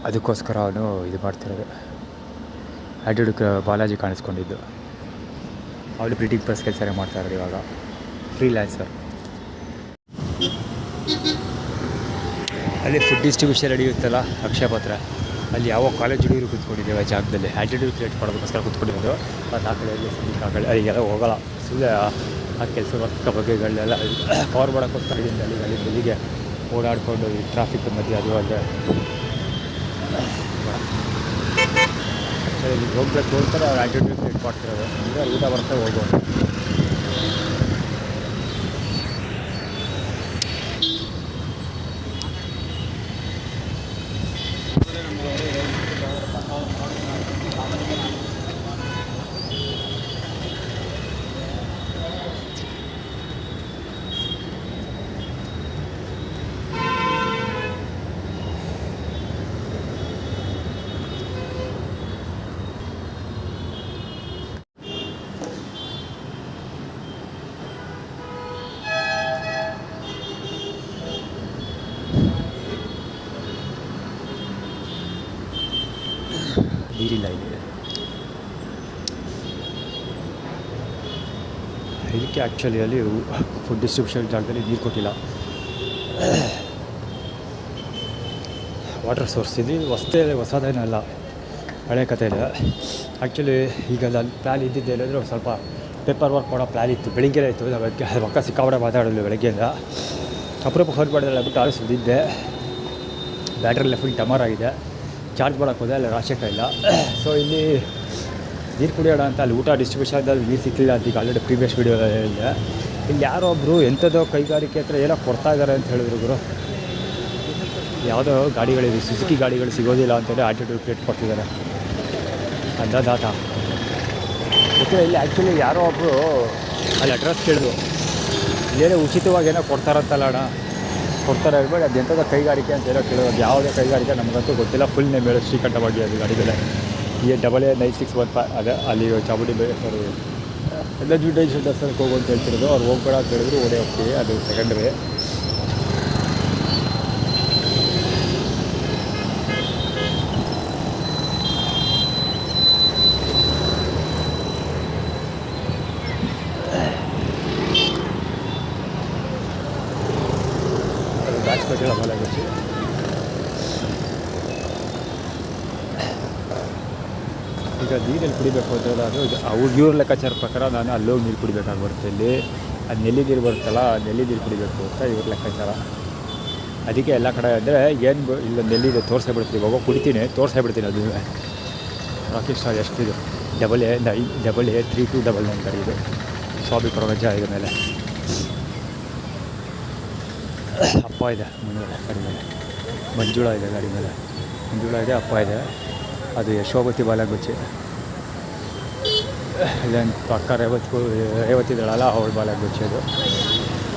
ಅದಕ್ಕೋಸ್ಕರ ಅವನು ಇದು ಮಾಡ್ತಿರೋದು. ಆ್ಯಟಿಟ್ಯೂಡ್ ಬಾಲಾಜಿ ಕಾಣಿಸ್ಕೊಂಡಿದ್ದು. ಅವಳು ಪ್ರಿಂಟಿಂಗ್ ಪ್ರೆಸ್ ಕೆಲಸನೇ ಮಾಡ್ತಾಯಿರೋದು ಇವಾಗ, ಫ್ರೀಲ್ಯಾನ್ಸರ್. ಅಲ್ಲಿ ಫುಡ್ ಡಿಸ್ಟ್ರಿಬ್ಯೂಷನ್ ನಡೆಯುತ್ತಲ್ಲ ಅಕ್ಷಯ ಪಾತ್ರ, ಅಲ್ಲಿ ಯಾವ ಕಾಲೇಜ್ ಹುಡುಗರು ಕೂತ್ಕೊಂಡಿದ್ದೇವೆ ಆ ಜಾಗದಲ್ಲಿ ಆ್ಯಟಿಟ್ಯೂಡ್ ಕ್ರಿಯೇಟ್ ಮಾಡೋದಕ್ಕೋಸ್ಕರ ಕೂತ್ಕೊಂಡಿರೋದು. ಮತ್ತು ಆ ಕಡೆ ಅಲ್ಲಿಗೆಲ್ಲ ಹೋಗೋಲ್ಲ, ಸುಮ್ಮನೆ ಆ ಕೆಲಸ ವರ್ಕ್ ಬಗ್ಗೆಗಳನ್ನೆಲ್ಲ ಕವರ್ ಮಾಡೋಕ್ಕೋಸ್ಕರ ಇಲ್ಲಿಂದ ಅಲ್ಲಿಗೆ ಓಡಾಡಿಕೊಂಡು ಈ ಟ್ರಾಫಿಕ್ ಮಧ್ಯೆ ಅದು ಅಲ್ಲದೆ ಇಲ್ಲಿ ಹೋಗ್ಬೇಕು ಅಂತಾರೆ ಅವ್ರು ಆ್ಯಟಿಟ್ಯೂಡ್ ಕ್ರಿಯೇಟ್ ಮಾಡ್ತಿರೋದು. ಅಂದರೆ ಊಟ ಬರ್ತಾ ಹೋಗೋದು. ನೀರಿಲ್ಲ ಇಲ್ಲಿ. ಇದಕ್ಕೆ ಆ್ಯಕ್ಚುಲಿ ಅಲ್ಲಿ ಫುಡ್ ಡಿಸ್ಟ್ರಿಬ್ಯೂಷನ್ ಜಾಗದಲ್ಲಿ ನೀರು ಕೊಟ್ಟಿಲ್ಲ. ವಾಟರ್ ಸೋರ್ಸ್ ಇದು ಹೊಸದೇನಲ್ಲ, ಹಳೆ ಕಥೆ ಇದೆ. ಆ್ಯಕ್ಚುಲಿ ಈಗ ಅಲ್ಲಿ ಪ್ಲ್ಯಾನ್ ಇದ್ದಿದ್ದೆ ಹೇಳಿದ್ರೆ ಸ್ವಲ್ಪ ಪೇಪರ್ ವರ್ಕ್ ಮಾಡೋ ಪ್ಲ್ಯಾನ್ ಇತ್ತು, ಬೆಳಿಗ್ಗೆ ಇತ್ತು. ಬಗ್ಗೆ ಪಕ್ಕ ಸಿಕ್ಕಾಪಟ್ಟೆ ಮಾತಾಡೋದು ಬೆಳಗ್ಗೆಯಿಂದ ಅಪರೂಪ ಫೋನ್ ಮಾಡಿದ್ರೆ ಬಿಟ್ಟು ಆಳು ಸುದ್ದಿದ್ದೆ. ಬ್ಯಾಟ್ರಿಯೆಲ್ಲ ಫುಲ್ ಟಮರ್ ಆಗಿದೆ. ಚಾರ್ಜ್ ಮಾಡೋಕ್ಕೆ ಹೋದೆ, ಅಲ್ಲಿ ರಾಶಕ ಇಲ್ಲ. ಸೊ ಇಲ್ಲಿ ನೀರು ಕುಡಿಯೋಣ ಅಂತ ಅಲ್ಲಿ ಊಟ ಡಿಸ್ಟ್ರಿಬ್ಯೂಷನ್ದಲ್ಲಿ ನೀರು ಸಿಕ್ಕಿಲ್ಲ ಅಂತ ಈಗ ಆಲ್ರೆಡಿ ಪ್ರೀವಿಯಸ್ ವೀಡಿಯೋದಲ್ಲಿ ಹೇಳಿದೆ. ಇಲ್ಲಿ ಯಾರೋ ಒಬ್ಬರು ಎಂಥದ್ದೋ ಕೈಗಾರಿಕೆ ಹತ್ರ ಏನೋ ಕೊಡ್ತಾ ಇದ್ದಾರೆ ಅಂತ ಹೇಳಿದ್ರು ಗುರು. ಯಾವುದೋ ಗಾಡಿಗಳಿದೆ, ಸುಜುಕಿ ಗಾಡಿಗಳು ಸಿಗೋದಿಲ್ಲ ಅಂತೇಳಿ ಆ್ಯಟಿಟ್ಯೂಡ್ ಕ್ರಿಯೇಟ್ ಕೊಡ್ತಿದ್ದಾರೆ ಅನ್ನದಾತ. ಮತ್ತು ಇಲ್ಲಿ ಆ್ಯಕ್ಚುಲಿ ಯಾರೋ ಒಬ್ಬರು ಅಲ್ಲಿ ಅಡ್ರೆಸ್ ಕೇಳಿದ್ರು, ಇಲ್ಲೇನೋ ಉಚಿತವಾಗಿ ಏನೋ ಕೊಡ್ತಾರಂತಲ್ಲ ಅಣ್ಣ, ಕೊಡ್ತಾರೆ ಹೇಳ್ಬೇಡಿ ಅದು ಎಂಥದ್ದು ಕೈಗಾರಿಕೆ ಅಂತ ಏನೋ ಕೇಳೋದು. ಯಾವುದೇ ಕೈಗಾರಿಕೆ ನಮಗಂತೂ ಗೊತ್ತಿಲ್ಲ. ಫುಲ್ ನೇಮ್ ಹೇಳೋದು ಶ್ರೀಕಂಠವಾಗಿ ಅದು ಗಾಡಿ ಬೆಲೆ AA9615 ಅದೇ ಅಲ್ಲಿ ಚಾಮುಂಡಿ ಸಾರಿ ಅಡ್ವರ್ಟೈಸ್ಮೆಂಟ್ ದರ್ಶನಕ್ಕೆ ಹೋಗು ಅಂತ ಹೇಳ್ತಿರೋದು. ಅವ್ರು ಹೋಗ್ಬೇಡ ಅಂತ ಹೇಳಿದ್ರು, ಓಡೇ ಹೋಗ್ತೀವಿ, ಅದು ಸೆಕೆಂಡ್ರಿ. ಬ್ಯಾಚ್ಮೆಂಟೆಲ್ಲ ಮಳೆ ಗೊತ್ತು. ಈಗ ನೀರಲ್ಲಿ ಕುಡಿಬೇಕು ಅಂತಂದ್ರೆ ಅದು ಇವ್ರ ಲೆಕ್ಕಾಚಾರ ಪ್ರಕಾರ ನಾನು ಅಲ್ಲೋಗಿ ನೀರು ಕುಡಿಬೇಕಾಗಿ ಬರುತ್ತೆ. ಇಲ್ಲಿ ಅದು ನೆಲ್ಲಿ ನೀರು ಬರುತ್ತಲ್ಲ, ನೆಲ್ಲಿ ನೀರು ಕುಡಿಬೇಕು ಅಂತ ಇವ್ರ ಲೆಕ್ಕಾಚಾರ. ಅದಕ್ಕೆ ಎಲ್ಲ ಕಡೆ ಅಂದರೆ ಏನು ಇಲ್ಲ ನೆಲ್ಲಿದೆ ತೋರಿಸ್ಬಿಡ್ತೀನಿ, ಹೋಗೋ ಕುಡಿತೀನಿ ತೋರಿಸ್ಬಿಡ್ತೀನಿ. ಅದು ರಾಕಿ ಸ್ಟಾರ್ ಎಷ್ಟಿದೆ, AA3299 ಗಾಡಿ ಇದು. ಸ್ವಾಮಿ ಪ್ರವಜ ಇದ್ರ ಮೇಲೆ ಅಪ್ಪ ಇದೆ ಮುಂದೆ ಗಾಡಿ ಮೇಲೆ, ಮಂಜುಳ ಇದೆ ಗಾಡಿ ಮೇಲೆ, ಮಂಜುಳ ಇದೆ, ಅಪ್ಪ ಇದೆ. ಅದು ಯಶೋವತಿ ಬಾಲಗುಚ್ಚಿ ಇಲ್ಲೇನು ಪಕ್ಕ ರೇವತಿದ್ದಾಳಲ್ಲ ಅವಳ ಬಾಲಗುಚ್ಚಿ. ಅದು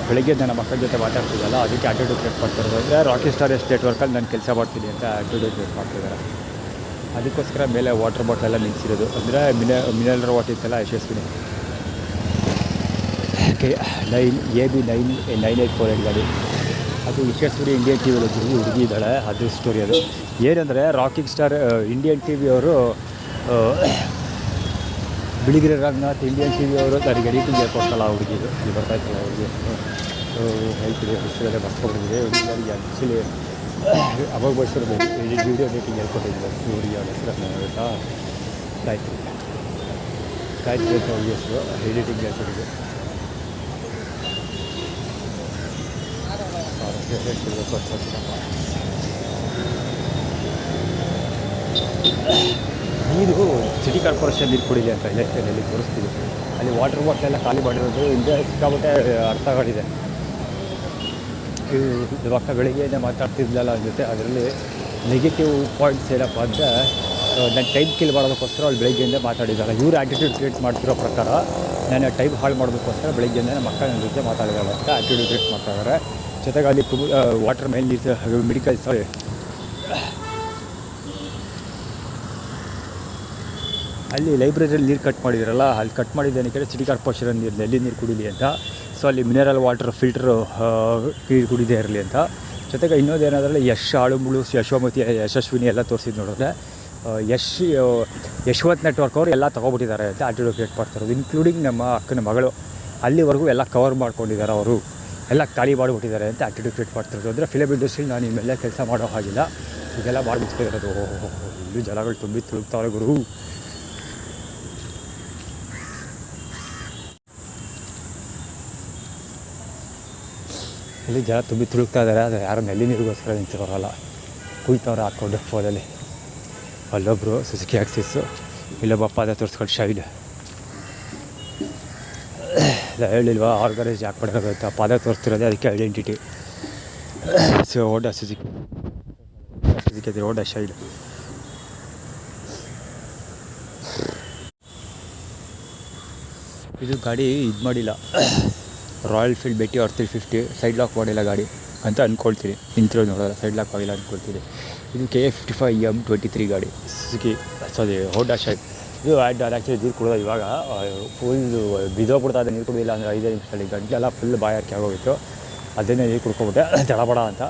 ಬೆಳಗ್ಗೆ ನನ್ನ ಮಕ್ಕಳ ಜೊತೆ ಮಾತಾಡ್ತಿದ್ದಲ್ಲ, ಅದಕ್ಕೆ ಆ್ಯಟಿಟ್ಯೂಡ್ ಕ್ರಿಯೇಟ್ ಮಾಡ್ತಿರೋದು. ಅಂದರೆ ರಾಕಿ ಸ್ಟಾರ್ ಎಸ್ಟೇಟ್ ವರ್ಕಲ್ಲಿ ನಾನು ಕೆಲಸ ಮಾಡ್ತೀನಿ ಅಂತ ಆ್ಯಟಿಟ್ಯೂಡ್ ಕ್ರಿಯೇಟ್ ಮಾಡ್ತಿದ್ದಾರೆ. ಅದಕ್ಕೋಸ್ಕರ ಮೇಲೆ ವಾಟರ್ ಬಾಟ್ಲೆಲ್ಲ ನಿಲ್ಲಿಸಿರೋದು. ಅಂದರೆ ಮಿನರಲ್ ವಾಟರ್ ಇತ್ತಲ್ಲ ಯಶಸ್ವಿನಿ AB 9848 ಗಾಡಿ. ಅದು ಯಶಸ್ವಿನಿ ಇಂಡಿಯನ್ ಟಿ ವಿಯಲ್ಲಿ ಹುಡುಗಿ ಇದ್ದಾಳೆ, ಅದು ಸ್ಟೋರಿ. ಅದು ಏನಂದರೆ rocking star Indian T V ಅವರು Biligiri Ranganath Indian T V ಅವರು ನನಗೆ ಎಡಿಟಿಂಗ್ ಹೇಳ್ಕೊಡ್ತಲ್ಲ ಹುಡುಗಿ ಇಲ್ಲಿ ಬರ್ತಾಯಿತ್ತಲ್ಲ ಅವ್ರಿಗೆ ಹೇಳ್ತಿದೆ ಹೆಸರಲ್ಲೇ ಬರ್ಸ್ಕೊಬಿಟ್ಟಿದೆ ಹುಡುಗಿ ಆ್ಯಕ್ಚುಲಿ ಅವಾಗ ಬಯಸಿರ್ಬೋದು ವೀಡಿಯೋ ಎಡಿಟಿಂಗ್ ಹೇಳ್ಕೊಟ್ಟಿದ್ದೆ ಹುಡುಗಿ ಅವ್ರ ಹೆಸರು ಗೊತ್ತಾ ಗಾಯತ್ರಿ ಅಂತ ಹುಡುಗಿ ಹೆಸರು ಎಡಿಟಿಂಗ್ ಹೇಳ್ಕೊಟ್ಟಿದ್ದೆ ನೀರು ಸಿಟಿ ಕಾರ್ಪೊರೇಷನ್ ನೀರು ಕುಡಿಲಿ ಅಂತ ಎಲೆಕ್ಷನಲ್ಲಿ ತೋರಿಸ್ತೀವಿ ಅಲ್ಲಿ ವಾಟರ್ ಬಾಟ್ಲೆಲ್ಲ ಖಾಲಿ ಮಾಡಿರೋದು ಹಿಂದೆ ಸಿಕ್ಕಾಬಿಟ್ಟೆ ಅರ್ಥಗಳಿದೆ. ಇವಾಗ ಬೆಳಿಗ್ಗೆಯಿಂದ ಮಾತಾಡ್ತಿದ್ಲಲ್ಲ ಜೊತೆ ಅದರಲ್ಲಿ ನೆಗೆಟಿವ್ ಪಾಯಿಂಟ್ಸ್ ಏನಪ್ಪ ಅಂದರೆ ನಾನು ಟೈಮ್ ಕಿಲ್ ಮಾಡೋದಕ್ಕೋಸ್ಕರ ಅವ್ಳು ಬೆಳಗ್ಗೆಯಿಂದ ಮಾತಾಡಿದ್ದಾರೆ. ಇವರು ಆ್ಯಟಿಟ್ಯೂಡ್ ಕ್ರಿಯೇಟ್ ಮಾಡ್ತಿರೋ ಪ್ರಕಾರ ನಾನು ಟೈಮ್ ಹಾಳು ಮಾಡೋದಕ್ಕೋಸ್ಕರ ಬೆಳಗ್ಗೆಯಿಂದ ನಮ್ಮ ಅಕ್ಕ ನನ್ನ ಜೊತೆ ಮಾತಾಡಿದ್ದಾರೆ ಅಂತ ಆ್ಯಟಿಟ್ಯೂಡ್ ಕ್ರಿಯೇಟ್ ಮಾಡ್ತಾ ಇದ್ದಾರೆ. ಜೊತೆಗೆ ಅಲ್ಲಿ ವಾಟರ್ ಮೇಲೆ ನೀರು ಮೆಡಿಕಲ್ ಅಲ್ಲಿ ಲೈಬ್ರರಿಯಲ್ಲಿ ನೀರು ಕಟ್ ಮಾಡಿದಿರಲ್ಲ ಅಲ್ಲಿ ಕಟ್ ಮಾಡಿದ್ದೇನೆ ಕಡೆ ಸಿಟಿ ಕಾರ್ಪೊರೇಷನ್ ನೀರು ನಲ್ಲಿ ನೀರು ಕುಡೀಲಿ ಅಂತ. ಸೊ ಅಲ್ಲಿ ಮಿನರಲ್ ವಾಟರ್ ಫಿಲ್ಟ್ರು ನೀರು ಕುಡಿದೇ ಇರಲಿ ಅಂತ. ಜೊತೆಗೆ ಇನ್ನೊಂದೇನಾದ್ರಲ್ಲಿ ಯಶ್ ಆಳುಂಬಳು ಯಶೋಮತಿ ಯಶಸ್ವಿನಿ ಎಲ್ಲ ತೋರಿಸಿದ್ದು ನೋಡಿದ್ರೆ ಯಶವಂತ್ ನೆಟ್ವರ್ಕ್ ಅವರು ಎಲ್ಲ ತೊಗೊಬಿಟ್ಟಿದ್ದಾರೆ ಅಂತ ಆ್ಯಟಿಟ್ಯೂಡ್ ಕ್ರಿಯೇಟ್ ಮಾಡ್ತಿರೋದು, ಇನ್ಕ್ಲೂಡಿಂಗ್ ನಮ್ಮ ಅಕ್ಕನ ಮಗಳು. ಅಲ್ಲಿವರೆಗೂ ಎಲ್ಲ ಕವರ್ ಮಾಡ್ಕೊಂಡಿದ್ದಾರೆ, ಅವರು ಎಲ್ಲ ಖಾಲಿ ಮಾಡಿಬಿಟ್ಟಿದ್ದಾರೆ ಅಂತ ಆ್ಯಟಿಟ್ಯೂಡ್ ಕ್ರಿಯೇಟ್ ಮಾಡ್ತಿರೋದು. ಅಂದರೆ ಫಿಲಮ್ ಇಂಡಸ್ಟ್ರಿ ನಾನು ಇನ್ಮೇಲೆ ಕೆಲಸ ಮಾಡೋ ಹಾಗಿಲ್ಲ, ಇದೆಲ್ಲ ಮಾಡಿಬಿಟ್ಟಿರೋದು. ಇಲ್ಲೂ ಜನಗಳು ತುಂಬಿ ತುಳುಕ್ತಾವ್ರೆ ಗುರು. ಇಲ್ಲಿ ಜನ ತುಂಬಿ ತುಳುಕ್ತಾ ಇದ್ದಾರೆ, ಆದರೆ ಯಾರು ನಲ್ಲಿ ನೀರಿಗೋಸ್ಕರ ನಿಂತಿರೋರಲ್ಲ, ಕುಯ್ತವ್ರೆ ಹಾಕ್ಕೊಂಡು ಫೋನಲ್ಲಿ. ಅಲ್ಲೊಬ್ಬರು ಸುಜುಕಿ ಆಕ್ಸಿಸ್ಸು, ಇಲ್ಲೊಬ್ಬ ಪಾದ ತೋರಿಸ್ಕೊಂಡು ಶೈಡ್. ಹೇಳಿಲ್ವಾ ಆರ್ಗನೈಸ್ ಯಾಕೆ ಪಡೆಯೋದು ಪಾದ ತೋರಿಸ್ತಿರೋದೇ ಅದಕ್ಕೆ ಐಡೆಂಟಿಟಿ. ಸೊ ಓಡ ಸುಜುಕಿ ಓಡ ಶೈಡ್. ಇದು ಗಾಡಿ ಇದು ಮಾಡಿಲ್ಲ, ರಾಯಲ್ ಎನ್ಫೀಲ್ಡ್ ಬೆಟ್ಟಿ ಅವ್ರ 350 ಸೈಡ್ ಲಾಕ್ ಮಾಡಿಲ್ಲ ಗಾಡಿ ಅಂತ ಅಂದ್ಕೊಳ್ತೀನಿ. ನಿಂತಿರೋದು ನೋಡೋಲ್ಲ, ಸೈಡ್ ಲಾಕ್ ಆಗಿಲ್ಲ ಅಂದ್ಕೊಳ್ತೀನಿ. ಇದು KA55M23 ಗಾಡಿ ಸುಜುಕಿ ಹೋಂಡಾ ಶೈಡ್. ಇದು ಆ್ಯಕ್ಚುಲಿ ನೀರು ಕುಡಿಯೋದು ಇವಾಗ ಫುಲ್ ಬಿದ್ದೋಗ್ಬಿಡ್ತಾ ಇದೆ. ನೀರು ಕುಡಿದಿಲ್ಲ ಅಂದರೆ 5 ನಿಮಿಷದಲ್ಲಿ ಗಂಟೆಲ್ಲ ಫುಲ್ ಬಾಯಾರಿಕೆ ಆಗೋಗಿತ್ತು, ಅದನ್ನೇ ನೀರು ಕುಡ್ಕೊಬಿಟ್ಟೆ ತಡಬಡ ಅಂತ.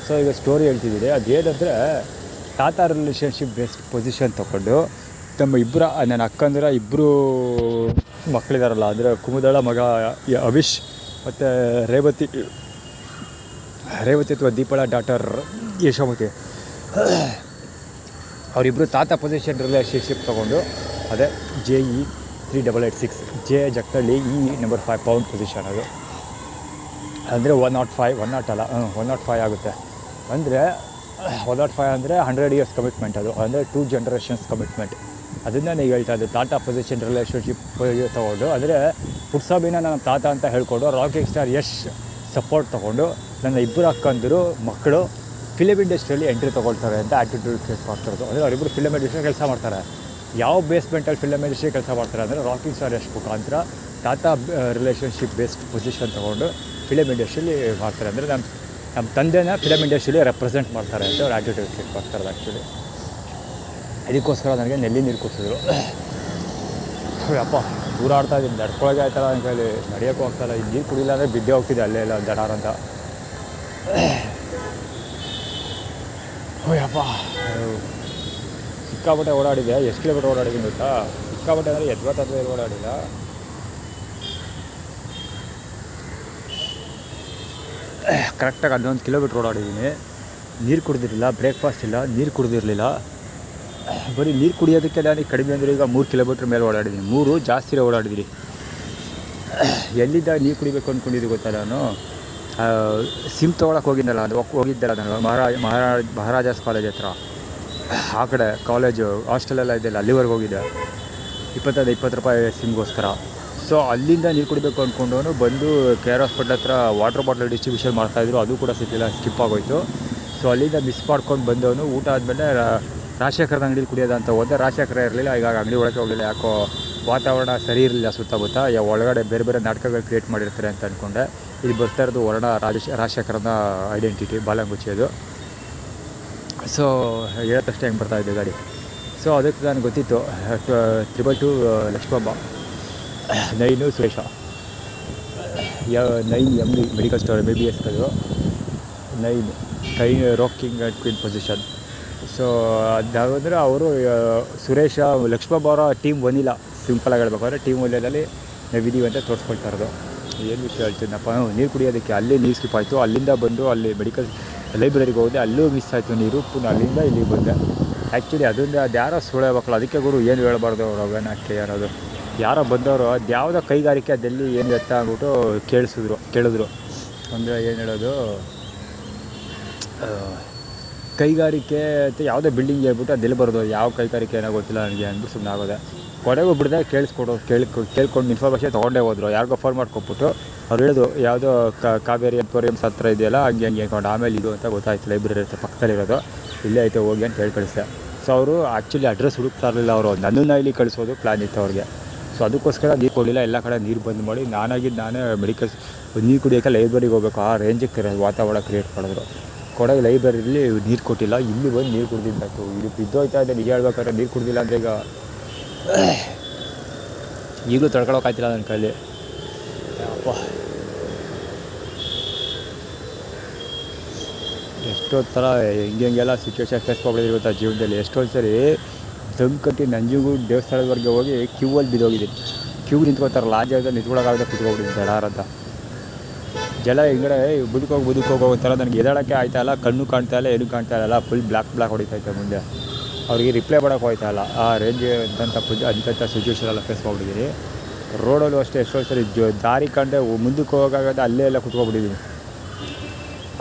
ಸೊ ಈಗ ಸ್ಟೋರಿ ಹೇಳ್ತಿದ್ದೀನಿ. ಅದೇನಂದರೆ ತಾತ ರಿಲೇಷನ್ಶಿಪ್ ಬೆಸ್ಟ್ ಪೊಸಿಷನ್ ತೊಗೊಂಡು ನಮ್ಮ ನನ್ನ ಅಕ್ಕಂದಿರ ಇಬ್ಬರು ಮಕ್ಕಳಿದಾರಲ್ಲ, ಅಂದರೆ ಕುಮುದಳ ಮಗ ಅವಿಶ್ ಮತ್ತು ರೇವತಿ ಅಥವಾ ದೀಪಳ ಡಾಟರ್ ಯಶೋಮತಿ, ಅವರಿಬ್ಬರು ತಾತ ಪೊಸಿಷನ್ ರಿಲೇಷನ್ಶಿಪ್ ತೊಗೊಂಡು ಅದೇ JE 3886 J Jagathalli number 5 pound position. ಅದು ಅಂದರೆ 105 105 ಆಗುತ್ತೆ. ಅಂದರೆ 105 ಅಂದರೆ 100 ಇಯರ್ಸ್ ಕಮಿಟ್ಮೆಂಟ್. ಅದು ಅಂದರೆ 2 ಜನರೇಷನ್ಸ್ ಕಮಿಟ್ಮೆಂಟ್. ಅದನ್ನು ನೀವು ಹೇಳ್ತಾ ಇದ್ದೆ ತಾತ ಪೊಸಿಷನ್ ರಿಲೇಷನ್ಶಿಪ್ ತೊಗೊಂಡು, ಅಂದರೆ ಪುಟ್ಸಾಬಿನ ನನ್ನ ತಾತ ಅಂತ ಹೇಳ್ಕೊಂಡು ರಾಕಿಂಗ್ ಸ್ಟಾರ್ ಯಶ್ ಸಪೋರ್ಟ್ ತೊಗೊಂಡು ನನ್ನ ಇಬ್ಬರು ಅಕ್ಕಂದಿರು ಮಕ್ಕಳು ಫಿಲಮ್ ಇಂಡಸ್ಟ್ರಿಯಲ್ಲಿ ಎಂಟ್ರಿ ತೊಗೊಳ್ತಾರೆ ಅಂತ ಆ್ಯಟಿಟ್ಯೂಡ್ ಕ್ರಿಯೇಟ್ ಮಾಡ್ತಿರೋದು. ಅಂದರೆ ಅವರಿಬ್ಬರು ಫಿಲಮ್ ಇಂಡಸ್ಟ್ರಿಯಲ್ಲಿ ಕೆಲಸ ಮಾಡ್ತಾರೆ. ಯಾವ ಬೇಸ್ಮೆಂಟಲ್ಲಿ ಫಿಲಮ್ ಇಂಡಸ್ಟ್ರಿ ಕೆಲಸ ಮಾಡ್ತಾರೆ ಅಂದರೆ ರಾಕಿಂಗ್ ಸ್ಟಾರ್ ಯಶ್ ಮುಖಾಂತರ ತಾತ ರಿಲೇಷನ್ಶಿಪ್ ಬೇಸ್ಡ್ ಪೊಸಿಷನ್ ತೊಗೊಂಡು ಫಿಲಮ್ ಇಂಡಸ್ಟ್ರಿಯಲ್ಲಿ ಮಾಡ್ತಾರೆ. ಅಂದರೆ ನಮ್ಮ ತಂದೆನ ಫಿಲಮ್ ಇಂಡಸ್ಟ್ರಿಯಲ್ಲಿ ರೆಪ್ರೆಸೆಂಟ್ ಮಾಡ್ತಾರೆ ಅಂತ ಅವ್ರು ಆ್ಯಟಿಟ್ಯೂಡ್ ಕ್ರಿಯೇಟ್ ಮಾಡ್ತಾರೆ. ಆ್ಯಕ್ಚುಲಿ ಇದಕ್ಕೋಸ್ಕರ ನನಗೆ ನೆಲ್ಲಿ ನೀರು ಕೊಡ್ಸಿದ್ರು. ಅಪ್ಪ ದೂರ ಆಡ್ತಾ ಇದ್ದೀನಿ, ನಡ್ಕೊಳಗೆ ಆಯ್ತಲ್ಲ ಅಂತ ಹೇಳಿ ನಡೆಯೋಕ್ಕೂ ಆಗ್ತಾಯಿಲ್ಲ. ಈ ನೀರು ಕುಡಿಲ್ಲ ಅಂದರೆ ಬಿದ್ದೆ ಹೋಗ್ತಿದೆ ಅಲ್ಲೇ ಇಲ್ಲ ದಡಾರ ಅಂತ. ಅಪ್ಪ ಸಿಕ್ಕಾಬಟ್ಟೆ ಓಡಾಡಿದೆ. ಎಷ್ಟು ಕಿಲೋಮೀಟ್ರ್ ಓಡಾಡಿದ್ದೀನಿ ಗೊತ್ತಾ? ಸಿಕ್ಕಾಬಟ್ಟೆ ಅಂದರೆ ಎದ್ವತ್ತದ ಓಡಾಡಿಲ್ಲ. ಕರೆಕ್ಟಾಗಿ 11 ಕಿಲೋಮೀಟ್ರ್ ಓಡಾಡಿದ್ದೀನಿ. ನೀರು ಕುಡಿದಿರಲಿಲ್ಲ, ಬ್ರೇಕ್ಫಾಸ್ಟ್ ಇಲ್ಲ, ನೀರು ಕುಡಿದಿರಲಿಲ್ಲ. ಬರೀ ನೀರು ಕುಡಿಯೋದಕ್ಕೆ ನಾನು ಕಡಿಮೆ ಅಂದರೆ ಈಗ 3 ಕಿಲೋಮೀಟ್ರ್ ಮೇಲೆ ಓಡಾಡಿದ್ದೀನಿ. 3 ಜಾಸ್ತಿನೇ ಓಡಾಡಿದ್ದೀನಿ. ಎಲ್ಲಿದ್ದ ನೀರು ಕುಡಿಬೇಕು ಅಂದ್ಕೊಂಡಿದ್ದು ಗೊತ್ತಾ? ನಾನು ಸಿಮ್ ತೊಗೊಳಕ್ಕೆ ಹೋಗಿದ್ದಲ್ಲ ನಾನು ಮಹಾರಾಜಾಸ್ ಕಾಲೇಜ್ ಹತ್ರ, ಆ ಕಡೆ ಕಾಲೇಜು ಹಾಸ್ಟೆಲೆಲ್ಲ ಇದೆಯಲ್ಲ, ಅಲ್ಲಿವರೆಗೆ ಹೋಗಿದ್ದೆ. 20 ರೂಪಾಯಿ ಸಿಮ್ಗೋಸ್ಕರ. ಸೊ ಅಲ್ಲಿಂದ ನೀರು ಕುಡಿಬೇಕು ಅಂದ್ಕೊಂಡವನು ಬಂದು KR ಹಾಸ್ಪಿಟ್ಲ್ ಹತ್ರ ವಾಟರ್ ಬಾಟ್ಲ್ ಡಿಸ್ಟ್ರಿಬ್ಯೂಷನ್ ಮಾಡ್ತಾಯಿದ್ರು, ಅದು ಕೂಡ ಸಿಕ್ಕಿಲ್ಲ, ಸ್ಕಿಪ್ ಆಗೋಯ್ತು. ಸೊ ಅಲ್ಲಿಂದ ಮಿಸ್ ಮಾಡ್ಕೊಂಡು ಬಂದವನು ಊಟ ಆದಮೇಲೆ ರಾಜಶೇಖರದ ಅಂಗಡಿಲಿ ಕುಡಿಯೋದಂತ ಹೋದೆ. ರಾಜಶೇಖರ ಇರಲಿಲ್ಲ. ಈಗ ಅಂಗಡಿ ಒಳಗೆ ಹೋಗಲಿಲ್ಲ, ಯಾಕೋ ವಾತಾವರಣ ಸರಿ ಇರಲಿಲ್ಲ ಸುತ್ತಮುತ್ತ. ಒಳಗಡೆ ಬೇರೆ ನಾಟಕಗಳು ಕ್ರಿಯೇಟ್ ಮಾಡಿರ್ತಾರೆ ಅಂತ ಅಂದ್ಕೊಂಡೆ. ಇಲ್ಲಿ ಬರ್ತಾ ಇರೋದು ವರ್ಣ ರಾಜಶೇಖರನ ಐಡೆಂಟಿಟಿ ಬಾಲಂಗುಚ್ಚಿಯೋದು. ಸೊ ಹೇಳೋದಷ್ಟೇ ಹೆಂಗೆ ಬರ್ತಾಯಿದ್ದೆ ಗಾಡಿ. ಸೊ ಅದಕ್ಕೆ ನನಗೆ ಗೊತ್ತಿತ್ತು 222 Lakshmabba, 9 Suresha, 9 MD medical store MBBS ಅದು 9 rocking at queen position. So ಅದಾವಂದರೆ ಅವರು ಸುರೇಶ ಲಕ್ಷ್ಮಬ್ಬ ಅವರ ಟೀಮ್ ಬಂದಿಲ್ಲ, ಸಿಂಪಲಾಗಿ ಹೇಳ್ಬೇಕಾದ್ರೆ ಟೀಮ್ ವಲಯದಲ್ಲಿ ನಾವಿದ್ದೀವಿ ಅಂತ ತೋರಿಸ್ಕೊಳ್ತಾ ಇರೋದು. ಏನು ವಿಷಯ ಹೇಳ್ತೀನಪ್ಪ, ನೀರು ಕುಡಿಯೋದಕ್ಕೆ ಅಲ್ಲಿ ನೀರು ಸ್ಕಿಪ್ ಆಯಿತು. ಅಲ್ಲಿಂದ ಬಂದು ಅಲ್ಲಿ ಮೆಡಿಕಲ್ ಲೈಬ್ರರಿಗೆ ಹೋದೆ, ಅಲ್ಲೂ ಮಿಸ್ ಆಯಿತು ನೀರು. ಪುನಃ ಅಲ್ಲಿಂದ ಇಲ್ಲಿಗೆ ಬಂದೆ. ಆ್ಯಕ್ಚುಲಿ ಅದೊಂದು ಅದು ಯಾರೋ ಸುಳ್ಳು ಹೇಳ್ಬೇಕಲ್ಲ, ಅದಕ್ಕೆ ಗುರು ಏನು ಹೇಳ್ಬಾರ್ದು ಅವ್ರು ಅವೇನು ಯಾರೋದು ಯಾರೋ ಬಂದವರು ಅದು ಯಾವುದೋ ಕೈಗಾರಿಕೆ ಅದೆಲ್ಲಿ ಏನು ಎತ್ತ ಅಂದ್ಬಿಟ್ಟು ಕೇಳಿದ್ರು. ಅಂದರೆ ಏನು ಹೇಳೋದು, ಕೈಗಾರಿಕೆ ಅಂತ ಯಾವುದೋ ಬಿಲ್ಡಿಂಗ್ ಹೇಳ್ಬಿಟ್ಟು ಅದೆಲ್ಲಿ ಬರೋದು, ಯಾವ ಕೈಗಾರಿಕೆ ಏನೋ ಗೊತ್ತಿಲ್ಲ ನನಗೆ ಅಂದ್ಬಿಟ್ಟು ಸುಮ್ಮನೆ ಆಗೋದೆ. ಕೊನೆಗೂ ಬಿಡದೆ ಕೇಳ್ಕೊಂಡು ಇನ್ಫಾರ್ಮೇಷನ್ ತೊಗೊಂಡೇ ಹೋದ್ರು. ಯಾರಿಗೋ ಫೋನ್ ಮಾಡ್ಕೊಬಿಟ್ಟು ಅವ್ರು ಹೇಳಿದ್ರು ಯಾವುದೋ ಕಾವೇರಿ ಎಂಪೋರಿಯಮ್ಸ್ ಹತ್ರ ಇದೆಯಲ್ಲ, ಹಂಗೆ ಅಂದ್ಕೊಂಡು. ಆಮೇಲೆ ಇದು ಅಂತ ಗೊತ್ತಾಯ್ತು, ಲೈಬ್ರರಿ ಹತ್ರ ಪಕ್ಕದಲ್ಲಿರೋದು, ಇಲ್ಲೇ ಐತೆ ಹೋಗಿ ಅಂತ ಹೇಳಿ ಕಳಿಸ್ದೆ. ಸೊ ಅವರು ಆ್ಯಕ್ಚುಲಿ ಅಡ್ರೆಸ್ ಹುಡುಕ್ತಾ ಇರಲಿಲ್ಲ, ಅವರು ನನ್ನನ್ನು ಇಲ್ಲಿ ಕಳಿಸೋದು ಪ್ಲ್ಯಾನ್ ಇತ್ತು ಅವ್ರಿಗೆ. ಸೊ ಅದಕ್ಕೋಸ್ಕರ ನೀರು ಕೊಡಲಿಲ್ಲ, ಎಲ್ಲ ಕಡೆ ನೀರು ಬಂದ್ ಮಾಡಿ ನಾನೇ ಮೆಡಿಕಲ್ ನೀರು ಕುಡಿಯೋಕ್ಕೆ ಲೈಬ್ರರಿಗೆ ಹೋಗಬೇಕು ಆ ರೇಂಜಿಗೆ ವಾತಾವರಣ ಕ್ರಿಯೇಟ್ ಮಾಡಿದ್ರು. ಕೊಡಗೆ ಲೈಬ್ರರಿಲಿ ನೀರು ಕೊಟ್ಟಿಲ್ಲ, ಇಲ್ಲಿ ಬಂದು ನೀರು ಕುಡ್ದಿದ್ದಾಯ್ತು. ಇದು ಬಿದ್ದೋಯ್ತಾ ಇದೆ ನಿಜ ಹೇಳ್ಬೇಕಾದ್ರೆ. ನೀರು ಕುಡ್ದಿಲ್ಲ ಅಂದರೆ ಈಗ ಈಗಲೂ ತಡ್ಕೊಳಕ್ಕಾಯ್ತಿಲ್ಲ ನನ್ನ ಕೈಲಿ. ಅಪ್ಪ ಎಷ್ಟೊಂದು ಥರ ಹಿಂಗೆಲ್ಲ ಸಿಚುವೇಶನ್ ಫೇಸ್ ಮಾಡ್ಬಿಟ್ಟಿರುತ್ತೆ ಜೀವನದಲ್ಲಿ. ಎಷ್ಟೊಂದು ಸರಿ ದಮ್ ಕಟ್ಟಿ ನಂಜನಗೂಡು ದೇವಸ್ಥಾನದವರೆಗೆ ಹೋಗಿ ಕ್ಯೂವಲ್ಲಿ ಬಿದ್ದೋಗಿದ್ದೀನಿ. ಕ್ಯೂ ನಿಂತ್ಕೊತಾರಲ್ಲ, ಆ ಜಾಗದಲ್ಲಿ ನಿಂತ್ಕೊಳ್ಳೋಕ್ಕಾಗದೆ ಕುತ್ಕೊಬಿಟ್ಟಿದ್ದೀನಿ ಜಡಾರಂತ. ಜಲ ಹಿಂಗಡೆ ಬದುಕೋಗೋ ಥರ ನನಗೆ ಎದಾಡೋಕ್ಕೆ ಆಯ್ತಾಯಿಲ್ಲ, ಕಣ್ಣು ಕಾಣ್ತಾ ಇಲ್ಲ, ಏನೂ ಕಾಣ್ತಾ ಇಲ್ಲ, ಫುಲ್ ಬ್ಲ್ಯಾಕ್ ಹೊಡಿತೈತೆ ಮುಂದೆ. ಅವ್ರಿಗೆ ರಿಪ್ಲೈ ಮಾಡೋಕ್ಕೆ ಹೋಯ್ತಾ ಇಲ್ಲ, ಆ ರೇಂಜ್ ಅಂಥ ಸಿಚುವೇಷನೆಲ್ಲ ಫೇಸ್ ಮಾಡಿಬಿಟ್ಟಿದ್ದೀನಿ. ರೋಡಲ್ಲೂ ಅಷ್ಟೇ ಎಷ್ಟೊಂದು ಸರಿ ದಾರಿ ಕಂಡ್ರೆ ಮುಂದಕ್ಕೆ ಹೋಗೋಕ್ಕಾಗದೆ ಅಲ್ಲೇ ಎಲ್ಲ ಕುತ್ಕೊಬಿಟ್ಟಿದ್ದೀನಿ.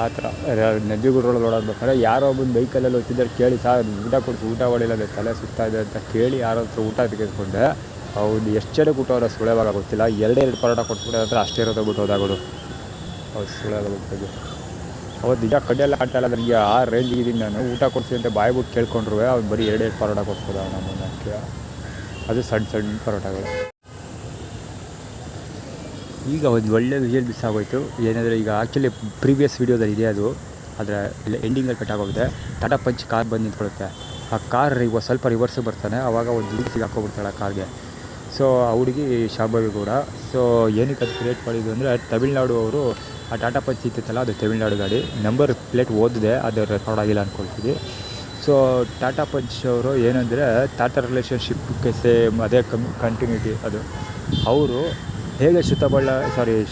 ಆ ಥರ ನಂಜನಗೂಡು ರೋಡಲ್ಲಿ ಓಡಾಡ್ಬೇಕಾದ್ರೆ ಯಾರೋ ಒಬ್ಬನ ಬೈಕಲ್ಲೆಲ್ಲ ಹೋಗ್ತಿದ್ದಾರೆ, ಕೇಳಿ ಸಾರ್ ಊಟ ಹೊಡಿಲ್ಲ, ತಲೆ ಸುತ್ತಾ ಇದೆ ಅಂತ ಕೇಳಿ ಯಾರೋ ಹತ್ರ ಊಟ ತೆಗೆದುಕೊಂಡೆ. ಅವ್ರು ಎಷ್ಟು ಜನಕ್ಕೆ ಊಟ ಅವರ ಸುಳೆವಾಗ ಗೊತ್ತಿಲ್ಲ, 2 ಪರೋಟ ಕೊಟ್ಬಿಟ್ಟೆ ಹತ್ರ ಅಷ್ಟೇ ಇರೋದು ಬಿಟ್ಟು ಹೋದಾಗೋದು. ಅವ್ರು ಸುಳೆವಾಗ ಗೊತ್ತಿದ್ದು ಅವತ್ತು ನಿಜ ಕಡ್ಡೆಲ್ಲ ಕಾಣ್ತಾ ಇಲ್ಲ ನನಗೆ. ಆ ರೇಂಜಿಗಿದ್ದೀನಿ ನಾನು. ಊಟ ಕೊಡ್ತೀನಿ ಅಂತ ಬಾಯ್ಬಿಟ್ಟು ಕೇಳ್ಕೊಂಡ್ರು ಅವ್ನು ಬರೀ 2 ಪರೋಟ ಕೊಡ್ಬೋದು ನಮ್ಮನ್ನು. ಅದು ಸಣ್ಣ ಪರೋಟಗಳು. ಈಗ ಒಂದು ಒಳ್ಳೆ ವಿಷುವಲ್ ಮಿಸ್ ಆಗೋಯ್ತು. ಏನಂದರೆ ಈಗ ಆ್ಯಕ್ಚುಲಿ ಪ್ರೀವಿಯಸ್ ವೀಡಿಯೋದಲ್ಲಿ ಇದೆ ಅದು, ಆದರೆ ಇಲ್ಲ ಎಂಡಿಂಗಲ್ಲಿ ಕಟ್ಟಾಗೋಗಿದೆ. ಟಾಟಾ ಪಂಚ್ ಕಾರ್ ಬಂದು ನಿಂತ್ಕೊಳ್ಳುತ್ತೆ. ಆ ಕಾರ್ ಸ್ವಲ್ಪ ರಿವರ್ಸಿಗೆ ಬರ್ತಾನೆ, ಆವಾಗ ಒಂದು ಹುಡುಗಿ ಸಿಗಾಕೋಬಿಡ್ತಾಳೆ ಆ ಕಾರ್ಗೆ. ಸೊ ಆ ಹುಡುಗಿ ಶಾಂಭವಿ ಗೌಡ. ಸೊ ಏನಕ್ಕೆ ಅದು ಕ್ರಿಯೇಟ್ ಮಾಡಿದ್ದು ಅಂದರೆ, ತಮಿಳ್ನಾಡು ಅವರು ಆ ಟಾಟಾ ಪಂಚ್ ಇತ್ತಿತ್ತಲ್ಲ, ಅದು ತಮಿಳ್ನಾಡು ಗಾಡಿ. ನಂಬರ್ ಪ್ಲೇಟ್ ಓದಿದೆ, ಅದು ರೆಕಾರ್ಡ್ ಆಗಿಲ್ಲ ಅಂದ್ಕೊಳ್ತೀವಿ. ಸೊ ಟಾಟಾ ಪಂಚ್ ಅವರು ಏನಂದರೆ ಟಾಟಾ ರಿಲೇಷನ್ಶಿಪ್ಗೆ ಸೇಮ್ ಅದೇ ಕಂಟಿನ್ಯೂಟಿ. ಅದು ಅವರು ಹೇಗೆ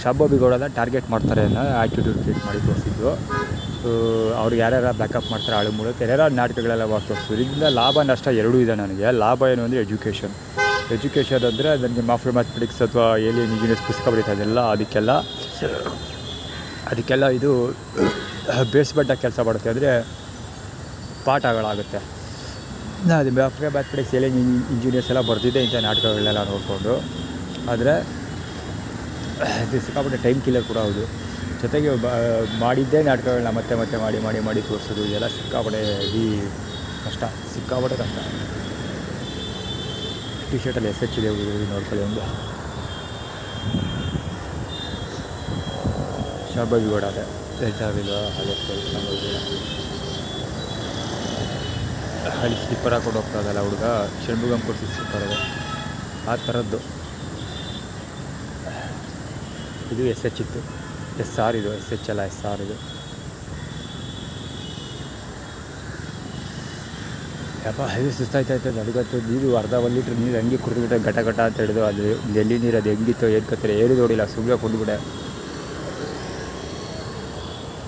ಶಾಂಭವಿ ಗೌಡನ ಟಾರ್ಗೆಟ್ ಮಾಡ್ತಾರೆ ಅನ್ನೋ ಆ್ಯಟಿಟ್ಯೂಡ್ ಕ್ರಿಯೇಟ್ ಮಾಡಿ ತೋರಿಸಿದ್ದು. ಅವ್ರಿಗೆ ಯಾರ್ಯಾರು ಬ್ಯಾಕಪ್ ಮಾಡ್ತಾರೆ ಆಳು ಮೂಲಕ ಯಾರ್ಯಾರು ನಾಟಕಗಳೆಲ್ಲ ತೋರಿಸಿದ್ರು. ಇದರಿಂದ ಲಾಭ ನಷ್ಟ ಎರಡೂ ಇದೆ ನನಗೆ. ಲಾಭ ಏನು ಅಂದರೆ ಎಜುಕೇಷನ್ ಅಂದರೆ ನನಗೆ ಮ್ಯಾಥಮೆಟಿಕ್ಸ್ ಅಥವಾ ಏಲಿಯನ್ ಇಂಜಿನಿಯರ್ಸ್ ಪುಸ್ತಕ ಬರೀತಾ ಇದೆಲ್ಲ, ಅದಕ್ಕೆಲ್ಲ ಇದು ಬೇಸ್ಬಡ್ಡ ಕೆಲಸ ಮಾಡುತ್ತೆ. ಅಂದರೆ ಪಾಠಗಳಾಗುತ್ತೆ. ಅದು ಮ್ಯಾಥಮೆಟಿಕ್ಸ್ ಏಲಿಯನ್ ಇಂಜಿನಿಯರ್ಸ್ ಎಲ್ಲ ಬರ್ತಿದ್ದೆ ಇಂಥ ನಾಟಕಗಳನ್ನೆಲ್ಲ ನೋಡಿಕೊಂಡು. ಆದರೆ ಇದು ಸಿಕ್ಕಾಪಟ್ಟೆ ಟೈಮ್ ಕಿಲ್ಲರ್ ಕೂಡ ಹೌದು. ಜೊತೆಗೆ ಮಾಡಿದ್ದೇ ನಾಟಕಗಳನ್ನ ಮತ್ತೆ ಮಾಡಿ ತೋರಿಸೋದು, ಇದೆಲ್ಲ ಸಿಕ್ಕಾಪಟ್ಟೆ ಸಿಕ್ಕಾಪಟ್ಟೆ ಕಷ್ಟ. ಟಿ ಶರ್ಟಲ್ಲಿ SH ಇದೆ, ನೋಡ್ಕೊಳ್ಳಿ. ಒಂದು ಶಾಂಭವಿ ಗೌಡ ಅದೇ ಹೇಳ್ತಾವಿಲ್ವ, ಅದೇ ಶಾಂಭವಿ ಗೌಡ. ಅಲ್ಲಿ ಸ್ಲಿಪ್ಪರ್ ಹಾಕೊಂಡು ಹೋಗ್ತಾಯಿದ್ದಲ್ಲ ಹುಡುಗ, ಷಣ್ಮುಗಂ ಕೊಡಿಸಿ ಸ್ಲಿಪ್ಪರ್ ಅದು, ಆ ಥರದ್ದು. ಇದು SH ಇತ್ತು, SR ಇದು, SH ಅಲ್ಲ SR ಇದು. ಯಪ್ಪ ಇದು ಸುಸ್ತಾಯ್ತಾಯ್ತು ನನಗಂತೂ. ನೀರು ಅರ್ಧ 1 ಲೀಟ್ರ್ ನೀರು ಹಂಗೆ ಕುಡಿದ್ಬಿಟ್ಟೆ, ಘಟ ಅಂತ ಹಿಡಿದು. ಅದು ಎಲ್ಲಿ ನೀರು ಅದು ಹೆಂಗಿತ್ತು ಏನು ಕತ್ತಾರೆ ಏನು ನೋಡಿಲ್ಲ, ಸುಮ್ಮನೆ ಕುಡಿದ್ಬಿಟ್ಟೆ.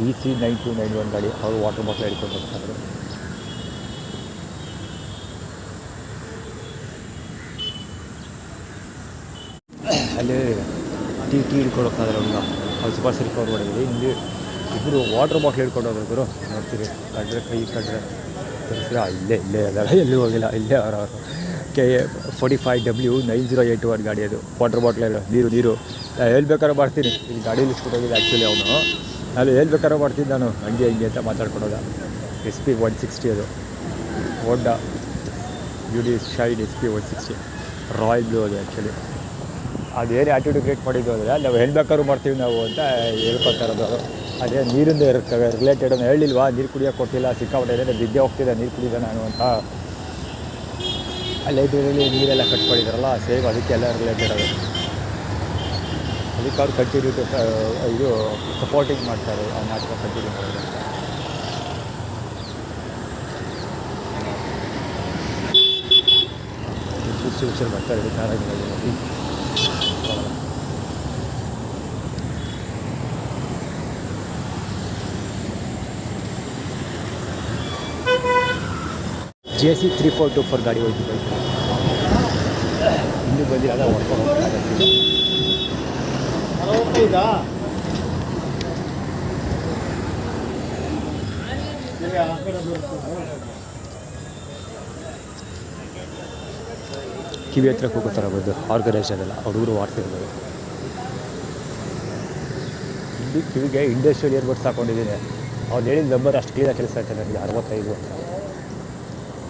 EC 9291 ಗಾಡಿ, ಅವರು ವಾಟರ್ ಬಾಟ್ಲ್ ಹಿಡ್ಕೊಂಡು ಹೋಗ್ತಾರೆ. ಅಲ್ಲಿ ಟೀ ಹಿಡ್ಕೊಂಡು ಹೋಗ್ತಾಯಿದ್ದಾರೆ ಹುಡುಗ, ಅವ್ರು ಸೂಪರ್ ಸರಿ ಕವರ್ ಮಾಡಿದ್ವಿ. ಇಲ್ಲಿ ಇಬ್ಬರು ವಾಟರ್ ಬಾಟ್ಲ್ ಹಿಡ್ಕೊಂಡು ಹೋಗೋರು ನೋಡ್ತೀರಿ. ಕೈ ಕಂಡ್ರೆ ಇಲ್ಲೇ ಅದಾಗ ಎಲ್ಲೂ ಹೋಗಿಲ್ಲ, ಇಲ್ಲೇ ಅವರು KA45W 9081 ಗಾಡಿ. ಅದು ವಾಟರ್ ಬಾಟ್ಲೆಲ್ಲ ನೀರು ಹೇಳ್ಬೇಕಾದ್ರೆ ಮಾಡ್ತೀನಿ. ಇಲ್ಲಿ ಗಾಡೀಲಿ ಇಸ್ಬಿಟ್ಟೋಗಿದೆ ಆ್ಯಕ್ಚುಲಿ ಅವನು. ಅಲ್ಲಿ ಹೇಳ್ಬೇಕಾದ್ರೆ ಮಾಡ್ತೀನಿ ನಾನು, ಹಂಗೆ ಅಂತ ಮಾತಾಡ್ಕೊಳೋದ. SP 160 ಅದು ಹೋಂಡಾ UD shine SP 160 royal blue ಅದು. ಆ್ಯಕ್ಚುಲಿ ಅದೇನು ಆ್ಯಟಿಟ್ಯೂಡ್ ಕ್ರಿಯೇಟ್ ಮಾಡಿದ್ದು ಅಂದರೆ, ನಾವು ಹೇಳ್ಬೇಕಾದ್ರೂ ಮಾಡ್ತೀವಿ ನಾವು ಅಂತ ಹೇಳ್ಕೊತಾ ಇರೋದು. ಅದೇ ನೀರಿಂದ ಇರುತ್ತೆ ರಿಲೇಟೆಡ್. ಹೇಳಿಲ್ವಾ, ನೀರು ಕುಡಿಯೋಕೆ ಕೊಟ್ಟಿಲ್ಲ, ಸಿಕ್ಕಾಪಟ್ಟೆ ಬಿದ್ದೆ ಹೋಗ್ತಿದ್ದೆ ನೀರು ಕುಡಿದ ನಾನು ಅಂತ. ಲೈಬ್ರರಿಯಲ್ಲಿ ನೀರೆಲ್ಲ ಕಟ್ಕೊಂಡಿದ್ದಾರಲ್ಲ, ಸೇಮ್ ಅದಕ್ಕೆಲ್ಲ ರಿಲೇಟೆಡ್ ಅದು. ಅದಕ್ಕೆ ಅವ್ರು ಕಂಟಿನ್ಯೂ ಇದು ಸಪೋರ್ಟಿಂಗ್ ಮಾಡ್ತಾರೆ, ಆ ನಾಟಕ ಕಂಟಿನ್ಯೂ ಮಾಡೋದು ಅಂತ. ಡಿಸ್ಟ್ರಿಬ್ಯೂಷನ್ ಬರ್ತಾ ಇದೆ ಚೆನ್ನಾಗಿದೆ. JC 3424 ಗಾಡಿ ಹೋಗ್ತಿದೆ. ಹಿಂದೆ ಬಂದಿಲ್ಲ ಹೊಡ್ಕೊಂಡು ಹೋಗ್ತಾ ಕಿವಿ ಹತ್ರಕ್ಕೆ ಹೋಗೋತರ ಬಂದು ಆರ್ಗನೈಸ್ ಅದಲ್ಲ ಹುಡುಗರು ವಾಡ್ತಿರ್ಬೋದು. ಇಲ್ಲಿ ಕಿವಿಗೆ ಇಂಡಸ್ಟ್ರಿಯಲ್ ಇಯರ್ಬಡ್ಸ್ ಹಾಕೊಂಡಿದ್ದೀನಿ. ಅವ್ನು ಹೇಳಿದ ನಂಬರ್ ಅಷ್ಟು ಕ್ಲೀನಾಗಿ ಕೆಲಸ ಆಯ್ತು ನನಗೆ 65 ಅಂತ.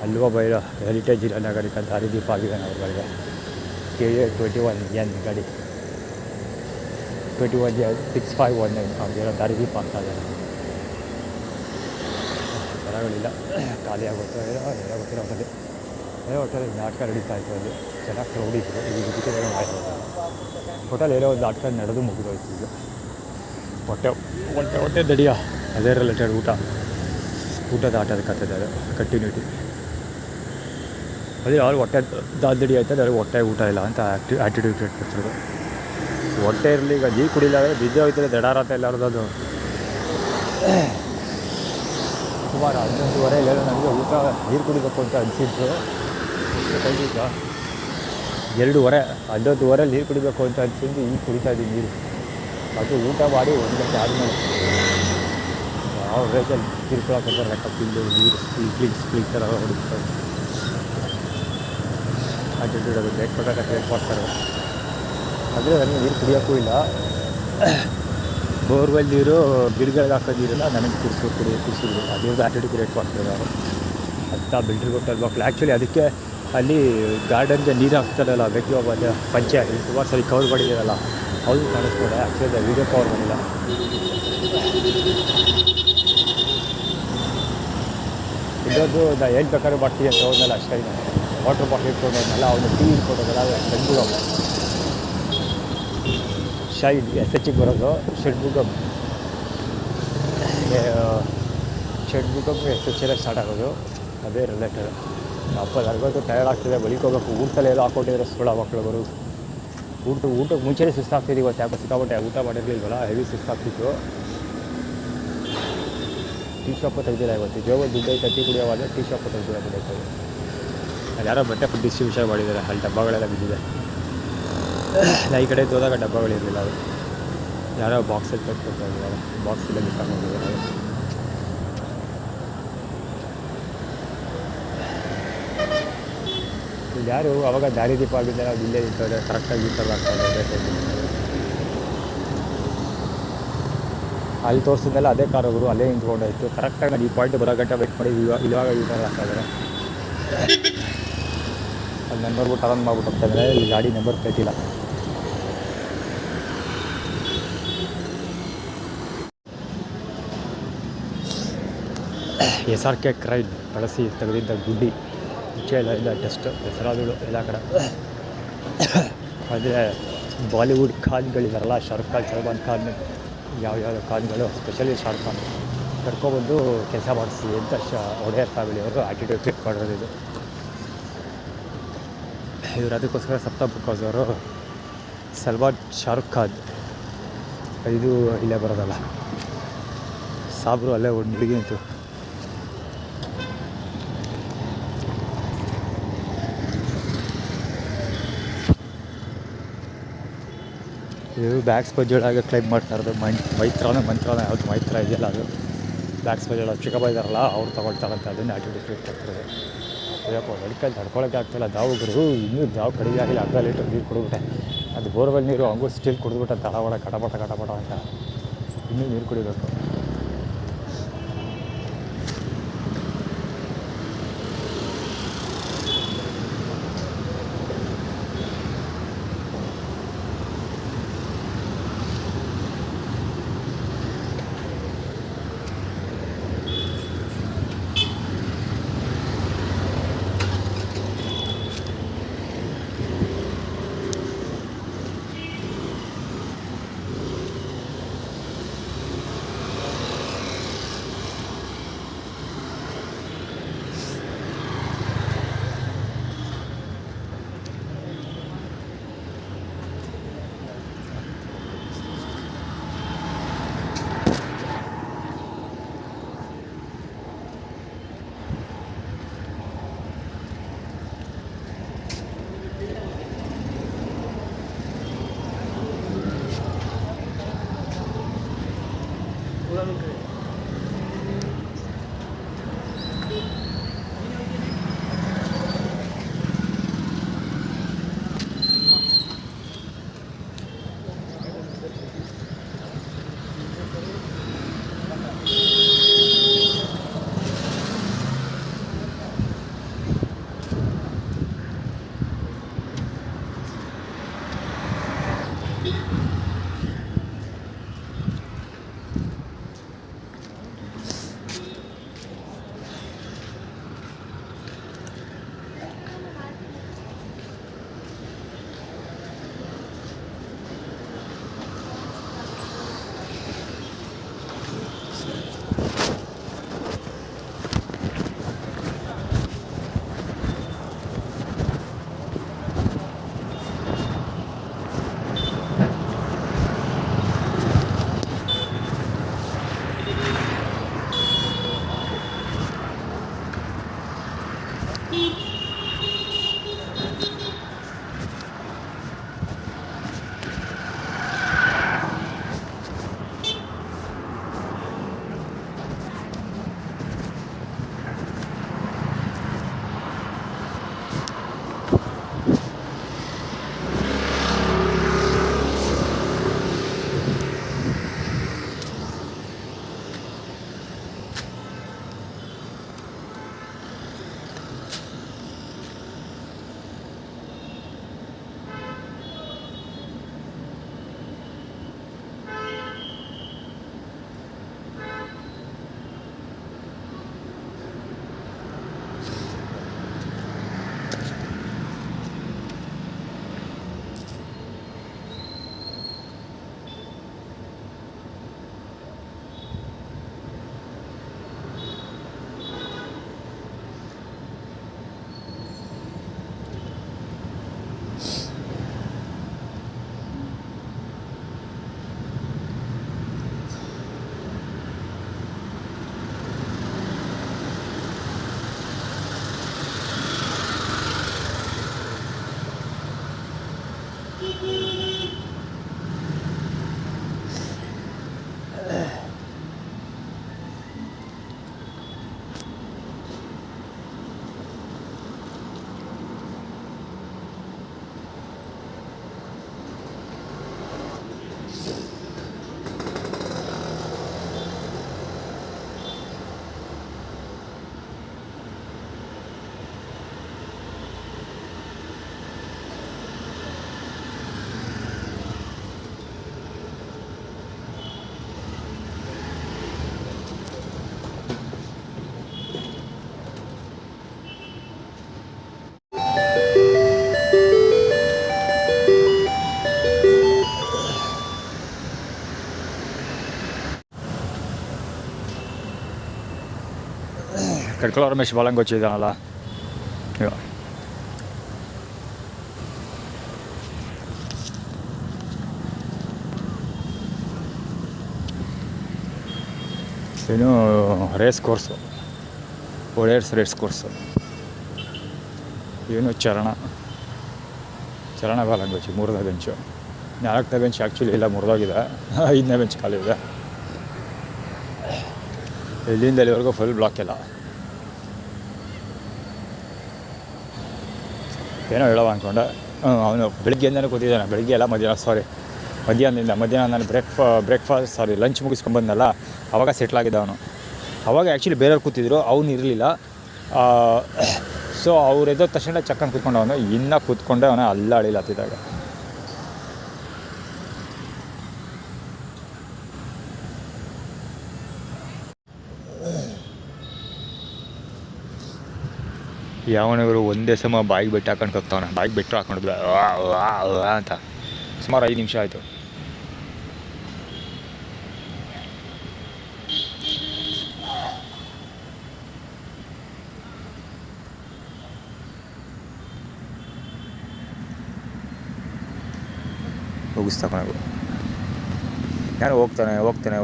ಅಲ್ವಾ ಬೈರ ಹೆರಿಟೇಜ್ ಇಲ್ಲ ನಗರಕ್ಕೆ ದಾರಿದೀಪ ಆಗಿದೆ ಅವ್ರಗಳಿಗೆ. KA 21N ಗಾಡಿ 21N 6519 ಅವ್ರಿಗೆಲ್ಲ ದಾರಿದೀಪ ಅಂತ ಇದೆ. ಜನಗಳಿಲ್ಲ, ಖಾಲಿ ಆಗುತ್ತೆ ಏನೋ ಗೊತ್ತಿರೋ ಹೊಟ್ಟಲ್ಲಿ ಹೋಟೆಲ್ ನಾಟಕ ನಡೀತಾ ಇತ್ತು. ಅಲ್ಲಿ ಚೆನ್ನಾಗಿ ಕ್ರೌಡ್ ಇತ್ತು. ಈಗ ಇದಕ್ಕೆ ಆಯಿತು ಹೋಟೆಲ್ ಏನೋ ಒಂದು ನಾಟಕ ನಡೆದು ಮುಗಿದೋಯ್ತು. ಈಗ ಹೊಟ್ಟೆ ದಡಿಯ ಅದೇ ರಿಲೇಟೆಡ್ ಊಟದ ಆಟದ ಕಥೆ ಅದು ಕಂಟಿನ್ಯೂಟಿ. ಅದೇ ಅವ್ರು ಹೊಟ್ಟೆ ದಾದಡಿ ಆಯ್ತದೆ, ಅವ್ರಿಗೆ ಹೊಟ್ಟೆ ಊಟ ಇಲ್ಲ ಅಂತ ಆ್ಯಟಿಟ್ಯೂಡ್ ಕೊಡ್ತಿರೋದು. ಹೊಟ್ಟೆ ಇರಲಿ, ಈಗ ನೀರು ಕುಡಿಲ್ಲ ಅಂದರೆ ಬಿದ್ದೆ ಹೋಯ್ತದೆ ದಡಾರ ಅಂತ ಎಲ್ಲರದು. ಅದು ಸುಮಾರು 11:30 ಇಲ್ಲ ನನಗೆ ಊಟ ನೀರು ಕುಡಿಬೇಕು ಅಂತ ಅನಿಸಿದ್ದು. ಈಗ 2:30 11:30 ನೀರು ಕುಡಿಬೇಕು ಅಂತ ಅನಿಸಿದ್ದು. ಈಗ ಕುಡಿತಾ ಇದ್ದೀನಿ ನೀರು. ಅದು ಊಟ ಮಾಡಿ 1 ಗಂಟೆ ಆದಮೇಲೆ ಯಾವ ರೇಟಲ್ಲಿ ತಿರ್ಕೊಳಕ್ಕೆ ಲೆಕ್ಕ ಪಿಲ್ಲು ನೀರು ಸ್ಪ್ಲಿಂಗ್ ಥರ ಹೊಡಿತಾರೆ. ಆಟಿಟ್ಯೂಡ್ ಅದು ಬೇಕು ಕ್ರಿಯೇಟ್ ಮಾಡ್ತಾರೆ. ಆದರೆ ನನಗೆ ನೀರು ಕುಡಿಯೋಕ್ಕೂ ಇಲ್ಲ. ಬೋರ್ವೆಲ್ ನೀರು ಗಿಡಗಳಿಗೆ ಹಾಕೋ ನೀರೆಲ್ಲ ನನಗೆ ಕುಡಿಸಿದ್ರು. ಅದ್ರದ್ದು ಆಟಿಟ್ಯೂಡ್ ಕ್ರಿಯೇಟ್ ಮಾಡ್ತಾರೆ ಅವರು ಅಂತ ಬಿಲ್ಡ್ರಿಗೆ ಕೊಟ್ಟಲ್ಲಿ ಮಕ್ಕಳು. ಆ್ಯಕ್ಚುಲಿ ಅದಕ್ಕೆ ಅಲ್ಲಿ ಗಾರ್ಡನ್ಗೆ ನೀರು ಹಾಕ್ತಾರಲ್ಲ ವ್ಯಕ್ತಿ ಒಬ್ಬ ಪಂಚಾಯತ್ ಸುಮಾರು ಸರಿ ಕವರ್ ಮಾಡಿದ್ದೀರಲ್ಲ, ಹೌದು ಕಾಣಿಸ್ಕೊಂಡೆ. ಆ್ಯಕ್ಚುಲಿ ವೀಡಿಯೋ ಕವರ್ ಮಾಡಿಲ್ಲ. ಇದೊಂದು ನಾನು ಏನು ಬೇಕಾದ್ರೂ ಮಾಡ್ತೀನಿ ಅಂತ ಹೋದ್ಮೇಲೆ ಅಷ್ಟೇ. ವಾಟ್ರ್ ಬಾಟ್ಲ್ ಇಟ್ಕೊಂಡು ಹೋದ್ಮೇಲೆ ಅವನು ಟೀ ಇಟ್ಕೊಂಡೋದಲ್ಲ, ಅದು ಷಣ್ಮುಗಮ್ ಶೈನ್ SH ಬರೋದು. ಷಣ್ಮುಗಮ್ SH ಸ್ಟಾರ್ಟ್ ಆಗೋದು. ಅದೇ ರಿಲೇಟೆಡ್. ಅಪ್ಪ ನನಗಂತೂ ಟಯರ್ಡ್ ಆಗ್ತಿದೆ, ಬಳಿಕ ಹೋಗ್ಬೇಕು. ಊಟದಲ್ಲಿ ಎಲ್ಲ ಹಾಕ್ಕೊಂಡಿರೋ ಸುಳ್ಳ ಮಕ್ಕಳುಗಳು. ಊಟಕ್ಕೆ ಮುಂಚೆನೇ ಸುಸ್ತಾಗ್ತಿದೆ. ಇವತ್ತು ಯಾಕೆ ಸಿಕ್ಕಾಪಟ್ಟೆ ಊಟ ಮಾಡಿರಲಿಲ್ವಲ್ಲ, ಹೆವಿ ಸುಸ್ತಾಗ್ತಿತ್ತು. ಟೀ ಶಾಪು ತೆಗ್ದಿಲ್ಲ ಇವತ್ತು. ಜೋಗ ದುಡ್ಡು ಐತೆ ಟೀ ಕುಡಿಯೋವಾಗ ಟೀ ಶಾಪು ತೆಗ್ದಿಲ್ಲ ಬಿಡೈತೆ. ಅಲ್ಲಿ ಯಾರೋ ಬಟ್ಟೆ ಫುಡ್ ಡಿಸ್ಟ್ರಿಬ್ಯೂಷನ್ ಮಾಡಿದ್ದಾರೆ. ಅಲ್ಲಿ ಡಬ್ಬಗಳೆಲ್ಲ ಬಿದ್ದಿದೆ. ಈ ಕಡೆ ಹೋದಾಗ ಡಬ್ಬಗಳಿರಲಿಲ್ಲ. ಅದು ಯಾರೋ ಬಾಕ್ಸಲ್ಲಿ ಕಟ್ಕೊಳ್ತಾ ಇದ್ದಾರೆ. ಬಾಕ್ಸಲ್ಲೇ ಬಿಟ್ಟಾಕೊಂಡಿದ್ದಾರೆ. ಇಲ್ಲಿ ಯಾರು ಅವಾಗ ದಾರಿದೀಪ ಆಗಿದ್ದಾರೆ. ಅದು ಇಲ್ಲೇ ನಿಂತವ್ರೆ, ಕರೆಕ್ಟಾಗಿ ಆಗ್ತಾಯಿದೆ. ಅಲ್ಲಿ ತೋರಿಸಿದ್ಮೇಲೆ ಅದೇ ಕಾರವರು ಅಲ್ಲೇ ನಿಂತ್ಕೊಂಡಾಯಿತು. ಕರೆಕ್ಟಾಗಿ ನಾನು ಈ ಪಾಯಿಂಟ್ ಬರೋ ಗಂಟೆ ವೆಯ್ಟ್ ಮಾಡಿ ಇವಾಗ ಯೂಟರ್ನ್ ಆಗ್ತಾಯಿದ್ದಾರೆ. ಅದು ನಂಬರ್ಗೂ ಟರ್ನ್ ಮಾಡ್ಬಿಟ್ಟು ಹೋಗ್ತಾಯಿದ್ದಾರೆ. ಈ ಗಾಡಿ ನಂಬರ್ ಪ್ಲೇಟ್ ಇಲ್ಲ. SRK ಕ್ರೈನ್ ಬಳಸಿ ತೆಗೆದಿದ್ದ ಗುಡ್ಡಿ ಮುಂಚೆ ಎಲ್ಲ ಟೆಸ್ಟ್ ಹೆಸರಾದಳು ಎಲ್ಲ ಕಡೆ. ಆದರೆ ಬಾಲಿವುಡ್ ಖಾನ್ಗಳಿದಾರಲ್ಲ, ಶಾರುಖ್ ಖಾನ್, ಸಲ್ಮಾನ್ ಖಾನ್, ಯಾವ್ಯಾವ ಖಾನ್ಗಳು, ಸ್ಪೆಷಲಿ ಶಾರುಖ್ ಖಾನ್ ಕರ್ಕೊಬಂದು ಕೆಲಸ ಮಾಡಿಸಿ ಅಂತ ಒಡೆಯರ್ ಫ್ಯಾಮಿಲಿಯವರು ಆ್ಯಟಿಟ್ಯೂಡ್ ಕ್ರಿಯೇಟ್ ಮಾಡೋದು. ಇದು ಇವರು ಅದಕ್ಕೋಸ್ಕರ ಸಪ್ತಾ ಬಿಕಾಸ್ ಅವರು ಸಲ್ಮಾನ್ ಶಾರುಖ್ ಖಾನ್ ಇದು ಇಲ್ಲೇ ಬರೋದಲ್ಲ. ಸಾಬ್ರು ಅಲ್ಲೇ ಒಂದು ಹುಡುಗಿ ಅಂತು. ಇದು ಬ್ಯಾಕ್ ಸ್ಪಂಜೊಳಗೆ ಕ್ಲೈಮ್ ಮಾಡ್ತಾ ಇರೋದು. ಮಂತ್ರನ ಯಾವುದು ಮೈತ್ರ ಇದೆಯಲ್ಲ, ಅದು ಬ್ಯಾಕ್ ಸ್ಪಂಜೊಳಗೆ ಚಿಕ್ಕಪ್ಪ ಇದ್ದಾರಲ್ಲ ಅವ್ರು ತೊಗೊಳ್ತಾರಂತೆ. ಅದನ್ನು ಆ್ಯಟಿಟ್ಯೂಡ್ ಕ್ರಿಯೇಟ್ ಮಾಡ್ತಾರೆ. ಅಯ್ಯಪ್ಪ ನಡಿಕಲ್ಲಿ ತಡ್ಕೊಳಕ್ಕೆ ಆಗ್ತಾಯಿಲ್ಲ. ದಾವುಗರು ಇನ್ನೂ ದಾವು ಕಡಿಮೆ ಆಗಿಲ್ಲ. 1/2 ಲೀಟ್ರ್ ನೀರು ಕುಡಿದ್ಬಿಟ್ಟೆ. ಅದು ಬೋರ್ವೆಲ್ ನೀರು ಹಂಗೂ ಸ್ಟಿಲ್ ಕುಡಿದ್ಬಿಟ್ಟೆ. ತಳವಳ ಕಟಪಟ ಅಂತ ಇನ್ನೂ ನೀರು ಕುಡಿಬೇಕು. ಕಡ್ಕೊಳ ರಮೇಶ್ ಬಾಲಂಗ್ వచ్చిದ್ದಾನಲ್ಲ ಇವ ಏನು ರೇಸ್ ಕೋರ್ಸು ಒಳ್ಳೆಯರ್ಸ್ ರೇಸ್ ಕೋರ್ಸು ಏನು ಚರಣ ಬಾಲಂಗೋಚಿ 3ನೇ ಬೆಂಚು 4ನೇ ಬೆಂಚ್ ಆ್ಯಕ್ಚುಲಿ ಇಲ್ಲ ಮುರಿದೋಗಿದೆ 5ನೇ ಬೆಂಚ್ ಖಾಲಿ ಇದೆ ಇಲ್ಲಿಂದ ಇಲ್ಲಿವರೆಗೂ ಫುಲ್ ಬ್ಲಾಕ್ ಇಲ್ಲ ಏನೋ ಹೇಳೋ ಅಂದ್ಕೊಂಡೆ ಅವನು ಬೆಳಗ್ಗೆಯಿಂದಲೂ ಕೂತಿದ್ದಾನೆ ಬೆಳಗ್ಗೆ ಎಲ್ಲ ಮಧ್ಯಾಹ್ನ ನಾನು ಬ್ರೇಕ್ಫಾಸ್ಟ್ ಲಂಚ್ ಮುಗಿಸ್ಕೊಂಬಂದಲ್ಲ ಆವಾಗ ಸೆಟ್ಲಾಗಿದ್ದ ಅವನು ಆವಾಗ ಆ್ಯಕ್ಚುಲಿ ಬೇರೆಯವ್ರು ಕೂತಿದ್ರು ಅವನು ಇರಲಿಲ್ಲ ಸೊ ಅವ್ರು ಎದ್ದೋ ತಕ್ಷಣ ಚಕ್ಕಂದು ಕೂತ್ಕೊಂಡು ಅವನು ಇನ್ನೂ ಕೂತ್ಕೊಂಡೆ ಅವನು ಅಲ್ಲಾಡಿಲ್ಲ ಹತ್ತಿದಾಗ ಯಾವನಿವರು ಒಂದೇ ಸಮ ಬಾಯಿಗೆ ಬೆಟ್ಟು ಹಾಕೊಂಡು ಹೋಗ್ತಾವನೆ ಬಾಯಿಗೆ ಬೆಟ್ಟು ಹಾಕೊಂಡಿದ್ವಿ ಅಂತ ಸುಮಾರು 5 ನಿಮಿಷ ಆಯಿತು ಮುಗಿಸ್ತಾಕೊಂಡು ನಾನು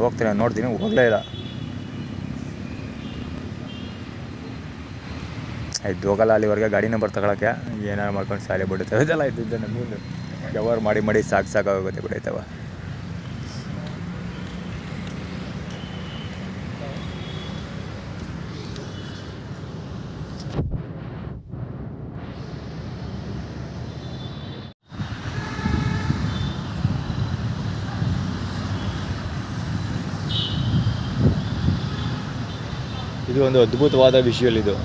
ಹೋಗ್ತಾನೆ ನೋಡ್ತೀನಿ ಹೋಗಲೇ ಇಲ್ಲ ಆಯ್ತು ಹೋಗಲ್ಲ ಅಲ್ಲಿವರೆಗೆ ಗಾಡಿನ ತಗೊಳಕ್ಕೆ ಏನಾರು ಮಾಡ್ಕೊಂಡು ಸಾಲೆ ಬಿಡುತ್ತೆ ಅದೆಲ್ಲ ಇದ್ದಿದ್ದೆ ನಮಗೂ ವ್ಯವಹಾರ ಮಾಡಿ ಸಾಕಾಗೋಗುತ್ತೆ ಬಿಡೈತವ ಇದು ಒಂದು ಅದ್ಭುತವಾದ ವಿಷುವಲ್ ಇದು.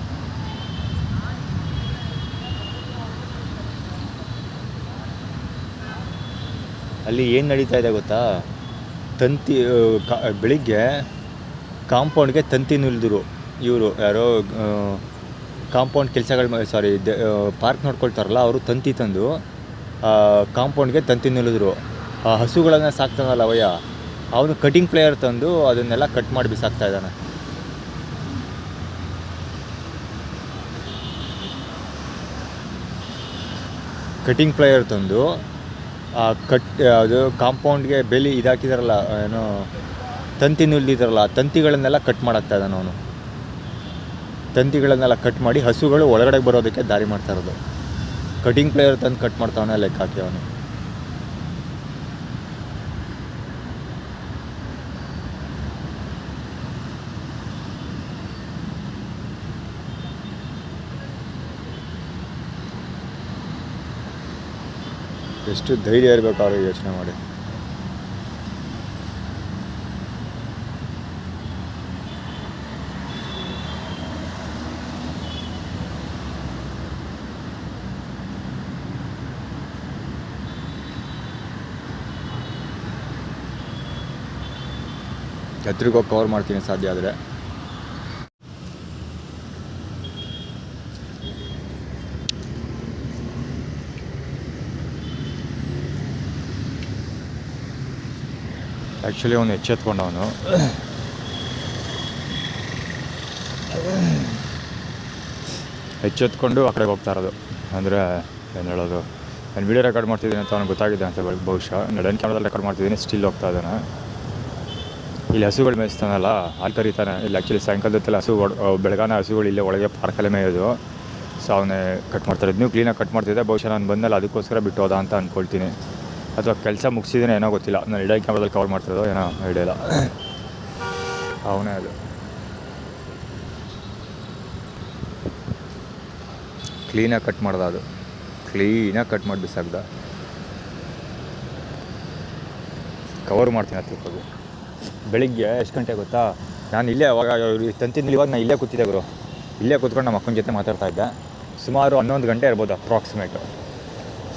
ಅಲ್ಲಿ ಏನು ನಡೀತಾ ಇದೆ ಗೊತ್ತಾ, ತಂತಿ ಬೆಳಿಗ್ಗೆ ಕಾಂಪೌಂಡ್ಗೆ ತಂತಿ ನುಲಿದ್ರು ಇವರು ಯಾರೋ ಕಾಂಪೌಂಡ್ ಕೆಲಸಗಳು ಪಾರ್ಕ್ ನೋಡ್ಕೊಳ್ತಾರಲ್ಲ ಅವರು ತಂತಿ ತಂದು ಕಾಂಪೌಂಡ್ಗೆ ತಂತಿ ನುಲಿದ್ರು. ಹಸುಗಳನ್ನು ಸಾಕ್ತಾನಲ್ಲ ಅವಯ್ಯ, ಅವನು ಕಟಿಂಗ್ ಪ್ಲೇಯರ್ ತಂದು ಅದನ್ನೆಲ್ಲ ಕಟ್ ಮಾಡಿ ಬಿಸಾಕ್ತಾ ಇದ್ದಾನೆ. ಕಟಿಂಗ್ ಪ್ಲೇಯರ್ ತಂದು ಅದು ಕಾಂಪೌಂಡ್ಗೆ ಬೇಲಿ ಇದಾಕಿದಾರಲ್ಲ, ಏನೋ ತಂತಿ ನುಲಿದಿದ್ದಾರಲ್ಲ, ತಂತಿಗಳನ್ನೆಲ್ಲ ಕಟ್ ಮಾಡಾಕ್ತಾ ಇದ್ದಾನೆ ಅವನು. ತಂತಿಗಳನ್ನೆಲ್ಲ ಕಟ್ ಮಾಡಿ ಹಸುಗಳು ಒಳಗಡೆ ಬರೋದಕ್ಕೆ ದಾರಿ ಮಾಡ್ತಾ ಇರೋದು. ಕಟಿಂಗ್ ಪ್ಲೇಯರ್ ತಂದು ಕಟ್ ಮಾಡ್ತಾವನೆ ಲೆಕ್ಕ ಹಾಕಿ ಅವನು. ಎಷ್ಟು ಧೈರ್ಯ ಇರಬೇಕು ಅವ್ರಿಗೆ, ಯೋಚನೆ ಮಾಡಿ. ಎದುರಿಗೋಗಿ ಕವರ್ ಮಾಡ್ತೀನಿ ಸಾಧ್ಯ ಆದರೆ. ಆ್ಯಕ್ಚುಲಿ ಅವನು ಎಚ್ಚೆತ್ಕೊಂಡವನು. ಎಚ್ಚೆತ್ಕೊಂಡು ಆ ಕಡೆಗೆ ಹೋಗ್ತಾ ಇರೋದು. ಅಂದರೆ ಏನು ಹೇಳೋದು, ನಾನು ವೀಡಿಯೋ ರೆಕಾರ್ಡ್ ಮಾಡ್ತಿದ್ದೀನಿ ಅಂತ ಅವ್ನಿಗೆ ಗೊತ್ತಾಗಿದೆ ಅಂತ ಬಹುಶಃ. ನಡನ್ ಕ್ಯಾಮ್ರಾದಲ್ಲಿ ರೆಕಾರ್ಡ್ ಮಾಡ್ತಿದ್ದೀನಿ, ಸ್ಟಿಲ್ ಹೋಗ್ತಾ ಇದ್ದಾನೆ. ಇಲ್ಲಿ ಹಸುಗಳು ಮೇಯಿಸ್ತಾನಲ್ಲ, ಅಲ್ಲಿ ಕರೀತಾನೆ. ಇಲ್ಲಿ ಆ್ಯಕ್ಚುಲಿ ಸಾಯಂಕಾಲದತ್ತೆಲ್ಲ ಬೆಳಗಾನ ಹಸುಗಳು ಇಲ್ಲೇ ಒಳಗೆ ಪಾರ್ಕಲ್ಲೇ ಮೇಯೋದು. ಸೊ ಅವನೇ ಕಟ್ ಮಾಡ್ತಾರೆ. ಇದನ್ನೂ ಕ್ಲೀನಾಗಿ ಕಟ್ ಮಾಡ್ತಿದ್ದೆ. ಬಹುಶಃ ನಾನು ಬಂದಲ್ಲ ಅದಕ್ಕೋಸ್ಕರ ಬಿಟ್ಟು ಹೋದ ಅಂತ ಅಂದ್ಕೊಳ್ತೀನಿ. ಅಥವಾ ಕೆಲಸ ಮುಗಿಸಿದ್ದೀನಿ ಏನೋ ಗೊತ್ತಿಲ್ಲ. ನಾನು ಇಡೀ ಕ್ಯಾಮ್ರಾದಲ್ಲಿ ಕವರ್ ಮಾಡ್ತಿರೋದು ಏನೋ ಐಡಿಯಾ ಇಲ್ಲ. ಅವನೇ ಅದು. ಕ್ಲೀನಾಗಿ ಕಟ್ ಮಾಡ್ದ, ಅದು ಕ್ಲೀನಾಗಿ ಕಟ್ ಮಾಡಿ ಬಿಸಾಕ್ದ. ಕವರ್ ಮಾಡ್ತೀನಿ ಹತ್ತಿರಕ್ಕೆ. ಬೆಳಿಗ್ಗೆ ಎಷ್ಟು ಗಂಟೆ ಗೊತ್ತಾ, ನಾನು ಇಲ್ಲೇ ಅವಾಗ ತಂತಿನಲ್ಲಿ ಇವಾಗ ನಾನು ಇಲ್ಲೇ ಕೂತಿದ್ದೆ ಗುರು. ಇಲ್ಲೇ ಕೂತ್ಕೊಂಡು ನಮ್ಮ ಅಕ್ಕನ ಜೊತೆ ಮಾತಾಡ್ತಾ ಇದ್ದೆ. ಸುಮಾರು 11 ಗಂಟೆ ಇರ್ಬೋದು ಅಪ್ರಾಕ್ಸಿಮೇಟು.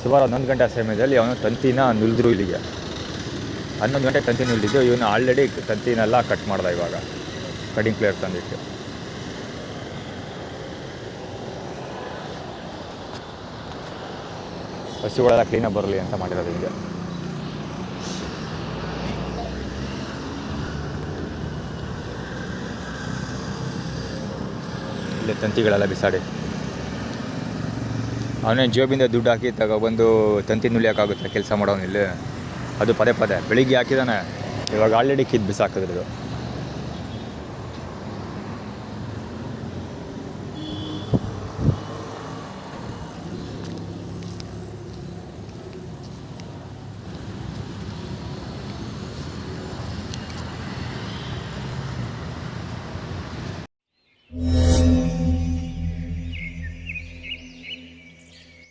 ಸುಮಾರು 11 ಗಂಟೆ ಸಮಯದಲ್ಲಿ ಅವನು ತಂತಿನ ನುಲಿದ್ರು ಇಲ್ಲಿಗೆ. 11 ಗಂಟೆ ತಂತಿ ನುಲಿದ್ದು. ಇವನು ಆಲ್ರೆಡಿ ತಂತಿನೆಲ್ಲ ಕಟ್ ಮಾಡ್ದ ಇವಾಗ, ಕಟಿಂಗ್ ಪ್ಲೇಯರ್ ತಂದಿಟ್ಟು. ಹಸುಗಳೆಲ್ಲ ಕ್ಲೀನಾಗಿ ಬರಲಿ ಅಂತ ಮಾಡಿರೋದು ಹಿಂಗೆ. ಇಲ್ಲೇ ತಂತಿಗಳೆಲ್ಲ ಬಿಸಾಡಿ ಅವನೇ ಜೋಬಿಂದ ದುಡ್ಡು ಹಾಕಿ ತಗೊಬಂದು ತಂತಿ ನುಲಿಯೋಕ್ಕಾಗುತ್ತೆ ಕೆಲಸ ಮಾಡೋನಿಲ್ಲಿ. ಅದು ಪದೇ ಪದೇ ಬೆಳಿಗ್ಗೆ ಹಾಕಿದಾನೆ, ಇವಾಗ ಆಲ್ರೆಡಿ ಕಿತ್ತು ಬಿಸಾಕಿದ್ರು.